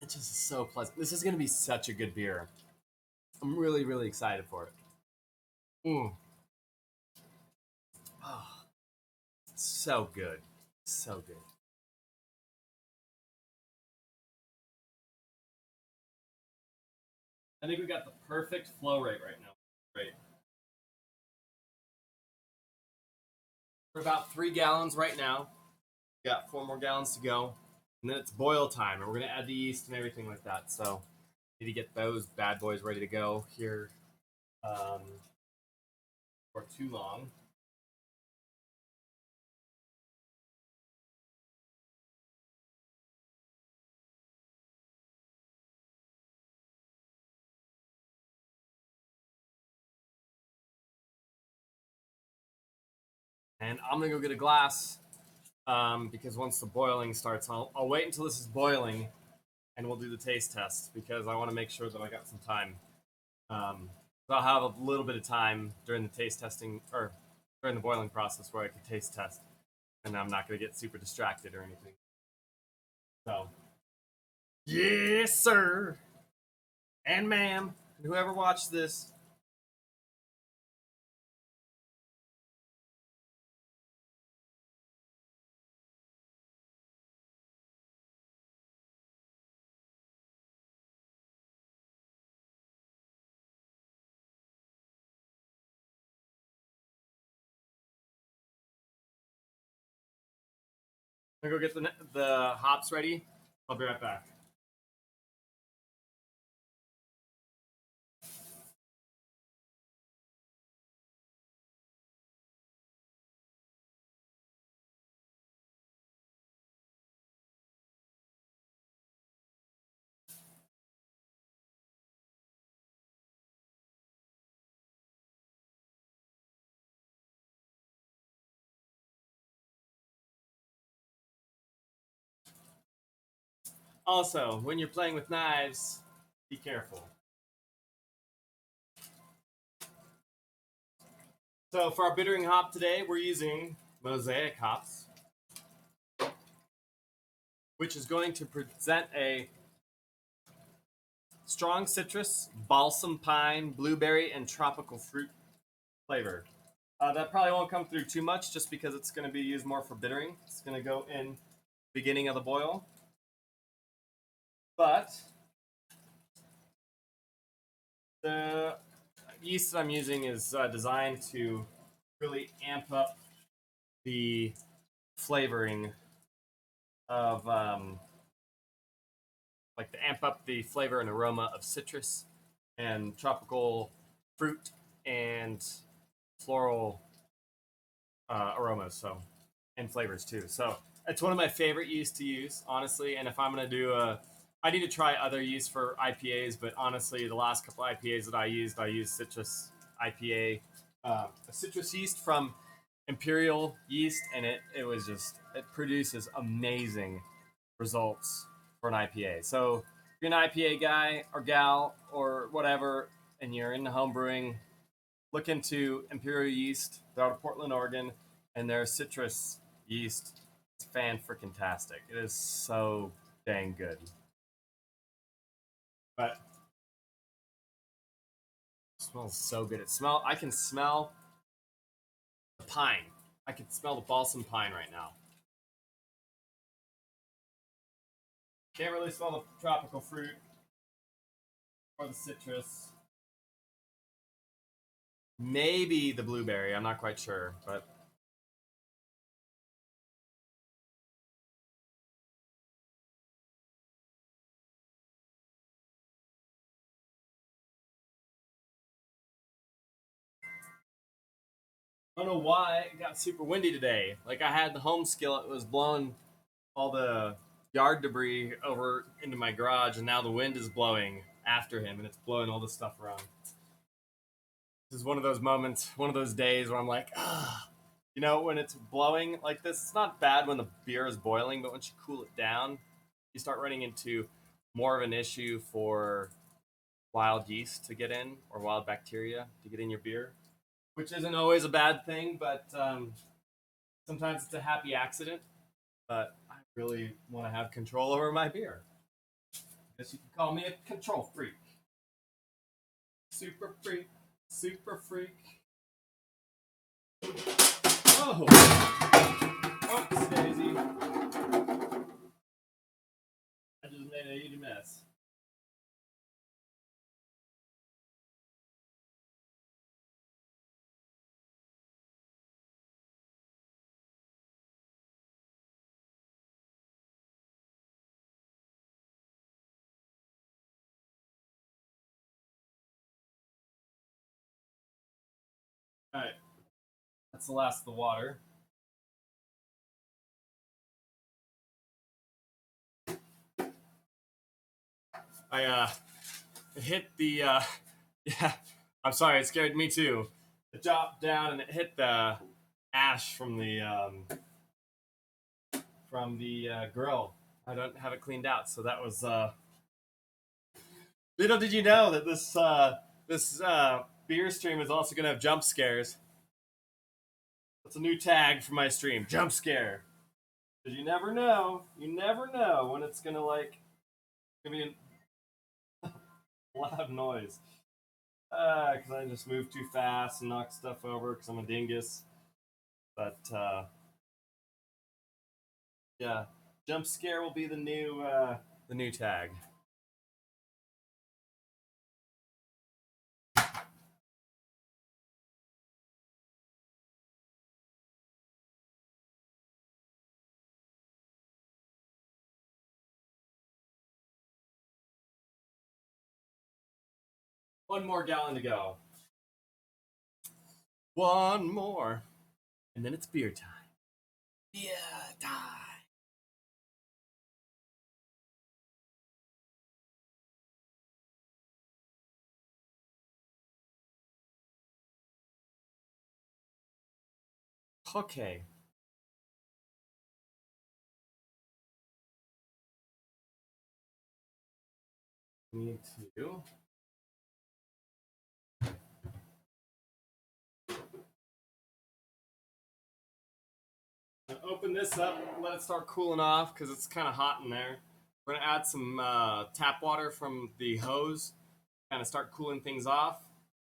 It just is so pleasant. This is going to be such a good beer. I'm really, really excited for it. Mmm. Oh, so good. So good. I think we got the perfect flow rate right now. Right. We're about 3 gallons right now. We got 4 more gallons to go. And then it's boil time, and we're going to add the yeast and everything like that. So, need to get those bad boys ready to go here um, for too long. And I'm going to go get a glass because once the boiling starts, I'll wait until this is boiling and we'll do the taste test because I want to make sure that I got some time. So I'll have a little bit of time during the taste testing or during the boiling process where I can taste test, and I'm not going to get super distracted or anything. So, yes, sir, and ma'am, whoever watched this. I'm gonna go get the hops ready. I'll be right back. Also, when you're playing with knives, be careful. So for our bittering hop today, we're using Mosaic hops, which is going to present a strong citrus, balsam pine, blueberry, and tropical fruit flavor. That probably won't come through too much just because it's going to be used more for bittering. It's going to go in beginning of the boil. But the yeast that I'm using is designed to really amp up the flavoring of like to amp up the flavor and aroma of citrus and tropical fruit and floral aromas, so and flavors too. So it's one of my favorite yeasts to use, honestly. And if I'm gonna do I need to try other yeast for IPAs, but honestly, the last couple IPAs that I used citrus IPA, a citrus yeast from Imperial Yeast, and it was just it produces amazing results for an IPA. So if you're an IPA guy or gal or whatever, and you're into home brewing, look into Imperial Yeast. They're out of Portland, Oregon, and their citrus yeast is fan freaking tastic. It is so dang good. But it smells so good. I can smell the pine. I can smell the balsam pine right now. Can't really smell the tropical fruit or the citrus. Maybe the blueberry. I'm not quite sure, but I don't know why it got super windy today. Like I had the home skillet, it was blowing all the yard debris over into my garage, and now the wind is blowing after him, and it's blowing all this stuff around. This is one of those moments, one of those days where I'm like, ah, when it's blowing like this, it's not bad when the beer is boiling, but once you cool it down, you start running into more of an issue for wild yeast to get in or wild bacteria to get in your beer, which isn't always a bad thing, but sometimes it's a happy accident. But I really want to have control over my beer. I guess you could call me a control freak. Super freak. Super freak. Oh! Oops, Daisy. I just made a huge mess. Alright. That's the last of the water. I hit the yeah. I'm sorry, it scared me too. It dropped down and it hit the ash from the grill. I don't have it cleaned out, so that was little did you know that this beer stream is also gonna have jump scares. That's a new tag for my stream, jump scare. Because you never know. You never know when it's gonna be a loud noise. Because I just move too fast and knock stuff over because I'm a dingus. But yeah, jump scare will be the new tag. One more gallon to go. One more, and then it's beer time. Beer time. Okay. We need to open this up, let it start cooling off because it's kind of hot in there. We're gonna add some tap water from the hose, kind of start cooling things off,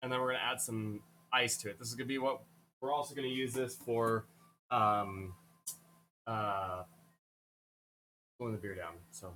and then we're gonna add some ice to it. This is gonna be what we're also gonna use this for um, uh, cooling the beer down. So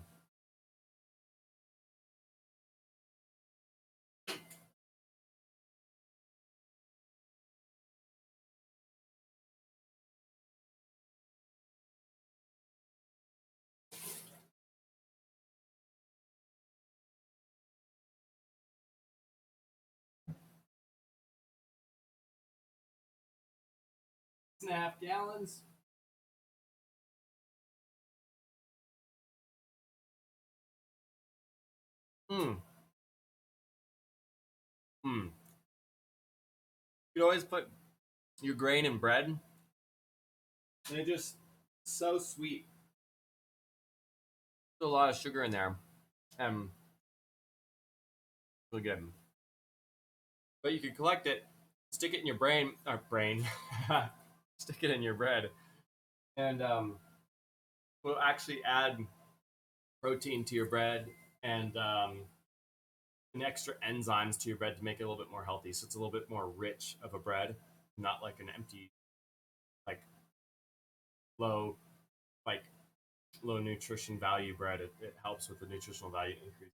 6.5 gallons. Hmm. Hmm. You always put your grain in bread, and it just so sweet. There's a lot of sugar in there, and really good. But you can collect it, stick it in your brain, stick it in your bread, and will actually add protein to your bread and an extra enzymes to your bread to make it a little bit more healthy. So it's a little bit more rich of a bread, not like an empty, like low, like low nutrition value bread. It helps with the nutritional value increase.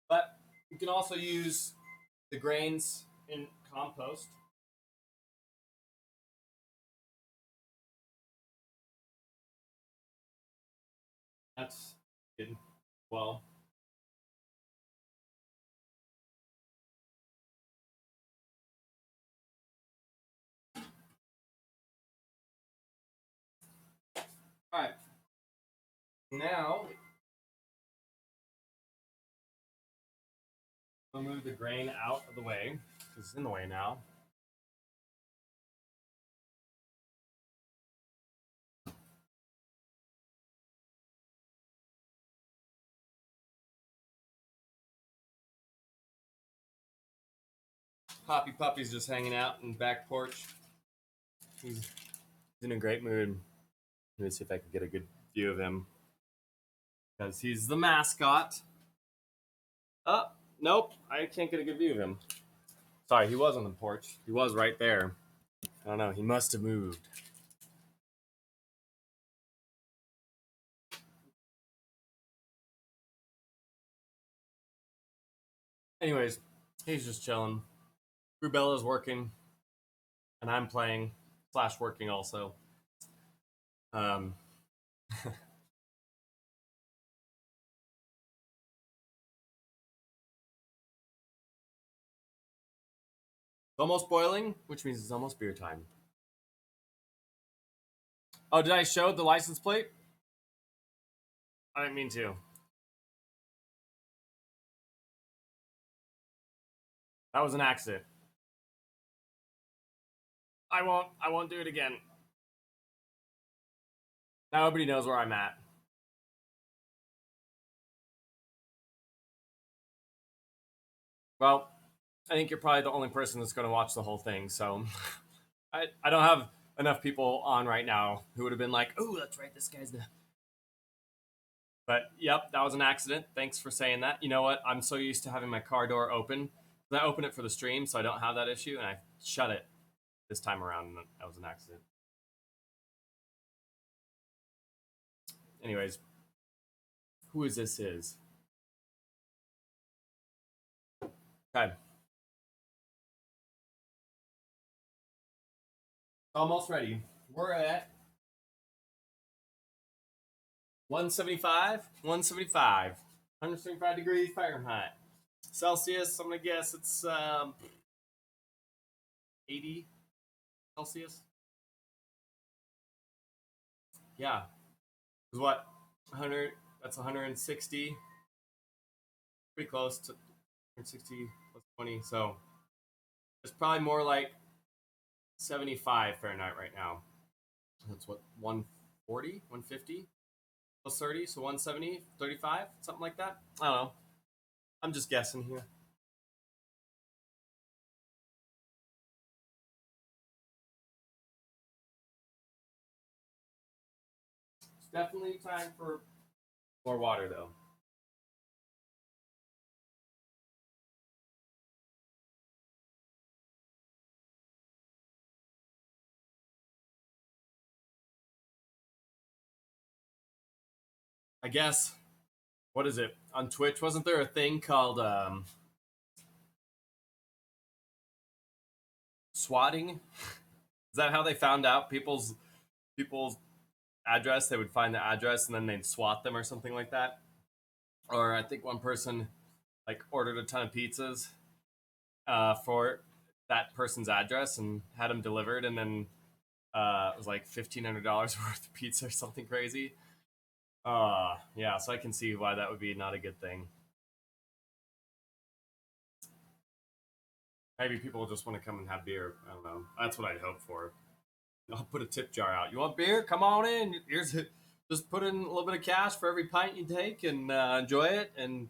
But you can also use the grains in compost. That's good. Well, all right. Now we'll move the grain out of the way because it's in the way now. Poppy Puppy's just hanging out in the back porch. He's in a great mood. Let me see if I can get a good view of him because he's the mascot. Oh, nope, I can't get a good view of him. Sorry, he was on the porch. He was right there. I don't know. He must have moved. Anyways, he's just chilling. Rubella's working, and I'm playing slash working also. Um, It's almost boiling, which means it's almost beer time. Oh, did I show the license plate? I didn't mean to. That was an accident. I won't. I won't do it again. Now everybody knows where I'm at. Well, I think you're probably the only person that's going to watch the whole thing. So I don't have enough people on right now who would have been like, "Oh, that's right, this guy's the." But yep, that was an accident. Thanks for saying that. You know what? I'm so used to having my car door open. I open it for the stream, so I don't have that issue, and I shut it this time around, and that was an accident. Anyways, who is this? Is okay. Almost ready. We're at 175, 175, 175 degrees Fahrenheit. Celsius, I'm gonna guess it's 80 Celsius. Yeah, is what 100. That's 160. Pretty close to 160 plus 20. So it's probably more like 75 Fahrenheit right now. That's what 140, 150 plus 30, so 170, 35, something like that. I don't know. I'm just guessing here. It's definitely time for more water though. I guess what is it on Twitch? Wasn't there a thing called swatting? Is that how they found out people's address? They would find the address and then they'd swat them or something like that. Or I think one person like ordered a ton of pizzas for that person's address and had them delivered, and then it was like $1,500 worth of pizza or something crazy. Yeah, so I can see why that would be not a good thing. Maybe people just want to come and have beer. I don't know. That's what I'd hope for. I'll put a tip jar out. You want beer? Come on in. Just put in a little bit of cash for every pint you take and enjoy it, and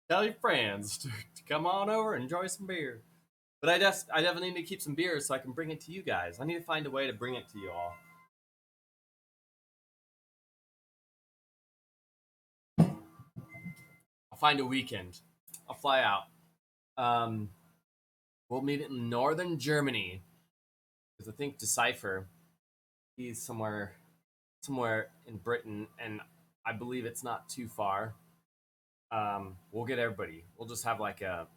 tell your friends to come on over and enjoy some beer. But I definitely need to keep some beer so I can bring it to you guys. I need to find a way to bring it to you all. I'll find a weekend. I'll fly out. Um, we'll meet in northern Germany because I think Decipher, he's somewhere in Britain, and I believe it's not too far. We'll get everybody. We'll just have like a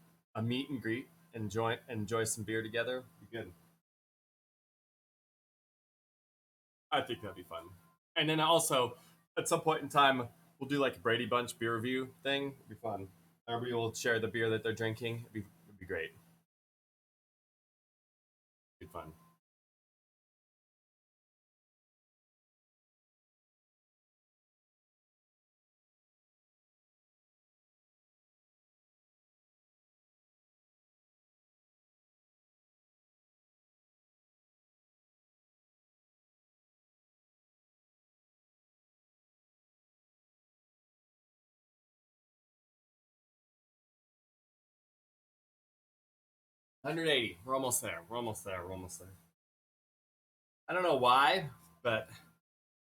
meet and greet, enjoy some beer together. Be good. I think that'd be fun. And then also, at some point in time, we'll do like a Brady Bunch beer review thing. It'd be fun. Everybody will share the beer that they're drinking. It'd be great. It'd be fun. 180. We're almost there. We're almost there. We're almost there. I don't know why, but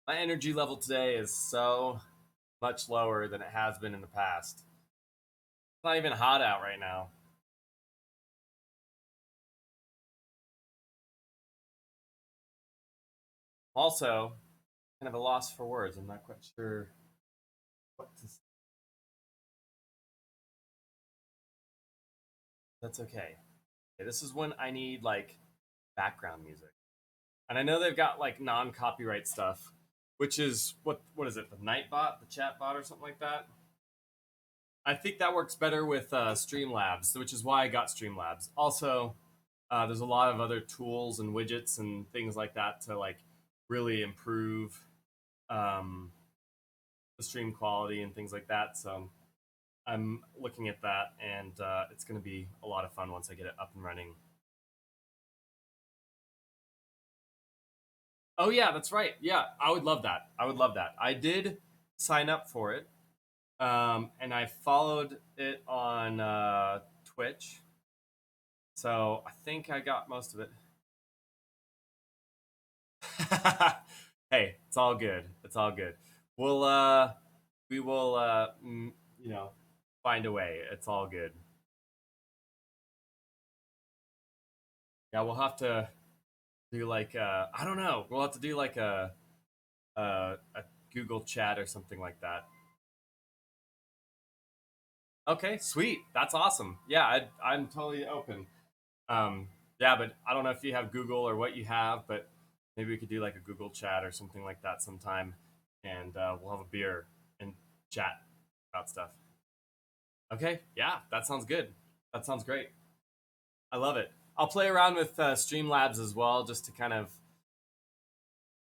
my energy level today is so much lower than it has been in the past. It's not even hot out right now. Also, kind of a loss for words. I'm not quite sure what to say. That's okay. Okay, this is when I need like background music. And I know they've got like non-copyright stuff, which is what is it? The Nightbot, the chatbot, or something like that. I think that works better with Streamlabs, which is why I got Streamlabs. Also, there's a lot of other tools and widgets and things like that to like really improve um, the stream quality and things like that. So I'm looking at that, and it's going to be a lot of fun once I get it up and running. Oh yeah, that's right. Yeah, I would love that. I would love that. I did sign up for it, and I followed it on Twitch. So I think I got most of it. Hey, it's all good. It's all good. We'll we will you know, find a way. It's all good. Yeah, we'll have to do like I don't know. We'll have to do like a Google chat or something like that. Okay, sweet. That's awesome. Yeah, I'm totally open. Um, yeah, but I don't know if you have Google or what you have, but maybe we could do like a Google chat or something like that sometime, and we'll have a beer and chat about stuff. Okay, yeah, that sounds good. That sounds great. I love it. I'll play around with Streamlabs as well, just to kind of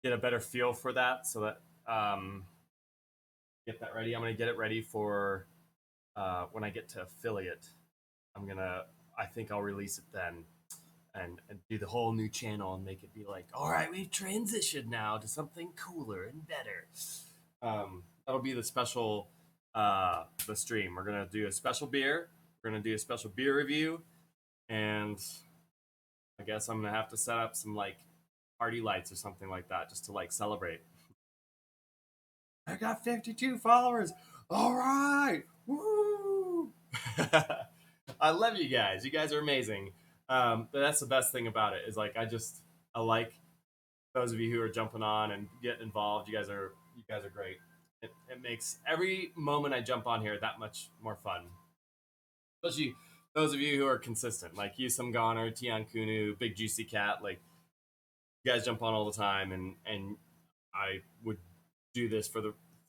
get a better feel for that, so that get that ready. I'm gonna get it ready for when I get to affiliate. I'm gonna. I think I'll release it then, and do the whole new channel and make it be like, all right, we've transitioned now to something cooler and better. That'll be the stream. We're gonna do a special beer. We're gonna do a special beer review, and I guess I'm gonna have to set up some like party lights or something like that just to like celebrate. I got 52 followers. All right, woo! I love you guys. You guys are amazing. But that's the best thing about it is like I like those of you who are jumping on and getting involved. You guys are great. It makes every moment I jump on here that much more fun. Especially those of you who are consistent, like you, some Goner, Tian Kunu, Big Juicy Cat. Like you guys jump on all the time, and I would do this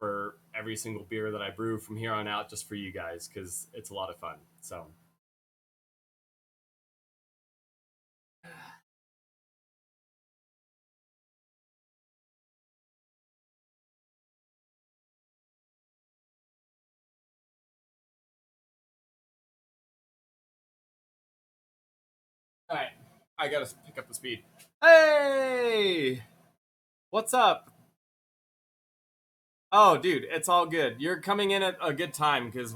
for every single beer that I brew from here on out, just for you guys, because it's a lot of fun. So. All right, I gotta pick up the speed. Hey, what's up? Oh, dude, it's all good. You're coming in at a good time because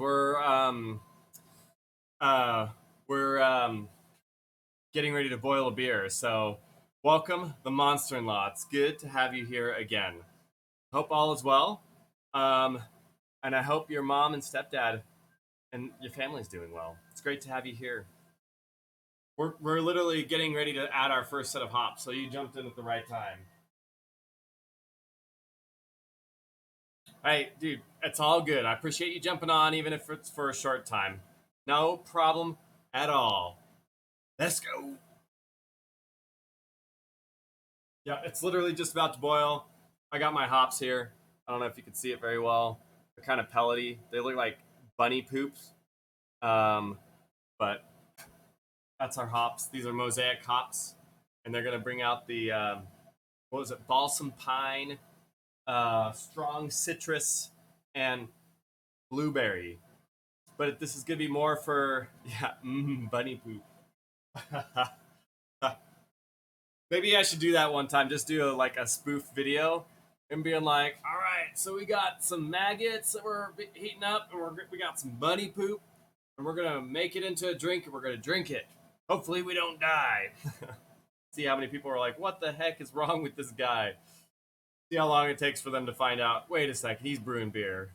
uh we're getting ready to boil a beer. So, welcome, the Monster-in-Law. It's good to have you here again. Hope all is well. Um, and I hope your mom and stepdad and your family's doing well. It's great to have you here. We're literally getting ready to add our first set of hops, so you jumped in at the right time. Hey, dude, it's all good. I appreciate you jumping on, even if it's for a short time. No problem at all. Let's go. Yeah, it's literally just about to boil. I got my hops here. I don't know if you can see it very well. They're kind of pellety. They look like bunny poops. Um, but that's our hops. These are mosaic hops, and they're gonna bring out the what was it? Balsam pine, strong citrus, and blueberry. But this is gonna be more for yeah, bunny poop. Maybe I should do that one time. Just do like a spoof video and being like, "All right, so we got some maggots that we're heating up, and we got some bunny poop, and we're gonna make it into a drink, and we're gonna drink it. Hopefully, we don't die." See how many people are like, "What the heck is wrong with this guy?" See how long it takes for them to find out. Wait a second, he's brewing beer.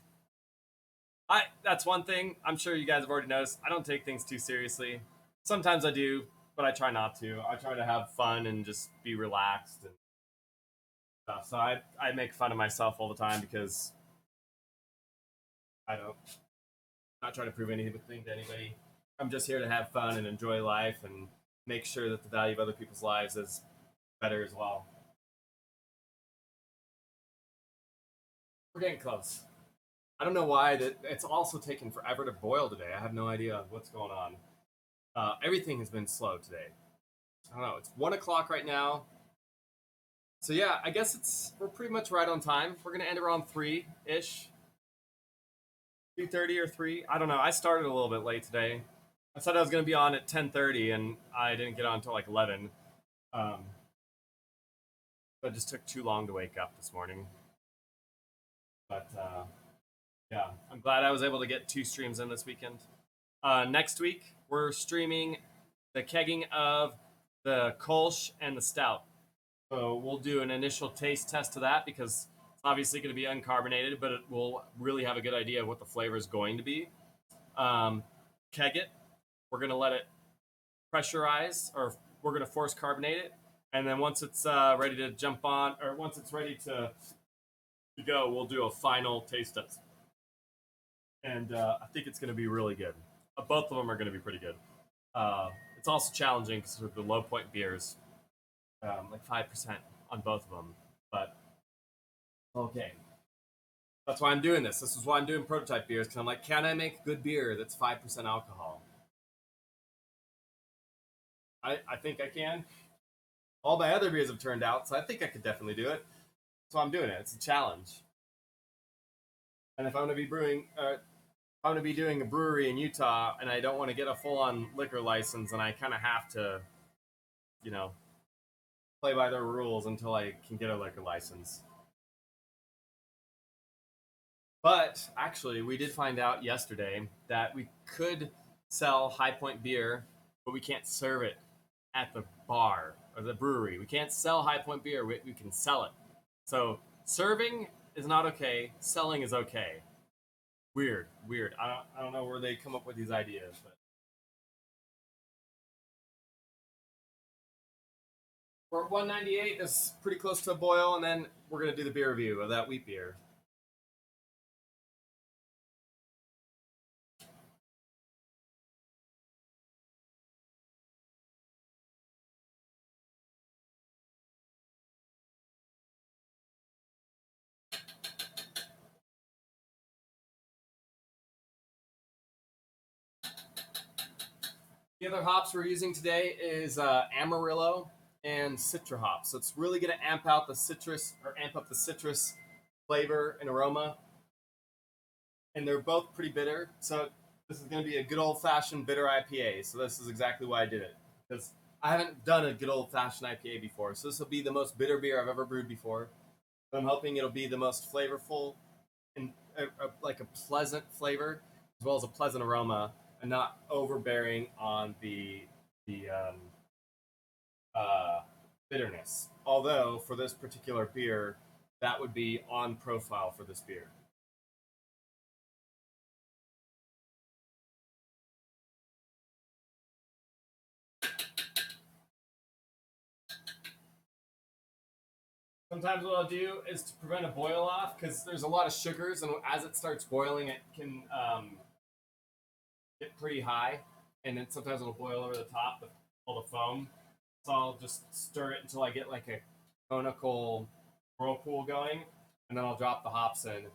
That's one thing I'm sure you guys have already noticed. I don't take things too seriously. Sometimes I do, but I try not to. I try to have fun and just be relaxed and stuff. So I make fun of myself all the time because I don't not trying to prove anything to anybody. I'm just here to have fun and enjoy life and make sure that the value of other people's lives is better as well. We're getting close. I don't know why that it's also taken forever to boil today. I have no idea what's going on. Everything has been slow today. I don't know. It's 1 o'clock right now. So yeah, I guess we're pretty much right on time. We're gonna end around 3 ish, 2:30 or 3. I don't know. I started a little bit late today. I said I was gonna be on at 10:30, and I didn't get on until like 11. Um, but it just took too long to wake up this morning. But yeah, I'm glad I was able to get 2 streams in this weekend. Next week we're streaming the kegging of the Kolsch and the Stout. So we'll do an initial taste test of that because it's obviously going to be uncarbonated, but it will really have a good idea of what the flavor is going to be. Keg it. We're going to let it pressurize, or we're going to force carbonate it. And then once it's ready to jump on, or once it's ready to go, we'll do a final taste test. And I think it's going to be really good. Both of them are going to be pretty good. It's also challenging because with the low point beers, like 5% on both of them. But okay, that's why I'm doing this. This is why I'm doing prototype beers because I'm like, can I make good beer that's 5% alcohol? I think I can. All my other beers have turned out, so I think I could definitely do it. So I'm doing it. It's a challenge. And if I'm going to be I'm going to be doing a brewery in Utah, and I don't want to get a full-on liquor license, and I kind of have to, you know, play by their rules until I can get a liquor license. But actually, we did find out yesterday that we could sell High Point beer, but we can't serve it at the bar or the brewery. We can't sell High Point beer. We can sell it. So serving is not okay. Selling is okay. Weird, weird. I don't know where they come up with these ideas, but we're at 198. That's pretty close to a boil, and then we're gonna do the beer review of that wheat beer. The other hops we're using today is Amarillo and Citra hops. So it's really going to amp out the citrus or amp up the citrus flavor and aroma. And they're both pretty bitter. So this is going to be a good old fashioned bitter IPA. So this is exactly why I did it, because I haven't done a good old fashioned IPA before. So this will be the most bitter beer I've ever brewed before. But I'm hoping it'll be the most flavorful and like a pleasant flavor as well as a pleasant aroma, and not overbearing on the uh, bitterness. Although for this particular beer, that would be on profile for this beer. Sometimes what I'll do is to prevent a boil off, because there's a lot of sugars, and as it starts boiling, it can get pretty high, and then sometimes it'll boil over the top with all the foam. So I'll just stir it until I get like a conical whirlpool going, and then I'll drop the hops in.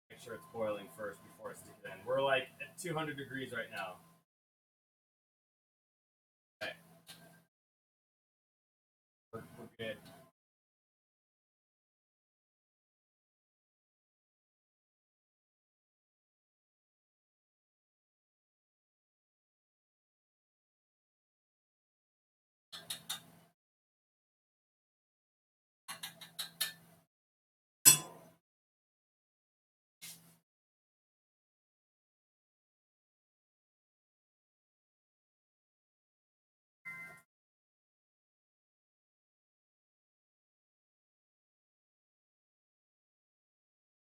Make sure it's boiling first before I stick it in. We're like at 200 degrees right now. Okay, we're good.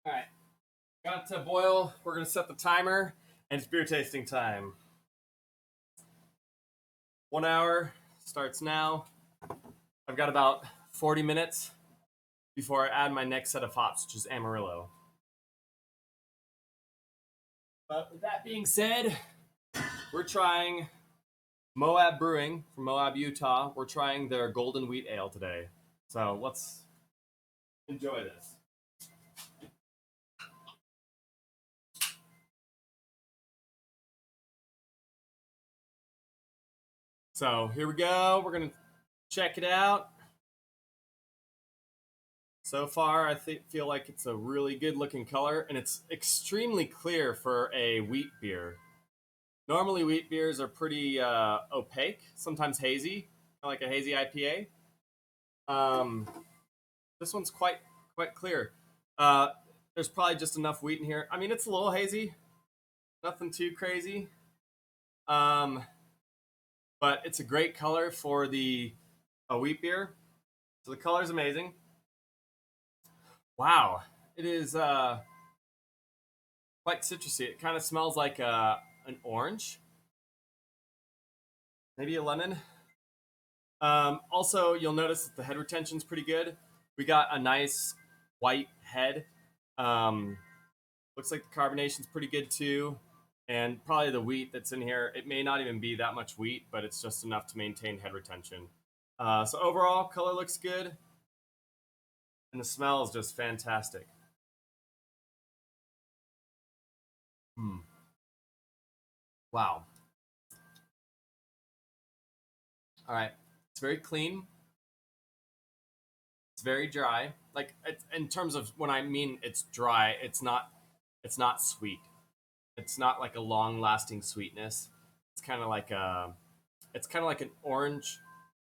All right, got to boil. We're gonna set the timer, and it's beer tasting time. 1 hour starts now. I've got about 40 minutes before I add my next set of hops, which is Amarillo. But with that being said, we're trying Moab Brewing from Moab, Utah. We're trying their Golden Wheat Ale today. So let's enjoy this. So here we go. We're going to check it out. So far, I feel like it's a really good looking color, and it's extremely clear for a wheat beer. Normally, wheat beers are pretty opaque, sometimes hazy, like a hazy IPA. Um, this one's quite clear. Uh, there's probably just enough wheat in here. I mean, it's a little hazy, nothing too crazy. Um, but it's a great color for a wheat beer. So the color is amazing. Wow, it is quite citrusy. It kind of smells like an orange, maybe a lemon. Also, you'll notice that the head retention is pretty good. We got a nice white head. Um, looks like the carbonation's pretty good too. And probably the wheat that's in here, it may not even be that much wheat, but it's just enough to maintain head retention. So overall, color looks good. And the smell is just fantastic. Hmm. Wow. All right. It's very clean. It's very dry. Like in terms of when I mean it's dry, it's not sweet. It's not like a long-lasting sweetness. It's kind of like an orange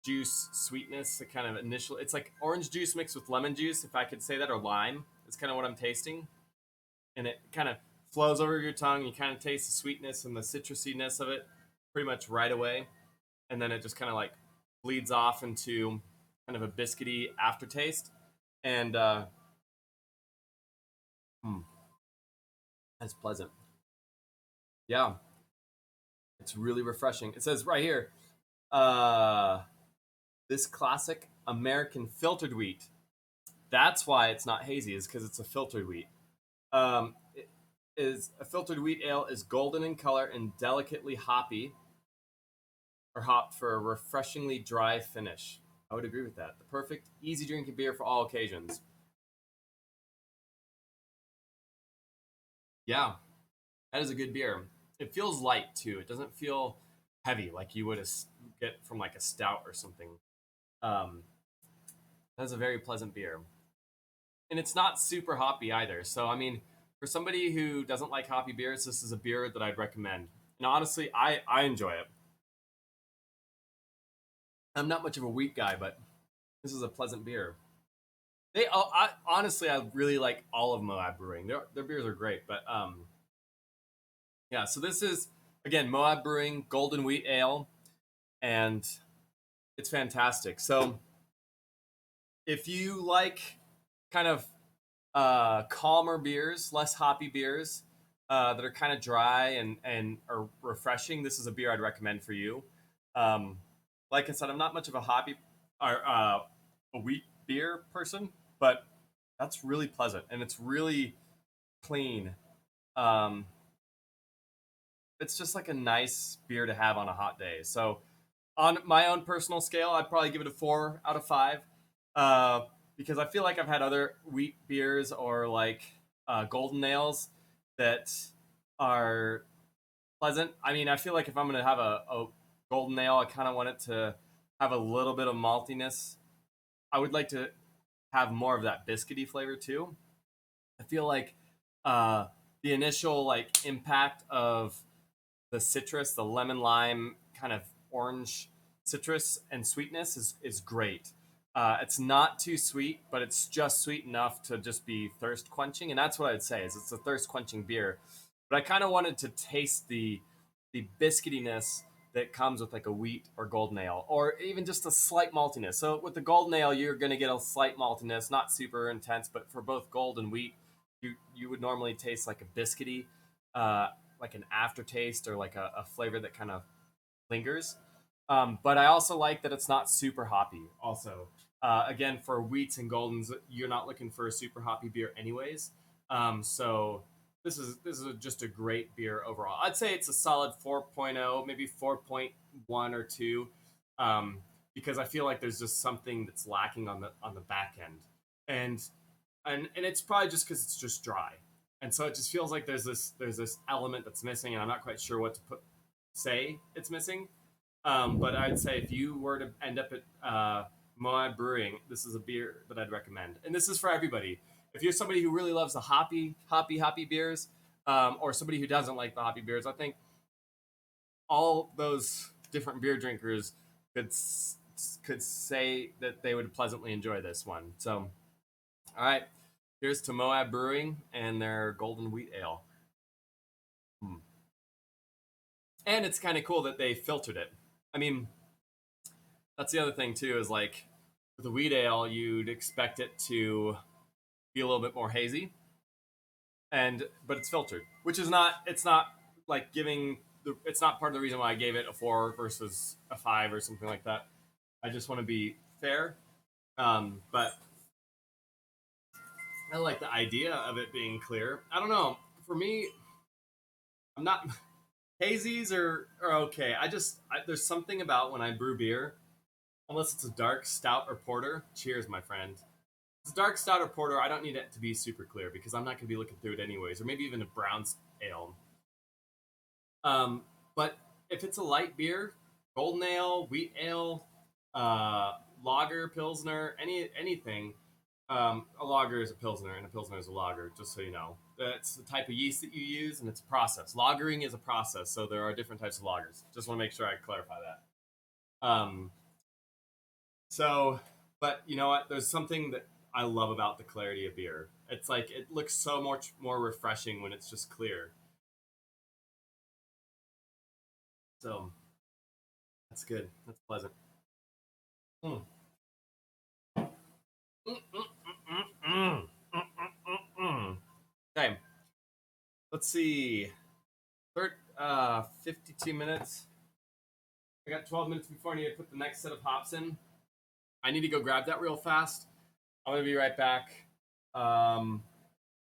juice sweetness. The kind of initial. It's like orange juice mixed with lemon juice, if I could say that, or lime. It's kind of what I'm tasting, and it kind of flows over your tongue. You kind of taste the sweetness and the citrusiness of it pretty much right away, and then it just kind of like bleeds off into kind of a biscuity aftertaste, and mm, that's pleasant. Yeah, it's really refreshing. It says right here, uh, this classic American filtered wheat. That's why it's not hazy, is because it's a filtered wheat. It is a filtered wheat ale is golden in color and delicately hoppy, or hopped for a refreshingly dry finish. I would agree with that. The perfect, easy drinking beer for all occasions. Yeah, that is a good beer. It feels light too. It doesn't feel heavy like you would get from like a stout or something. Um, that's a very pleasant beer, and it's not super hoppy either. So I mean, for somebody who doesn't like hoppy beers, this is a beer that I'd recommend. And honestly, I enjoy it. I'm not much of a wheat guy, but this is a pleasant beer. Honestly, I really like all of Moab Brewing. Their beers are great, but yeah. So this is again Moab Brewing Golden Wheat Ale, and it's fantastic. So if you like kind of calmer beers, less hoppy beers that are kind of dry and are refreshing, this is a beer I'd recommend for you. Um, like I said, I'm not much of a hoppy or a wheat beer person, but that's really pleasant and it's really clean. Um, it's just like a nice beer to have on a hot day. So on my own personal scale, I'd probably give it a 4 out of 5 uh, because I feel like I've had other wheat beers or like golden nails that are pleasant. I mean, I feel like if I'm gonna have a golden ale, I kind of want it to have a little bit of maltiness. I would like to have more of that biscuity flavor too. I feel like uh, the initial like impact of the citrus, the lemon lime kind of orange citrus and sweetness is great. It's not too sweet, but it's just sweet enough to just be thirst quenching, and that's what I'd say is it's a thirst quenching beer. But I kind of wanted to taste the biscuitiness that comes with like a wheat or golden ale, or even just a slight maltiness. So with the golden ale, you're going to get a slight maltiness, not super intense, but for both gold and wheat, you would normally taste like a biscuity, uh, like an aftertaste or like a flavor that kind of lingers. But I also like that it's not super hoppy. Also, again, for wheats and goldens, you're not looking for a super hoppy beer, anyways. So this is just a great beer overall. I'd say it's a solid 4.0, maybe 4.1 or two, um, because I feel like there's just something that's lacking on the back end, and and it's probably just because it's just dry, and so it just feels like there's this element that's missing, and I'm not quite sure what to say it's missing. But I'd say if you were to end up at Moab Brewing, this is a beer that I'd recommend, and this is for everybody. If you're somebody who really loves the hoppy beers, or somebody who doesn't like the hoppy beers, I think all those different beer drinkers could could say that they would pleasantly enjoy this one. So, all right, here's to Moab Brewing and their Golden Wheat Ale. Hmm. And it's kind of cool that they filtered it. I mean, that's the other thing too. Is like with a wheat ale, you'd expect it to be a little bit more hazy, and but it's filtered, which is not. It's not like giving. It's not part of the reason why I gave it a 4 versus a 5 or something like that. I just want to be fair. But I like the idea of it being clear. I don't know. For me, I'm not. Hazies are okay. There's something about when I brew beer, unless it's a dark stout or porter. Cheers, my friend. If it's a dark stout or porter, I don't need it to be super clear because I'm not going to be looking through it anyways, or maybe even a brown ale. Um, but if it's a light beer, golden ale, wheat ale, uh, lager, pilsner, anything. A lager is a pilsner, and a pilsner is a lager. Just so you know, that's the type of yeast that you use, and it's a process. Lagering is a process, so there are different types of lagers. Just want to make sure I clarify that. So, but you know what? There's something that I love about the clarity of beer. It's like it looks so much more refreshing when it's just clear. So that's good. That's pleasant. Mm. Mm, mm, mm, mm, mm, mm, mm. Okay, let's see. 52 minutes. I got 12 minutes before I need to put the next set of hops in. I need to go grab that real fast. I'm gonna be right back. Um,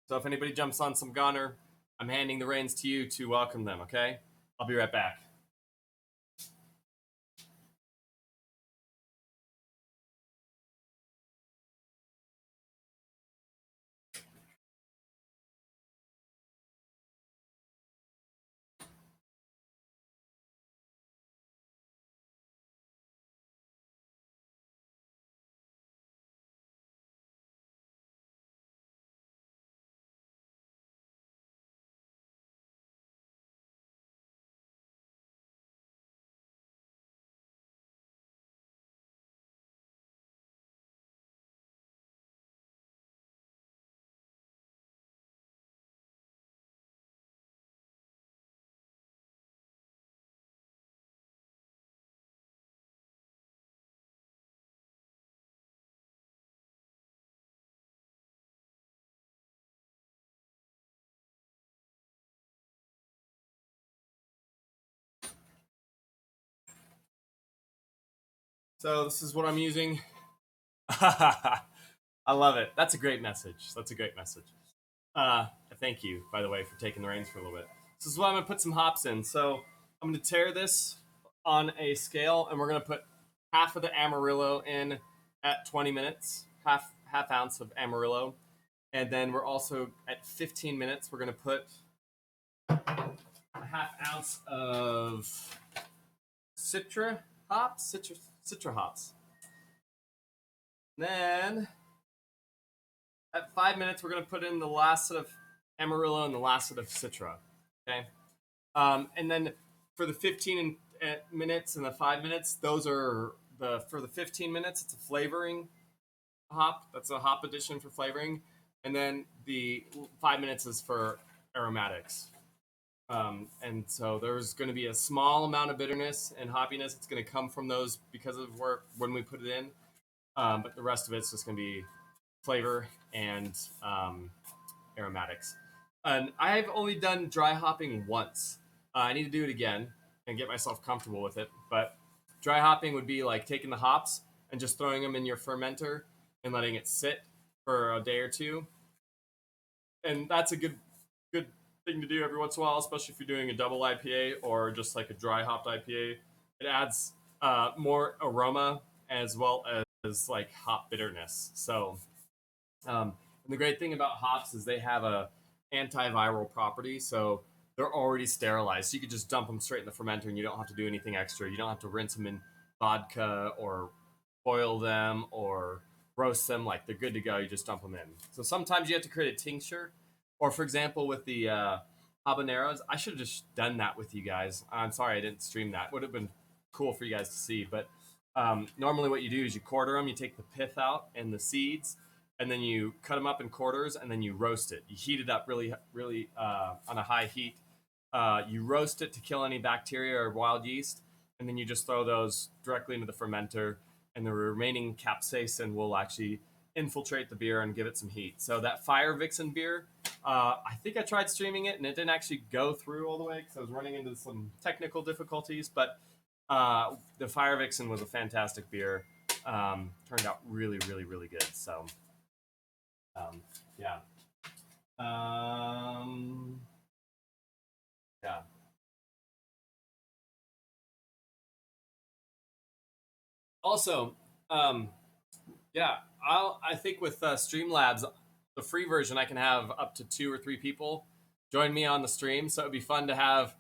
so if anybody jumps on some gunner, I'm handing the reins to you to welcome them. Okay, I'll be right back. So this is what I'm using. I love it. That's a great message. That's a great message. Uh, Thank you, by the way, for taking the reins for a little bit. This is what I'm gonna put some hops in. So I'm gonna tear this on a scale, and we're gonna put half of the Amarillo in at 20 minutes, half ounce of Amarillo, and then we're also at 15 minutes. We're gonna put a half ounce of citra hops. Then at 5 minutes, we're gonna put in the last set of Amarillo and the last set of citra. Okay, and then for the 15 minutes and the 5 minutes, those are the for the 15 minutes. It's a flavoring hop. That's a hop addition for flavoring, and then the 5 minutes is for aromatics. And so there's going to be a small amount of bitterness and hoppiness. It's going to come from those because of where when we put it in, but the rest of it's just going to be flavor and aromatics. And I've only done dry hopping once. I need to do it again and get myself comfortable with it. But dry hopping would be like taking the hops and just throwing them in your fermenter and letting it sit for a day or two. And that's a good thing to do every once in a while, especially if you're doing a double IPA or just like a dry hopped IPA. It adds more aroma as well as like hop bitterness. So and the great thing about hops is they have a antiviral property, so they're already sterilized. So you could just dump them straight in the fermenter, and you don't have to do anything extra. You don't have to rinse them in vodka or boil them or roast them. Like they're good to go. You just dump them in. So sometimes you have to create a tincture, or for example, with the habaneros, I should have just done that with you guys. I'm sorry I didn't stream that. Would have been cool for you guys to see, but normally what you do is you quarter them. You take the pith out and the seeds, and then you cut them up in quarters, and then you roast it. You heat it up really on a high heat. You roast it to kill any bacteria or wild yeast, and then you just throw those directly into the fermenter, and the remaining capsaicin will actually infiltrate the beer and give it some heat. So that Fire Vixen beer, I think I tried streaming it, and it didn't actually go through all the way because I was running into some technical difficulties, but the Fire Vixen was a fantastic beer. Turned out really good. So yeah. Um, yeah. Also, yeah, I think with Streamlabs, the free version, I can have up to 2 or 3 people join me on the stream. So it'd be fun to have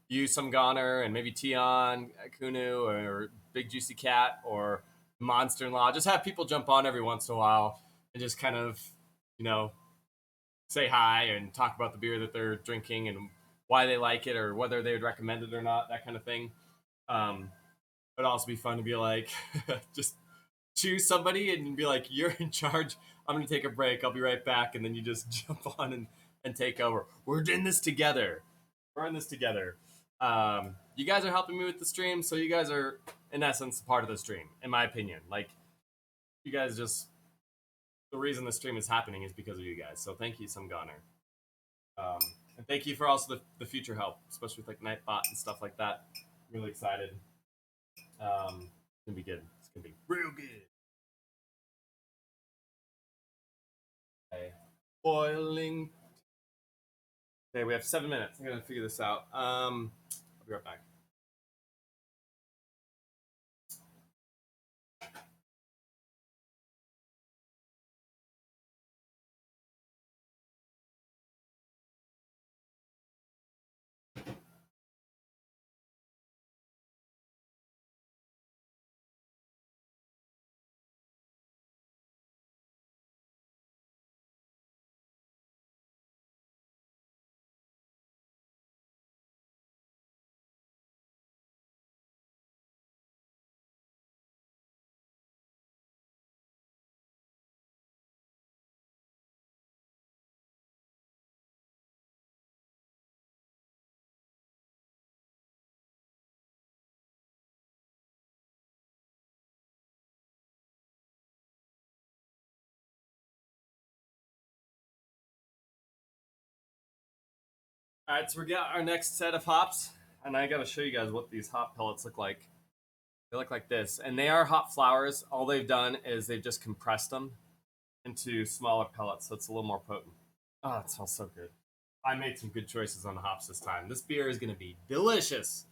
you, some Goner, and maybe Tion, Kunu, or Big Juicy Cat, or Monster in Law. Just have people jump on every once in a while and just kind of, you know, say hi and talk about the beer that they're drinking and why they like it or whether they would recommend it or not, that kind of thing. It'd also be fun to be like, just choose somebody and be like, you're in charge. I'm going to take a break. I'll be right back. And then you just jump on and take over. We're in this together. We're in this together. You guys are helping me with the stream. So you guys are, in essence, part of the stream, in my opinion. Like, you guys just, the reason the stream is happening is because of you guys. So thank you, some Goner. And thank you for also the future help, especially with like Nightbot and stuff like that. Really excited. It's gonna be good. It's gonna be real good. Okay. Boiling. Okay, we have 7 minutes. I'm gonna figure this out. I'll be right back. All right, so we got our next set of hops, and I gotta show you guys what these hop pellets look like. They look like this, and they are hop flowers. All they've done is they've just compressed them into smaller pellets, so it's a little more potent. Oh, it smells so good. I made some good choices on the hops this time. This beer is going to be delicious.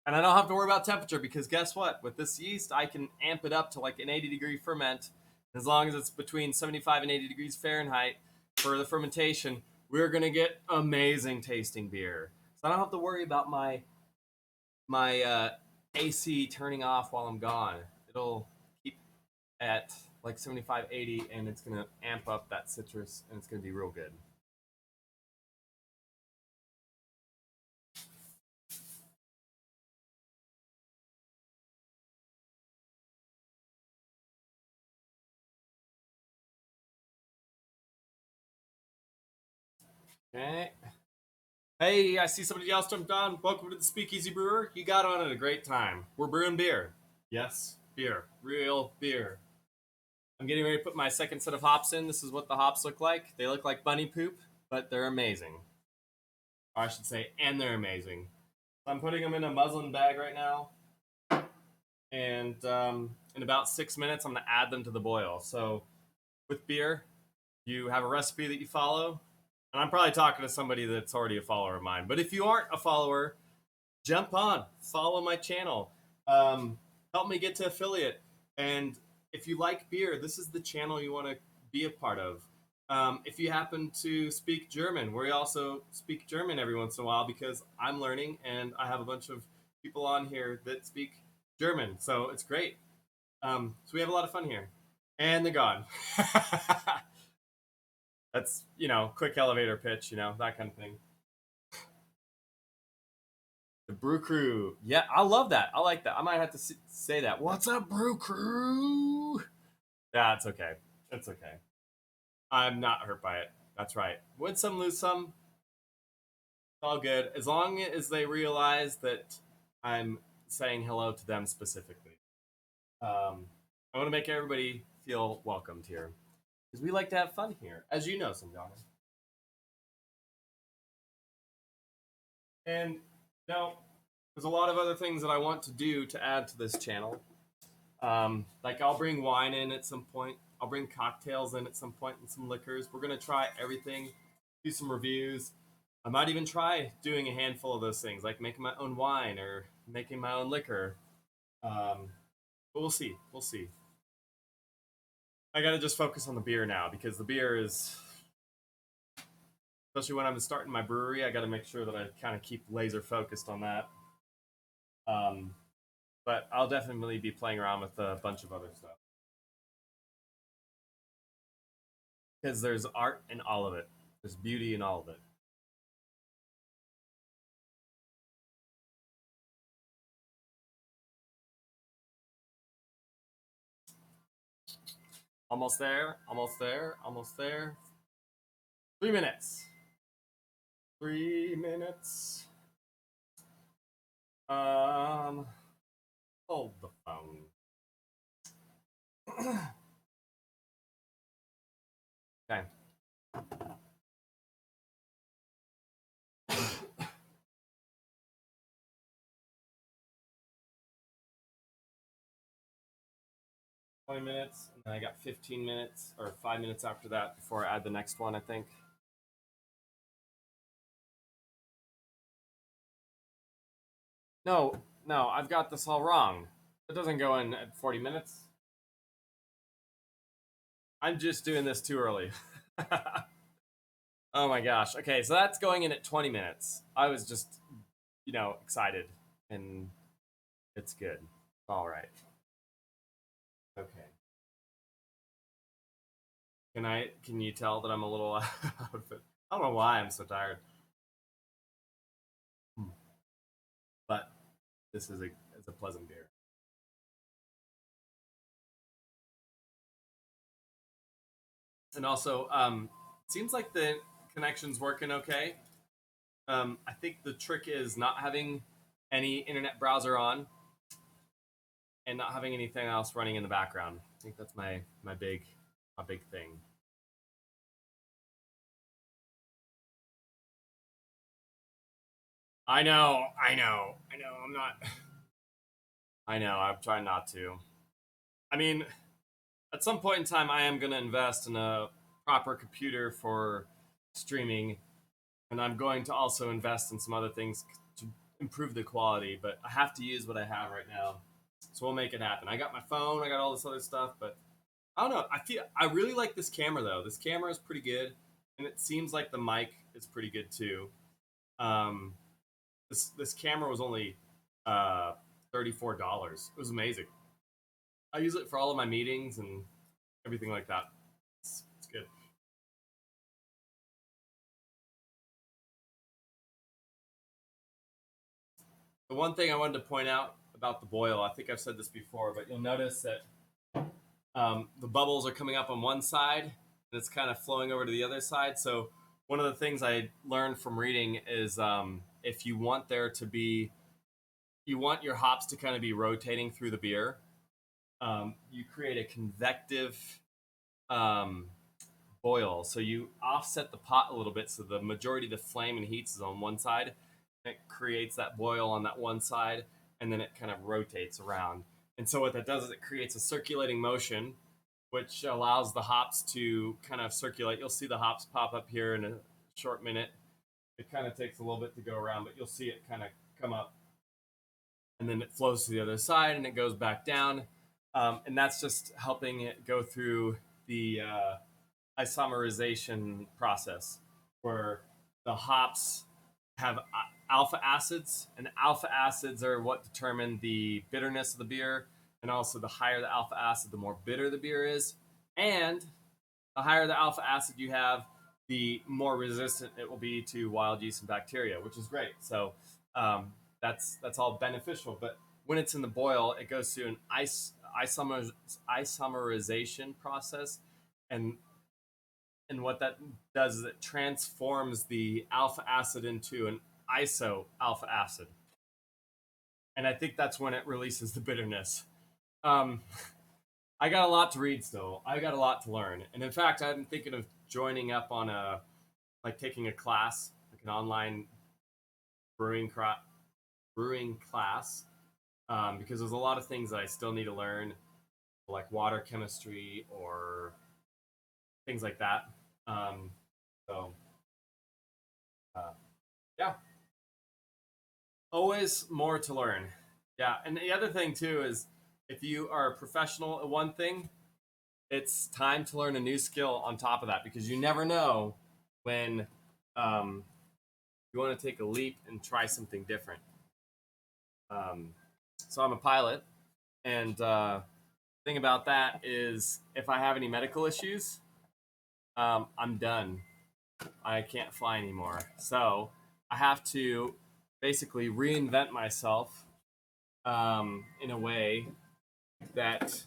And I don't have to worry about temperature because guess what? With this yeast, I can amp it up to like an 80-degree ferment. As long as it's between 75 and 80 degrees Fahrenheit for the fermentation, we're going to get amazing tasting beer. So I don't have to worry about my AC turning off while I'm gone. It'll keep at like 75, 80, and it's going to amp up that citrus, and it's going to be real good. Okay. Hey, I see somebody else jumped on. Welcome to the Speakeasy Brewer. You got on at a great time. We're brewing beer. Yes, beer. Real beer. I'm getting ready to put my second set of hops in. This is what the hops look like. They look like bunny poop, but they're amazing. Or I should say, and they're amazing. I'm putting them in a muslin bag right now. And in about 6 minutes, I'm going to add them to the boil. So with beer, you have a recipe that you follow. And I'm probably talking to somebody that's already a follower of mine. But if you aren't a follower, jump on, follow my channel, help me get to affiliate. And if you like beer, this is the channel you want to be a part of. If you happen to speak German, we also speak German every once in a while because I'm learning and I have a bunch of people on here that speak German. So it's great. So we have a lot of fun here. And they're gone. That's, quick elevator pitch, that kind of thing. The Brew Crew. Yeah, I love that. I like that. I might have to say that. What's up, Brew Crew? Yeah, it's okay. It's okay. I'm not hurt by it. That's right. Win some, lose some. It's all good. As long as they realize that I'm saying hello to them specifically. I want to make everybody feel welcomed here. Because we like to have fun here, as you know, Sundana. And now, there's a lot of other things that I want to do to add to this channel. Like I'll bring wine in at some point. I'll bring cocktails in at some point and some liquors. We're gonna try everything, do some reviews. I might even try doing a handful of those things, like making my own wine or making my own liquor. But we'll see. We'll see. I gotta just focus on the beer now because the beer is, especially when I'm starting my brewery, I gotta make sure that I kind of keep laser focused on that. Um, but I'll definitely be playing around with a bunch of other stuff. Because there's art in all of it. There's beauty in all of it. Almost there, almost there, almost there. 3 minutes. 3 minutes. Um, hold the phone. Okay. 20 minutes, and then I got 15 minutes or 5 minutes after that before I add the next one, I think. No, no, I've got this all wrong. It doesn't go in at 40 minutes. I'm just doing this too early. Oh my gosh. Okay, so that's going in at 20 minutes. I was just, excited, and it's good. All right. Okay. Can you tell that I'm a little out of it? I don't know why I'm so tired. Hmm. But this is a pleasant beer. And also, seems like the connection's working okay. I think the trick is not having any internet browser on and not having anything else running in the background. I think that's my big thing. I know. I'm not. I know. I'm trying not to. I mean, at some point in time, I am going to invest in a proper computer for streaming, and I'm going to also invest in some other things to improve the quality. But I have to use what I have right now, so we'll make it happen. I got my phone, I got all this other stuff, but I don't know. I really like this camera though. This camera is pretty good, and it seems like the mic is pretty good too. Um, this camera was only uh, $34. It was amazing. I use it for all of my meetings and everything like that. It's good. The one thing I wanted to point out about the boil, I think I've said this before, but you'll notice that the bubbles are coming up on one side and it's kind of flowing over to the other side. So one of the things I learned from reading is if you want there to be, you want your hops to kind of be rotating through the beer, you create a convective um, boil. So you offset the pot a little bit so the majority of the flame and heat is on one side. It creates that boil on that one side, and then it kind of rotates around. And so what that does is it creates a circulating motion, which allows the hops to kind of circulate. You'll see the hops pop up here in a short minute. It kind of takes a little bit to go around, but you'll see it kind of come up, and then it flows to the other side, and it goes back down. And that's just helping it go through the isomerization process where the hops have alpha acids, and alpha acids are what determine the bitterness of the beer. And also, the higher the alpha acid, the more bitter the beer is. And the higher the alpha acid you have, the more resistant it will be to wild yeast and bacteria, which is great. So that's all beneficial. But when it's in the boil, it goes through an isomerization process, and what that does is it transforms the alpha acid into an iso alpha acid, and I think that's when it releases the bitterness. Um, I got a lot to read still. I got a lot to learn, and in fact, I'm thinking of joining up on a like taking a class, like an online brewing brewing class, because there's a lot of things that I still need to learn, like water chemistry or things like that. Um, so uh, yeah, always more to learn. Yeah, and the other thing too is if you are a professional at one thing, it's time to learn a new skill on top of that because you never know when um, you want to take a leap and try something different. Um, so I'm a pilot, and thing about that is if I have any medical issues, I'm done. I can't fly anymore. So I have to basically reinvent myself in a way that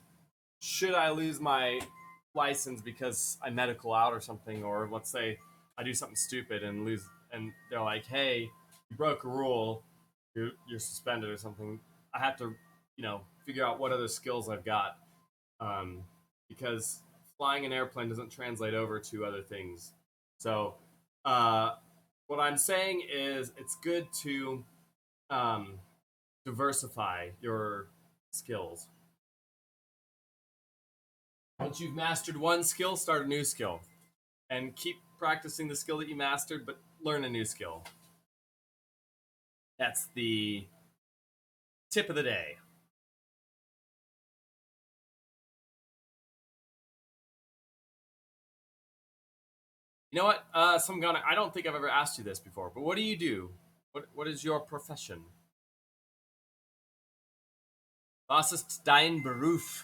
should I lose my license because I medical out or something, or let's say I do something stupid and lose, and they're like, "Hey, you broke a rule, you're suspended or something." I have to, figure out what other skills I've got, um, because flying an airplane doesn't translate over to other things. So, uh, what I'm saying is, it's good to um, diversify your skills. Once you've mastered one skill, start a new skill and keep practicing the skill that you mastered, but learn a new skill. That's the tip of the day. You know what? I don't think I've ever asked you this before, but what do you do? What is your profession? Was ist dein Beruf?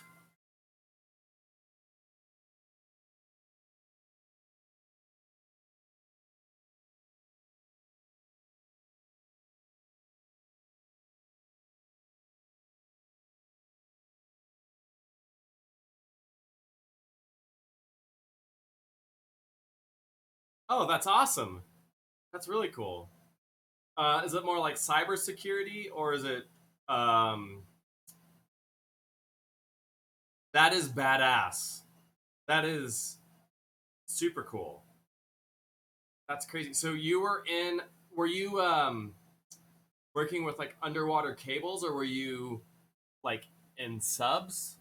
Oh, that's awesome. That's really cool. Is it more like cybersecurity or is it? Um, that is badass. That is super cool. That's crazy. So you were in? Were you working with like underwater cables, or were you like in subs?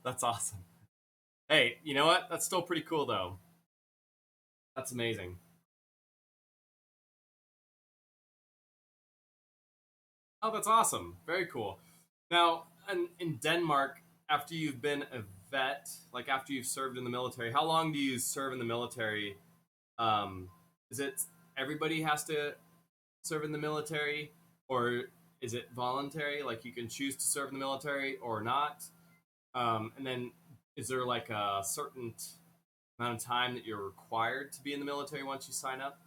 That's awesome. Hey, you know what? That's still pretty cool though. That's amazing. Oh, that's awesome. Very cool. Now, in Denmark, after you've been a vet, like after you've served in the military, how long do you serve in the military? Um, is it everybody has to serve in the military, or is it voluntary? Like you can choose to serve in the military or not? And then is there like a certain amount of time that you're required to be in the military once you sign up?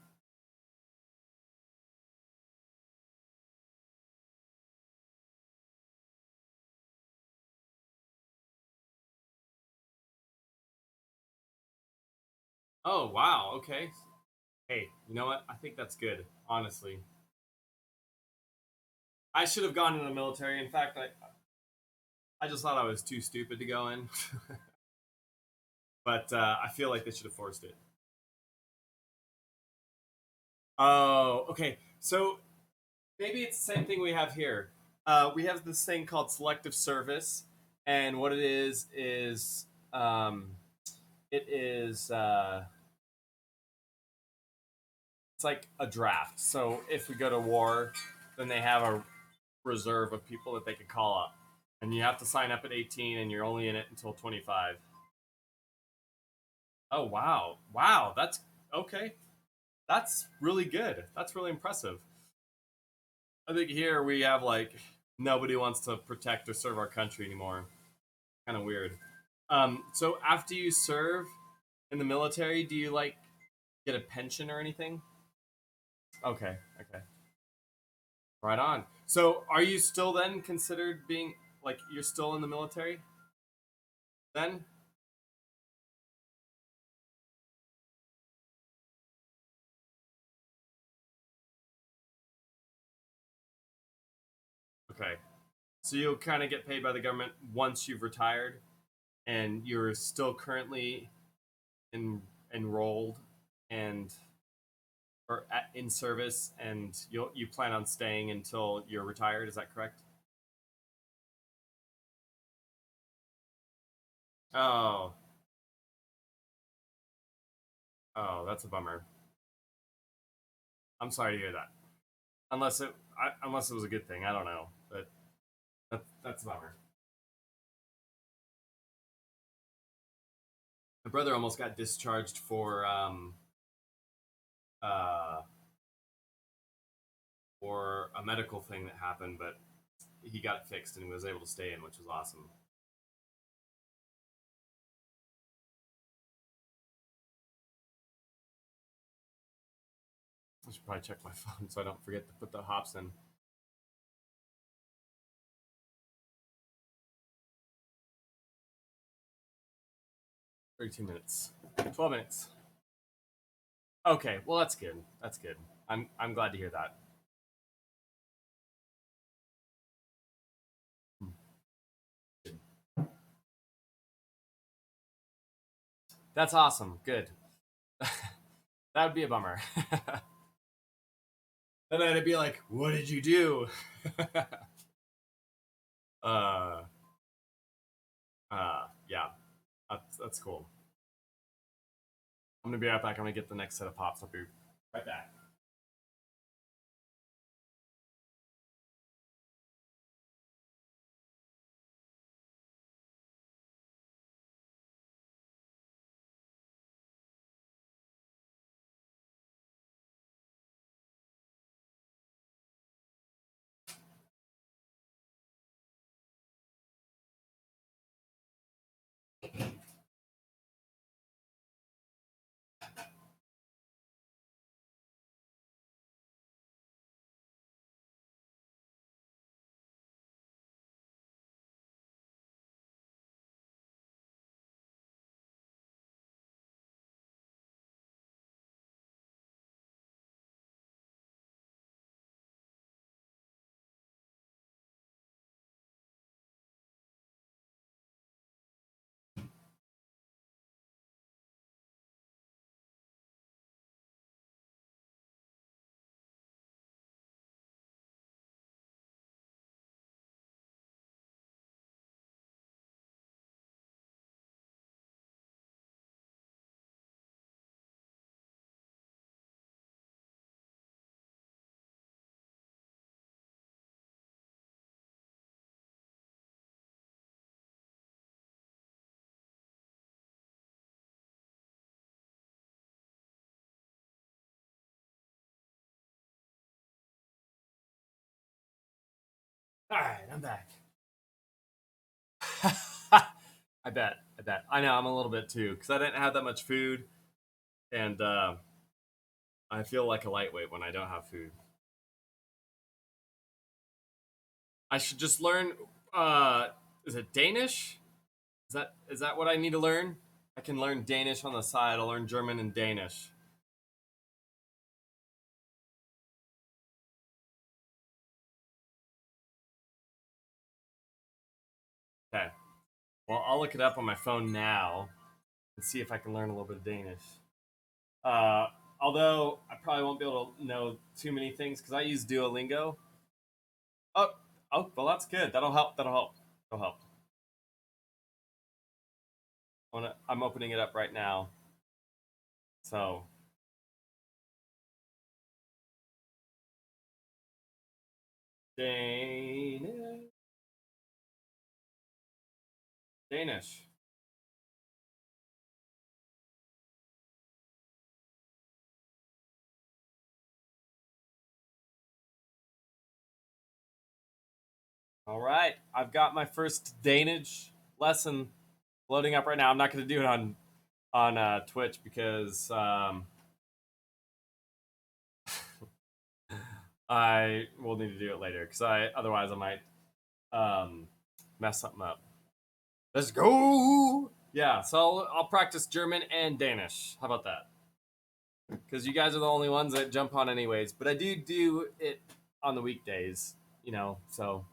Oh, wow. Okay. Hey, you know what? I think that's good, honestly. I should have gone into the military. In fact, I just thought I was too stupid to go in. But I feel like they should have forced it. Oh, okay. So maybe it's the same thing we have here. We have this thing called selective service, and what it is it is it's like a draft. So if we go to war, then they have a reserve of people that they could call up, and you have to sign up at 18, and you're only in it until 25. Oh wow, wow, that's okay. That's really good. That's really impressive. I think here we have like nobody wants to protect or serve our country anymore. Kind of weird. So after you serve in the military, do you like get a pension or anything? Okay, okay, right on. So are you still then considered being like you're still in the military then? Okay, so you'll kind of get paid by the government once you've retired, and you're still currently enrolled and in service, and you plan on staying until you're retired. Is that correct? Oh, oh, that's a bummer. I'm sorry to hear that. Unless it was a good thing, I don't know, but that's a bummer. My brother almost got discharged uh for a medical thing that happened, but he got it fixed and he was able to stay in, which was awesome. I should probably check my phone so I don't forget to put the hops in. 32 minutes, 12 minutes. Okay, well that's good. That's good. I'm glad to hear that. That's awesome. Good. That would be a bummer. And then it'd be like, what did you do? uh, yeah, that's cool. I'm gonna be right back. I'm gonna get the next set of pops. I'll be right back. All right, I'm back. I bet. I bet. I know I'm a little bit too because I didn't have that much food, and I feel like a lightweight when I don't have food. I should just learn. Is it Danish? Is that what I need to learn? I can learn Danish on the side. I'll learn German and Danish. Okay. Well, I'll look it up on my phone now and see if I can learn a little bit of Danish. Uh, Although I probably won't be able to know too many things because I use Duolingo. Oh, oh, well, that's good. That'll help. That'll help. That'll help. I'm opening it up right now. So Danish, Danish. All right, I've got my first Danish lesson loading up right now. I'm not going to do it on Twitch because I will need to do it later because I otherwise I might um, mess something up. Let's go. Yeah, so I'll practice German and Danish. How about that? Because you guys are the only ones that jump on anyways. But I do it on the weekdays, So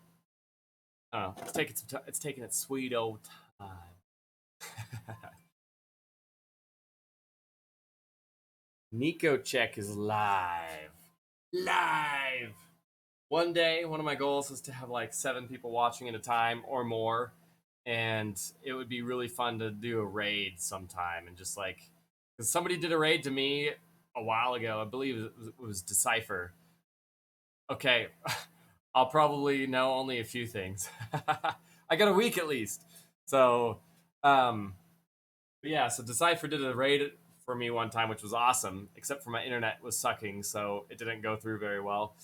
it's taking its sweet old time. Nico Check is live. Live. One day, one of my goals is to have like 7 people watching at a time or more, and it would be really fun to do a raid sometime and just like because somebody did a raid to me a while ago. I believe it was Decipher. Okay, I'll probably know only a few things. I got a week at least, so um, but yeah. So Decipher did a raid for me one time, which was awesome. Except for my internet was sucking, so it didn't go through very well.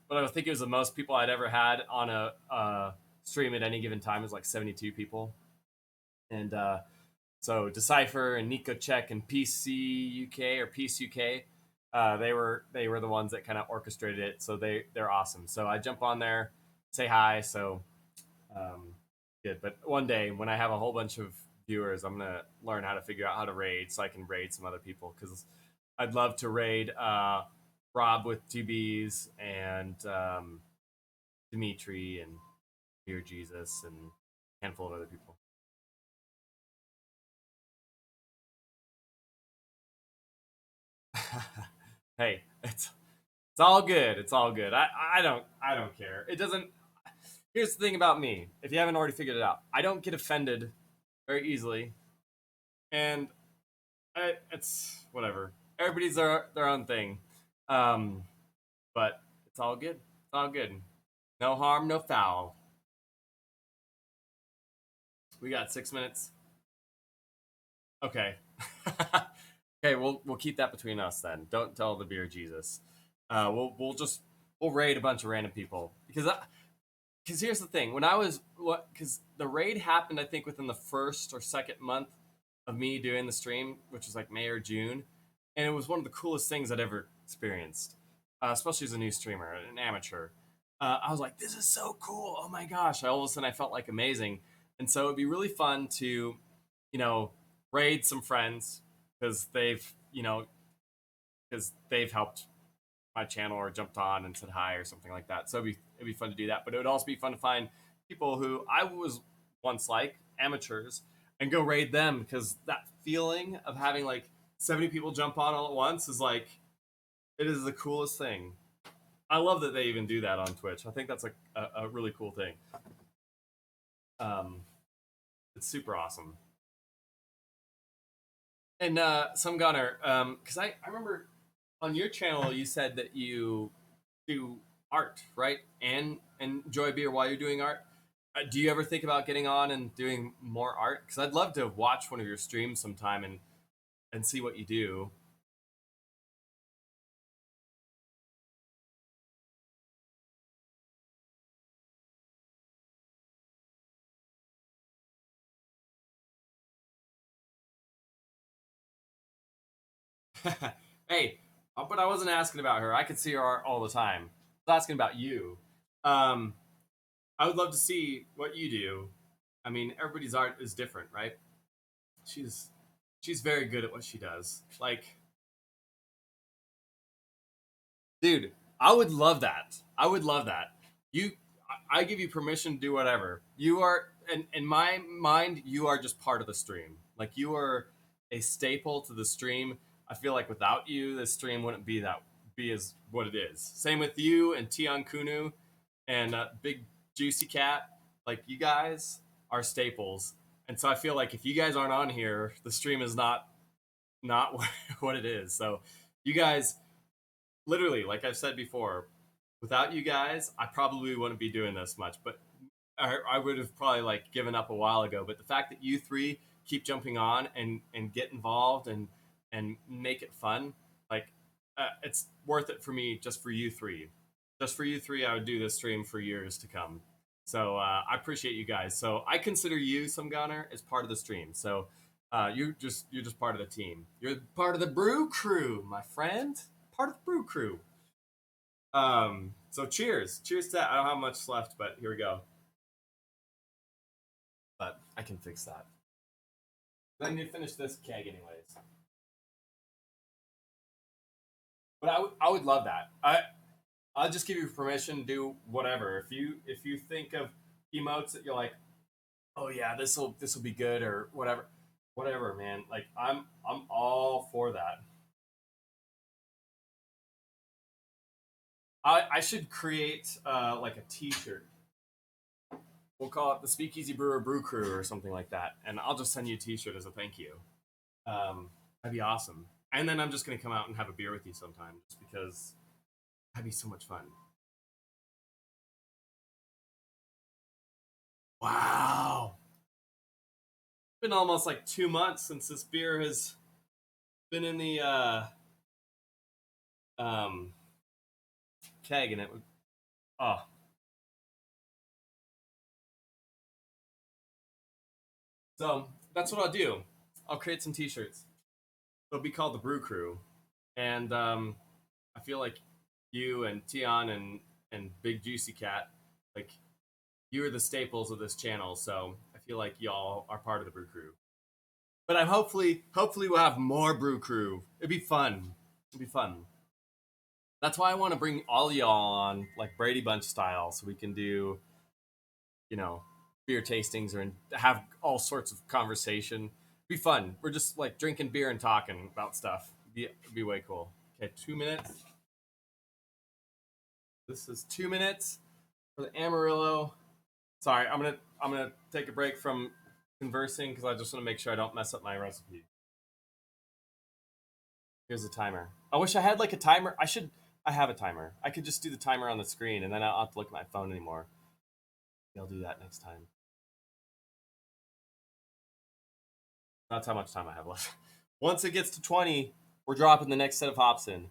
But I think it was the most people I'd ever had on a stream at any given time. It was like 72 people, and so Decipher and Nico Check and PC UK or Peace UK, they were the ones that kind of orchestrated it. So they're awesome. So I jump on there, say hi. So um, good. But one day when I have a whole bunch of viewers, I'm gonna learn how to figure out how to raid so I can raid some other people because I'd love to raid Rob with 2Bs and Dimitri and Dear Jesus and a handful of other people. Hey, it's all good. It's all good. I don't care. It doesn't. Here's the thing about me. If you haven't already figured it out, I don't get offended very easily, and it's whatever. Everybody's their own thing, um, but it's all good. It's all good. No harm, no foul. We got 6 minutes. Okay. Okay, we'll keep that between us then. Don't tell the beer Jesus. We'll raid a bunch of random people because here's the thing. When I was what because the raid happened I think within the first or second month of me doing the stream, which was like May or June, and it was one of the coolest things I'd ever experienced, especially as a new streamer, an amateur. I was like, this is so cool! Oh my gosh! All of a sudden, I felt like amazing, and so it'd be really fun to, you know, raid some friends because they've helped my channel or jumped on and said hi or something like that. So it'd be fun to do that. But it would also be fun to find people who I was once like amateurs and go raid them because that feeling of having like 70 people jump on all at once is like it is the coolest thing. I love that they even do that on Twitch. I think that's like a really cool thing. Um, it's super awesome. And some Gunner, because I remember on your channel you said that you do art, right? And enjoy beer while you're doing art. Do you ever think about getting on and doing more art? Because I'd love to watch one of your streams sometime and see what you do. Hey, but I wasn't asking about her. I could see her all the time. I was asking about you. Um, I would love to see what you do. I mean, everybody's art is different, right? She's she's very good at what she does. Like, dude, I would love that. I would love that. You, I give you permission to do whatever. You are, in my mind, you are just part of the stream. Like you are a staple to the stream. I feel like without you, the stream wouldn't be as what it is. Same with you and Tian Kunu and Big Juicy Cat. Like you guys are staples, and so I feel like if you guys aren't on here, the stream is not what it is. So you guys literally, like I've said before, without you guys, I probably wouldn't be doing this much. But I would have probably like given up a while ago. But the fact that you three keep jumping on and get involved and make it fun, like it's worth it for me just for you three. Just for you three, I would do this stream for years to come. So I appreciate you guys. So I consider you, some gunner, as part of the stream. So you're just part of the team. You're part of the brew crew, my friend. Part of the brew crew. So cheers to that. I don't have much left, but here we go. But I can fix that. I need to finish this keg anyways. But I would love that. I'll just give you permission to do whatever. If you think of emotes that you're like, oh yeah, this will be good or whatever, man. Like I'm all for that. I should create like a T-shirt. We'll call it the Speakeasy Brewer Brew Crew or something like that, and I'll just send you a T-shirt as a thank you. That'd be awesome. And then I'm just gonna come out and have a beer with you sometime, just because that'd be so much fun. Wow, it's been almost like 2 months since this beer has been in the um, keg, and it would. Oh, so that's what I'll do. I'll create some T-shirts. They'll be called the Brew Crew, and I feel like you and Tian and Big Juicy Cat, like you are the staples of this channel. So I feel like y'all are part of the Brew Crew. But I'm hopefully we'll have more Brew Crew. It'd be fun. It'd be fun. That's why I want to bring all y'all on, like Brady Bunch style, so we can do, you know, beer tastings or have all sorts of conversation. Be fun. We're just like drinking beer and talking about stuff. It'd be way cool. Okay, 2 minutes. This is 2 minutes for the Amarillo. Sorry, I'm gonna take a break from conversing because I just want to make sure I don't mess up my recipe. Here's the timer. I wish I had like a timer. I have a timer. I could just do the timer on the screen and then I don't have to look at my phone anymore. I'll do that next time. That's how much time I have left. Once it gets to 20, we're dropping the next set of hops in.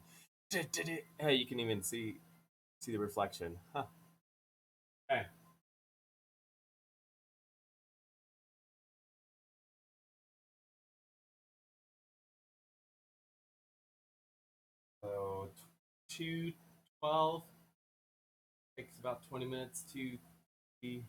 Hey, you can even see the reflection. Huh. Okay. So 2:12 takes about 20 minutes to be.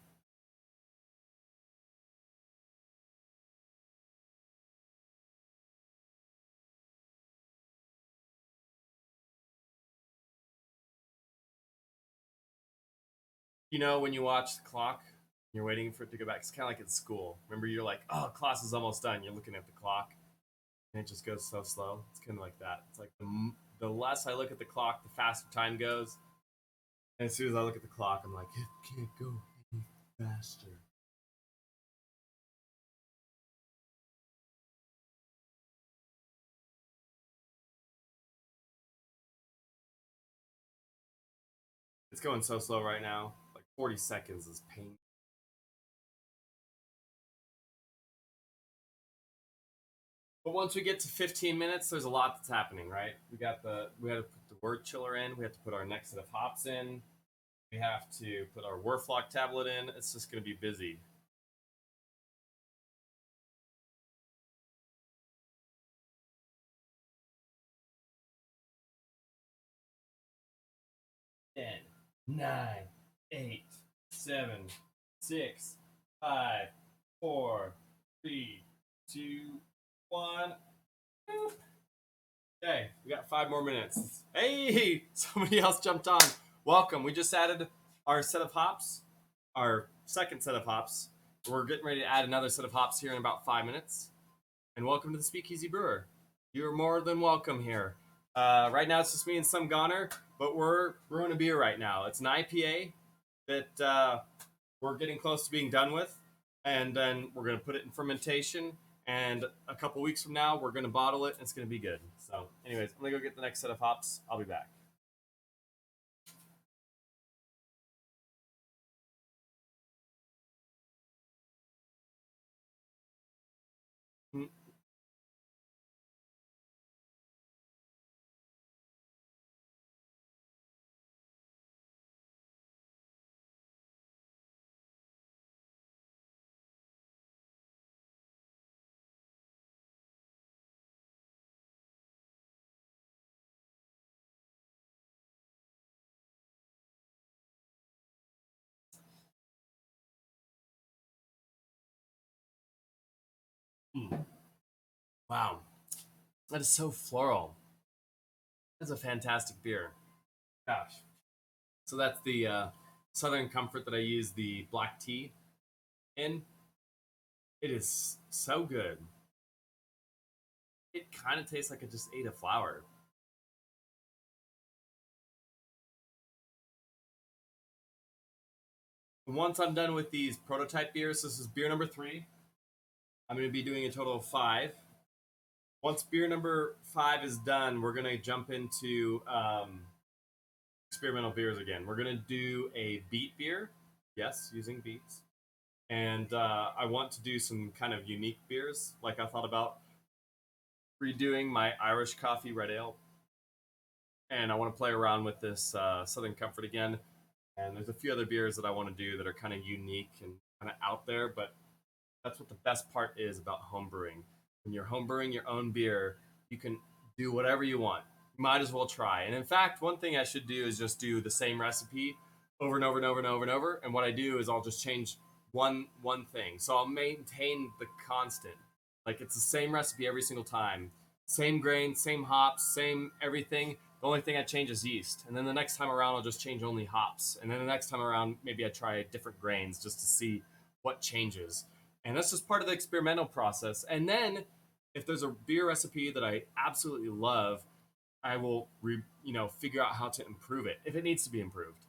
You know, when you watch the clock, you're waiting for it to go back. It's kind of like at school. Remember, you're like, oh, class is almost done. You're looking at the clock, and it just goes so slow. It's kind of like that. It's like the less I look at the clock, the faster time goes. And as soon as I look at the clock, I'm like, it can't go any faster. It's going so slow right now. Like 40 seconds is pain. But once we get to 15 minutes, there's a lot that's happening, right? We had to put the word chiller in. We have to put our next set of hops in. We have to put our Werflock tablet in. It's just going to be busy. 9, 8, 7, 6, 5, 4, 3, 2, 1. Okay, we got 5 more minutes. Hey, somebody else jumped on. Welcome. We just added our set of hops, our second set of hops. We're getting ready to add another set of hops here in about 5 minutes. And welcome to the Speakeasy Brewer. You're more than welcome here. Right now it's just me and some goner, but we're brewing a beer right now. It's an IPA that we're getting close to being done with, and then we're going to put it in fermentation, and a couple weeks from now we're going to bottle it and it's going to be good. So anyways, I'm going to go get the next set of hops. I'll be back. Mm. Mm. Wow, that is so floral. That's a fantastic beer. Gosh. So that's the Southern Comfort that I use the black tea in. It is so good. It kind of tastes like I just ate a flower. And once I'm done with these prototype beers, this is beer number 3. I'm going to be doing a total of 5. Once beer number 5 is done, we're going to jump into experimental beers again. We're going to do a beet beer. Yes, using beets. And I want to do some kind of unique beers. Like I thought about redoing my Irish coffee red ale. And I want to play around with this Southern Comfort again. And there's a few other beers that I want to do that are kind of unique and kind of out there, but that's what the best part is about homebrewing. When you're homebrewing your own beer, you can do whatever you want. You might as well try. And in fact, one thing I should do is just do the same recipe over and over and over and over and over. And what I do is I'll just change one thing. So I'll maintain the constant. Like it's the same recipe every single time. Same grain, same hops, same everything. The only thing I change is yeast. And then the next time around I'll just change only hops. And then the next time around maybe I try different grains just to see what changes. And that's just part of the experimental process. And then if there's a beer recipe that I absolutely love, I will figure out how to improve it if it needs to be improved.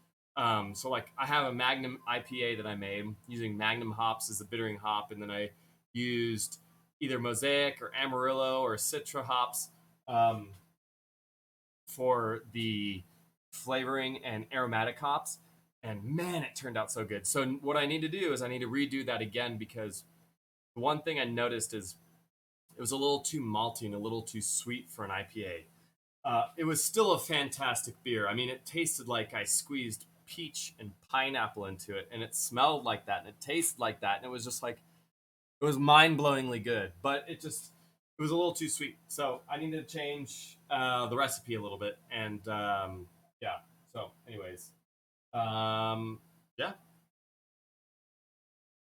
So like I have a Magnum IPA that I made using Magnum hops as the bittering hop, and then I used either Mosaic or Amarillo or Citra hops um, for the flavoring and aromatic hops. And man, it turned out so good. So what I need to do is I need to redo that again, because the one thing I noticed is it was a little too malty and a little too sweet for an IPA. It was still a fantastic beer. I mean, it tasted like I squeezed peach and pineapple into it, and it smelled like that, and it tasted like that, and it was just like it was mind-blowingly good. But it was a little too sweet, so I needed to change the recipe a little bit. And yeah. So, anyways, yeah.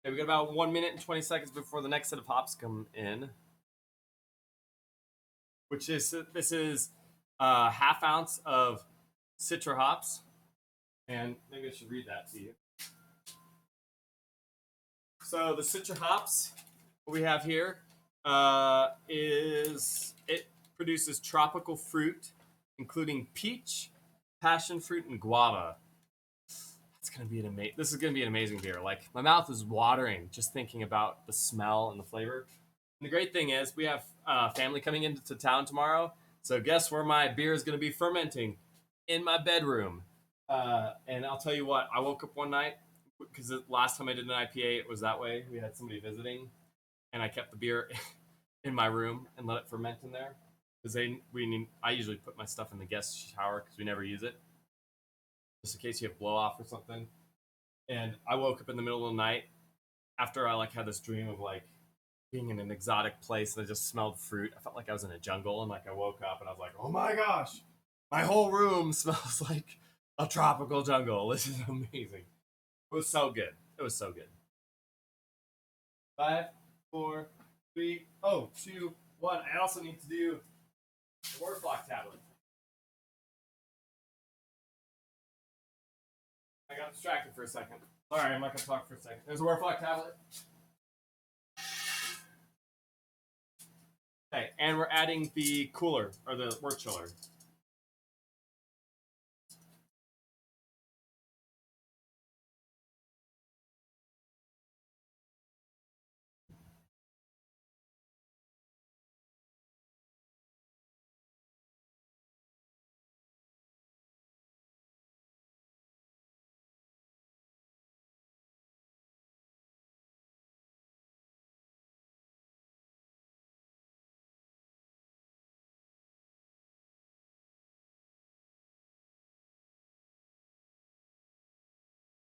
Okay, we got about 1 minute and 20 seconds before the next set of hops come in, which is this is half ounce of Citra hops, and maybe I should read that to you. So the Citra hops, what we have here is it produces tropical fruit, including peach, passion fruit, and guava. It's gonna be This is gonna be an amazing beer. Like my mouth is watering just thinking about the smell and the flavor. And the great thing is we have family coming into town tomorrow. So guess where my beer is gonna be fermenting? In my bedroom. And I'll tell you what, I woke up one night because the last time I did an IPA, it was that way. We had somebody visiting, and I kept the beer in my room and let it ferment in there because I usually put my stuff in the guest shower because we never use it, just in case you have blow off or something. And I woke up in the middle of the night after I like had this dream of like being in an exotic place and I just smelled fruit. I felt like I was in a jungle, and like I woke up and I was like, oh my gosh, my whole room smells a tropical jungle. This is amazing. It was so good. It was so good. 5, 4, 3, oh, 2, 1. I also need to do the word block tablet. I got distracted for a second. Sorry, I'm not gonna talk for a second. There's a word block tablet. Okay, and we're adding the cooler or the wort chiller.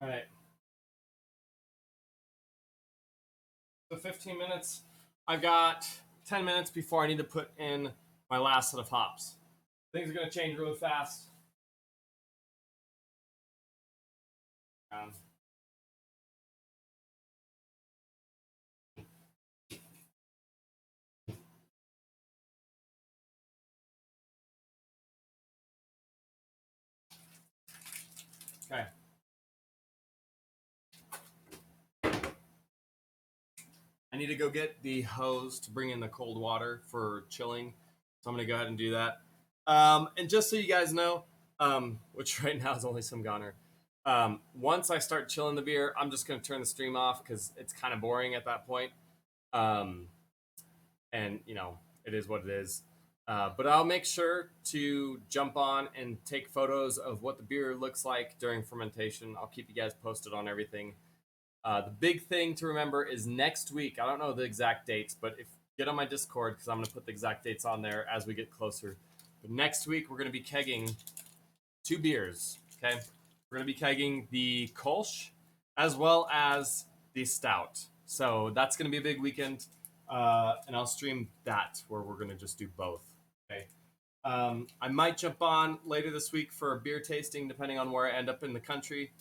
All right. So 15 minutes. I've got 10 minutes before I need to put in my last set of hops. Things are gonna change really fast. Um, okay. I need to go get the hose to bring in the cold water for chilling. So I'm going to go ahead and do that. And just so you guys know, which right now is only some goner, once I start chilling the beer, I'm just going to turn the stream off because it's kind of boring at that point. Um, and, you know, it is what it is. But I'll make sure to jump on and take photos of what the beer looks like during fermentation. I'll keep you guys posted on everything. The big thing to remember is next week. I don't know the exact dates, but if get on my Discord because I'm going to put the exact dates on there as we get closer. But next week we're going to be kegging 2 beers. Okay, we're going to be kegging the Kolsch as well as the Stout. So that's going to be a big weekend, and I'll stream that where we're going to just do both. Okay. I might jump on later this week for a beer tasting, depending on where I end up in the country.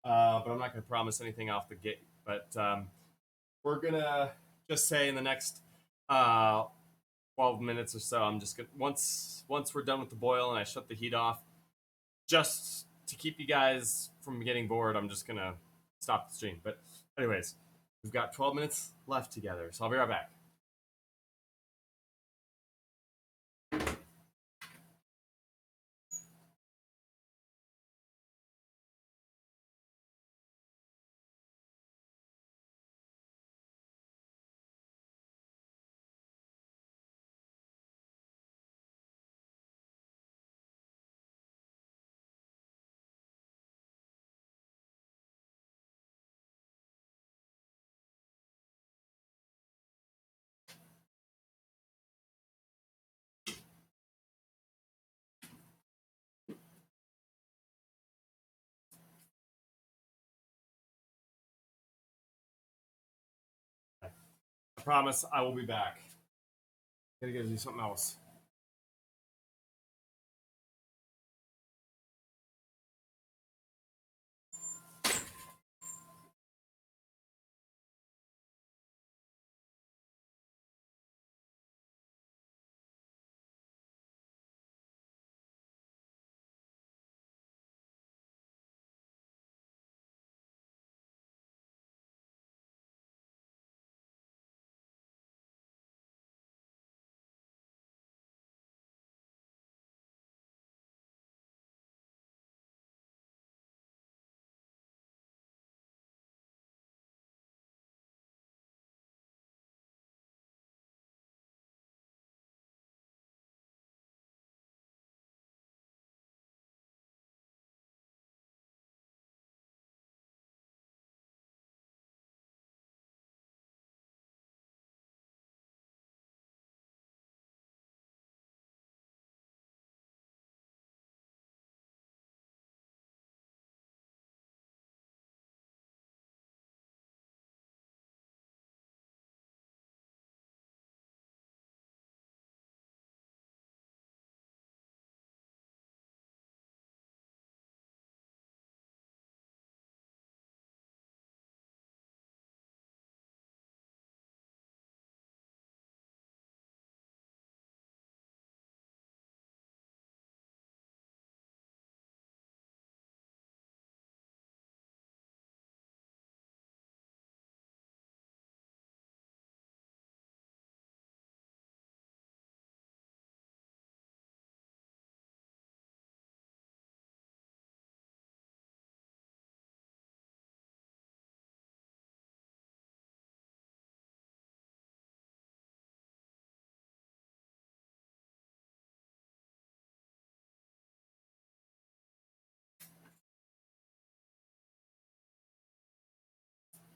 But I'm not going to promise anything off the gate. But we're gonna just say in the next 12 minutes or so, I'm just gonna once we're done with the boil and I shut the heat off, just to keep you guys from getting bored, I'm just gonna stop the stream. But anyways, we've got 12 minutes left together, so I'll be right back. I promise I will be back. Gotta go do something else.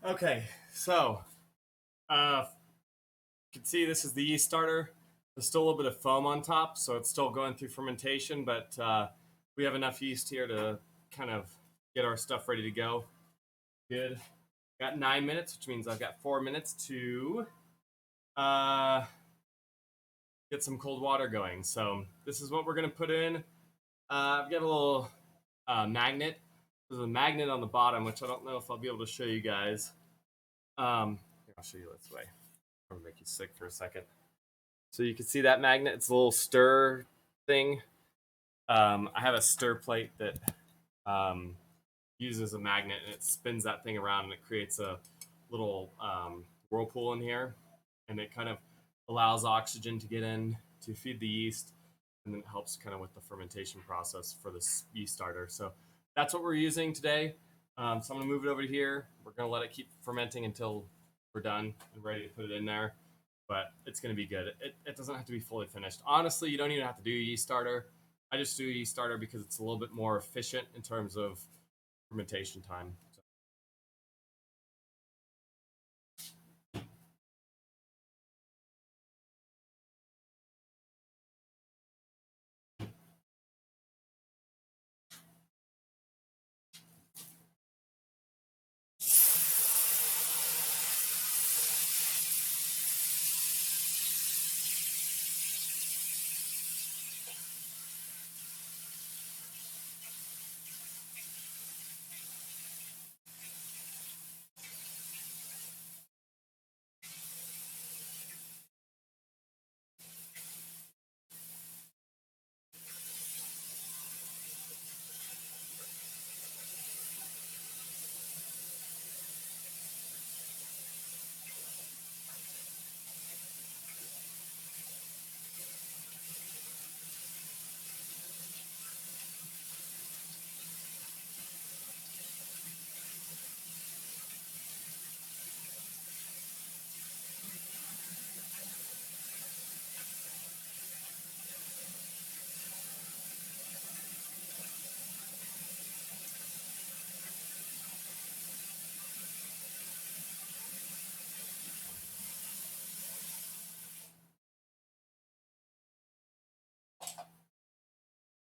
Okay, so you can see this is the yeast starter. There's still a little bit of foam on top, so it's still going through fermentation, but we have enough yeast here to kind of get our stuff ready to go. Good. Got 9 minutes, which means I've got 4 minutes to uh, get some cold water going. So this is what we're going to put in. I've got a little magnet. There's a magnet on the bottom, which I don't know if I'll be able to show you guys. Here, I'll show you this way. I'm going to make you sick for a second. So you can see that magnet. It's a little stir thing. I have a stir plate that uses a magnet, and it spins that thing around, and it creates a little whirlpool in here, and it kind of allows oxygen to get in to feed the yeast, and then it helps kind of with the fermentation process for this yeast starter. So that's what we're using today. So I'm going to move it over to here. We're going to let it keep fermenting until we're done and ready to put it in there. But it's going to be good. It doesn't have to be fully finished. Honestly, you don't even have to do a yeast starter. I just do a yeast starter because it's a little bit more efficient in terms of fermentation time. So.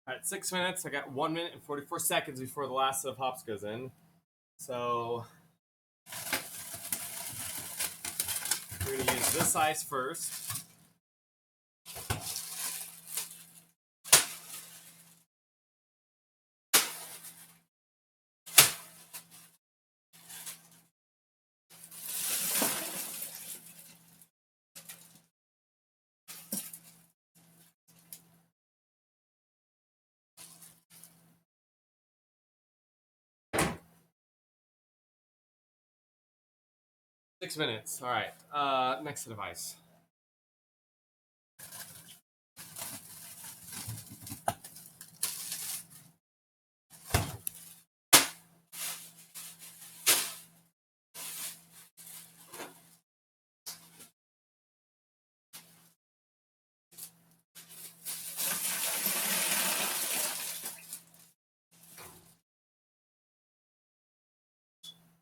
All right, 6 minutes. I got 1 minute and 44 seconds before the last set of hops goes in. So we're going to use this ice first. Six minutes. All right. Next set of ice.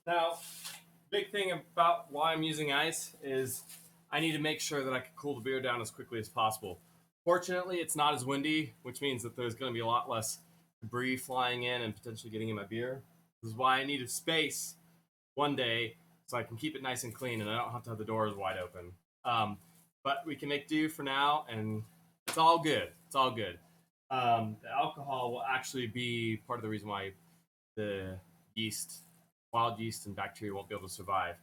Now, big thing about why I'm using ice is I need to make sure that I can cool the beer down as quickly as possible. Fortunately, it's not as windy, which means that there's going to be a lot less debris flying in and potentially getting in my beer. This is why I need a space one day so I can keep it nice and clean and I don't have to have the doors wide open. But we can make do for now, and it's all good. It's all good. The alcohol will actually be part of the reason why the yeast, wild yeast, and bacteria won't be able to survive.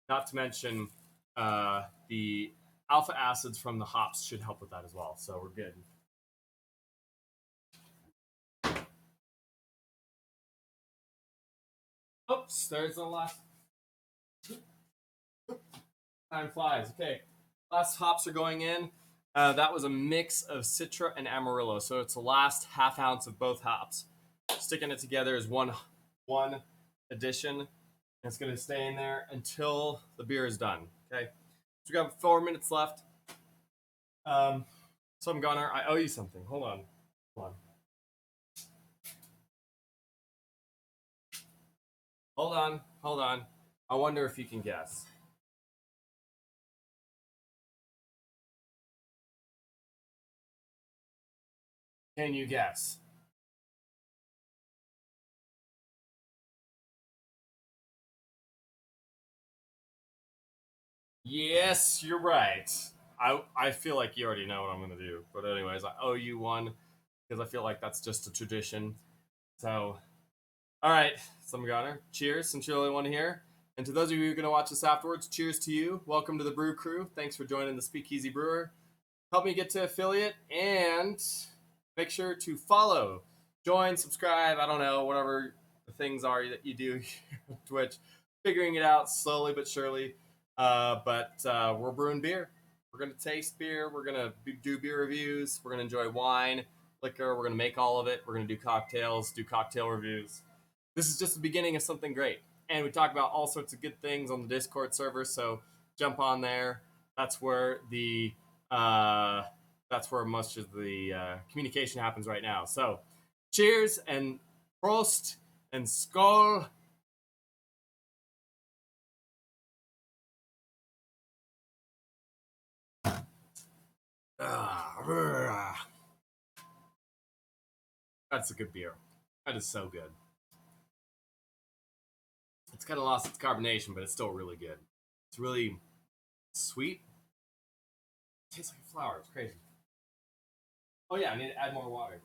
Not to mention the alpha acids from the hops should help with that as well. So we're good. Oops, there's the last. Time flies. Okay, last hops are going in. That was a mix of Citra and Amarillo, so it's the last half ounce of both hops. Sticking it together is one addition. And it's going to stay in there until the beer is done. Okay, so we got 4 minutes left. So I'm Gunner. I owe you something. Hold on. Hold on. Hold on. Hold on. I wonder if you can guess. Can you guess? Yes, you're right. I feel like you already know what I'm gonna do, but anyways, I owe you one because I feel like that's just a tradition. So, all right, some Gunner, cheers since you're the only one here. And to those of you who are gonna watch this afterwards, cheers to you. Welcome to the Brew Crew. Thanks for joining the Speakeasy Brewer. Help me get to affiliate and make sure to follow, join, subscribe. I don't know, whatever the things are that you do here on Twitch. Figuring it out slowly but surely. But we're brewing beer. We're going to taste beer. We're going to do beer reviews. We're going to enjoy wine, liquor. We're going to make all of it. We're going to do cocktails, do cocktail reviews. This is just the beginning of something great. And we talk about all sorts of good things on the Discord server. So jump on there. That's where the uh, that's where much of the communication happens right now. So, cheers and Prost and Skol. That's a good beer. That is so good. It's kind of lost its carbonation, but it's still really good. It's really sweet. It tastes like a flower. It's crazy. Oh yeah, I need to add more water.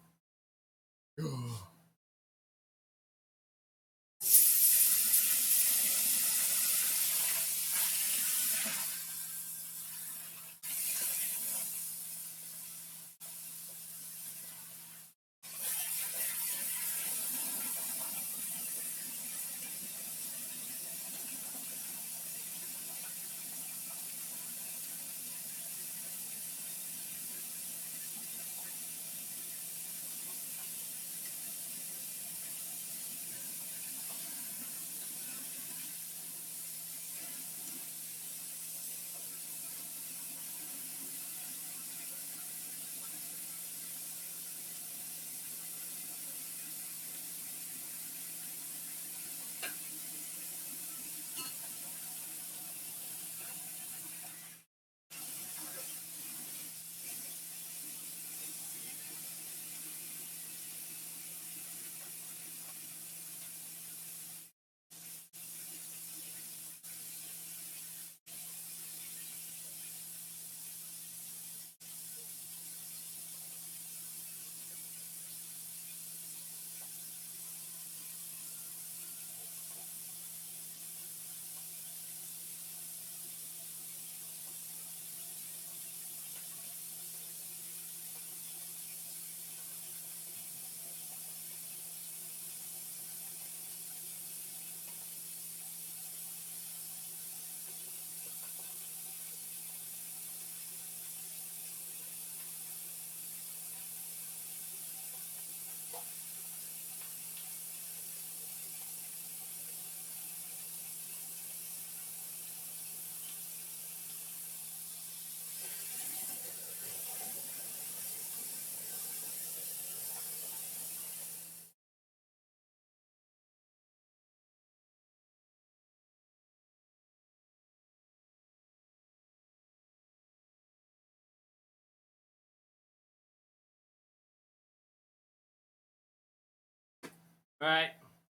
All right,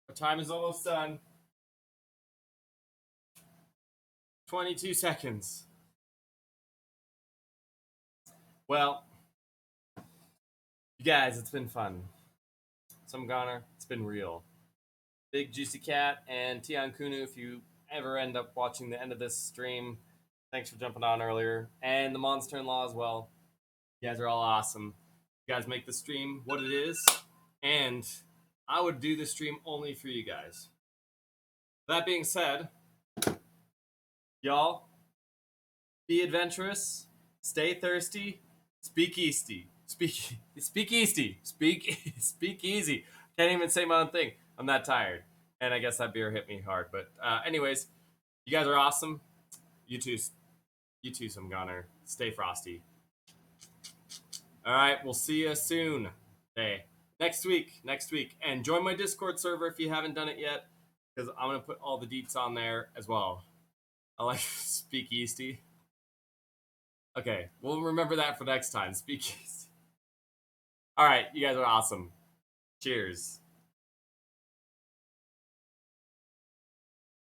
our time is almost done. 22 seconds. Well, you guys, it's been fun. Some Goner, it's been real. Big Juicy Cat and Tian Kunu, if you ever end up watching the end of this stream, thanks for jumping on earlier. And the Monster in Law as well. You guys are all awesome. You guys make the stream what it is. And I would do this stream only for you guys. That being said, y'all, be adventurous, stay thirsty, speak easty. Speak easty. Speak easy. Can't even say my own thing. I'm that tired. And I guess that beer hit me hard. But anyways, you guys are awesome. You too, some Gunner. Stay frosty. All right, we'll see you soon. Hey, next week. And join my Discord server if you haven't done it yet. because I'm gonna put all the deets on there as well. I like Speakeasy. Okay, we'll remember that for next time. Speakeasy. All right, you guys are awesome. Cheers.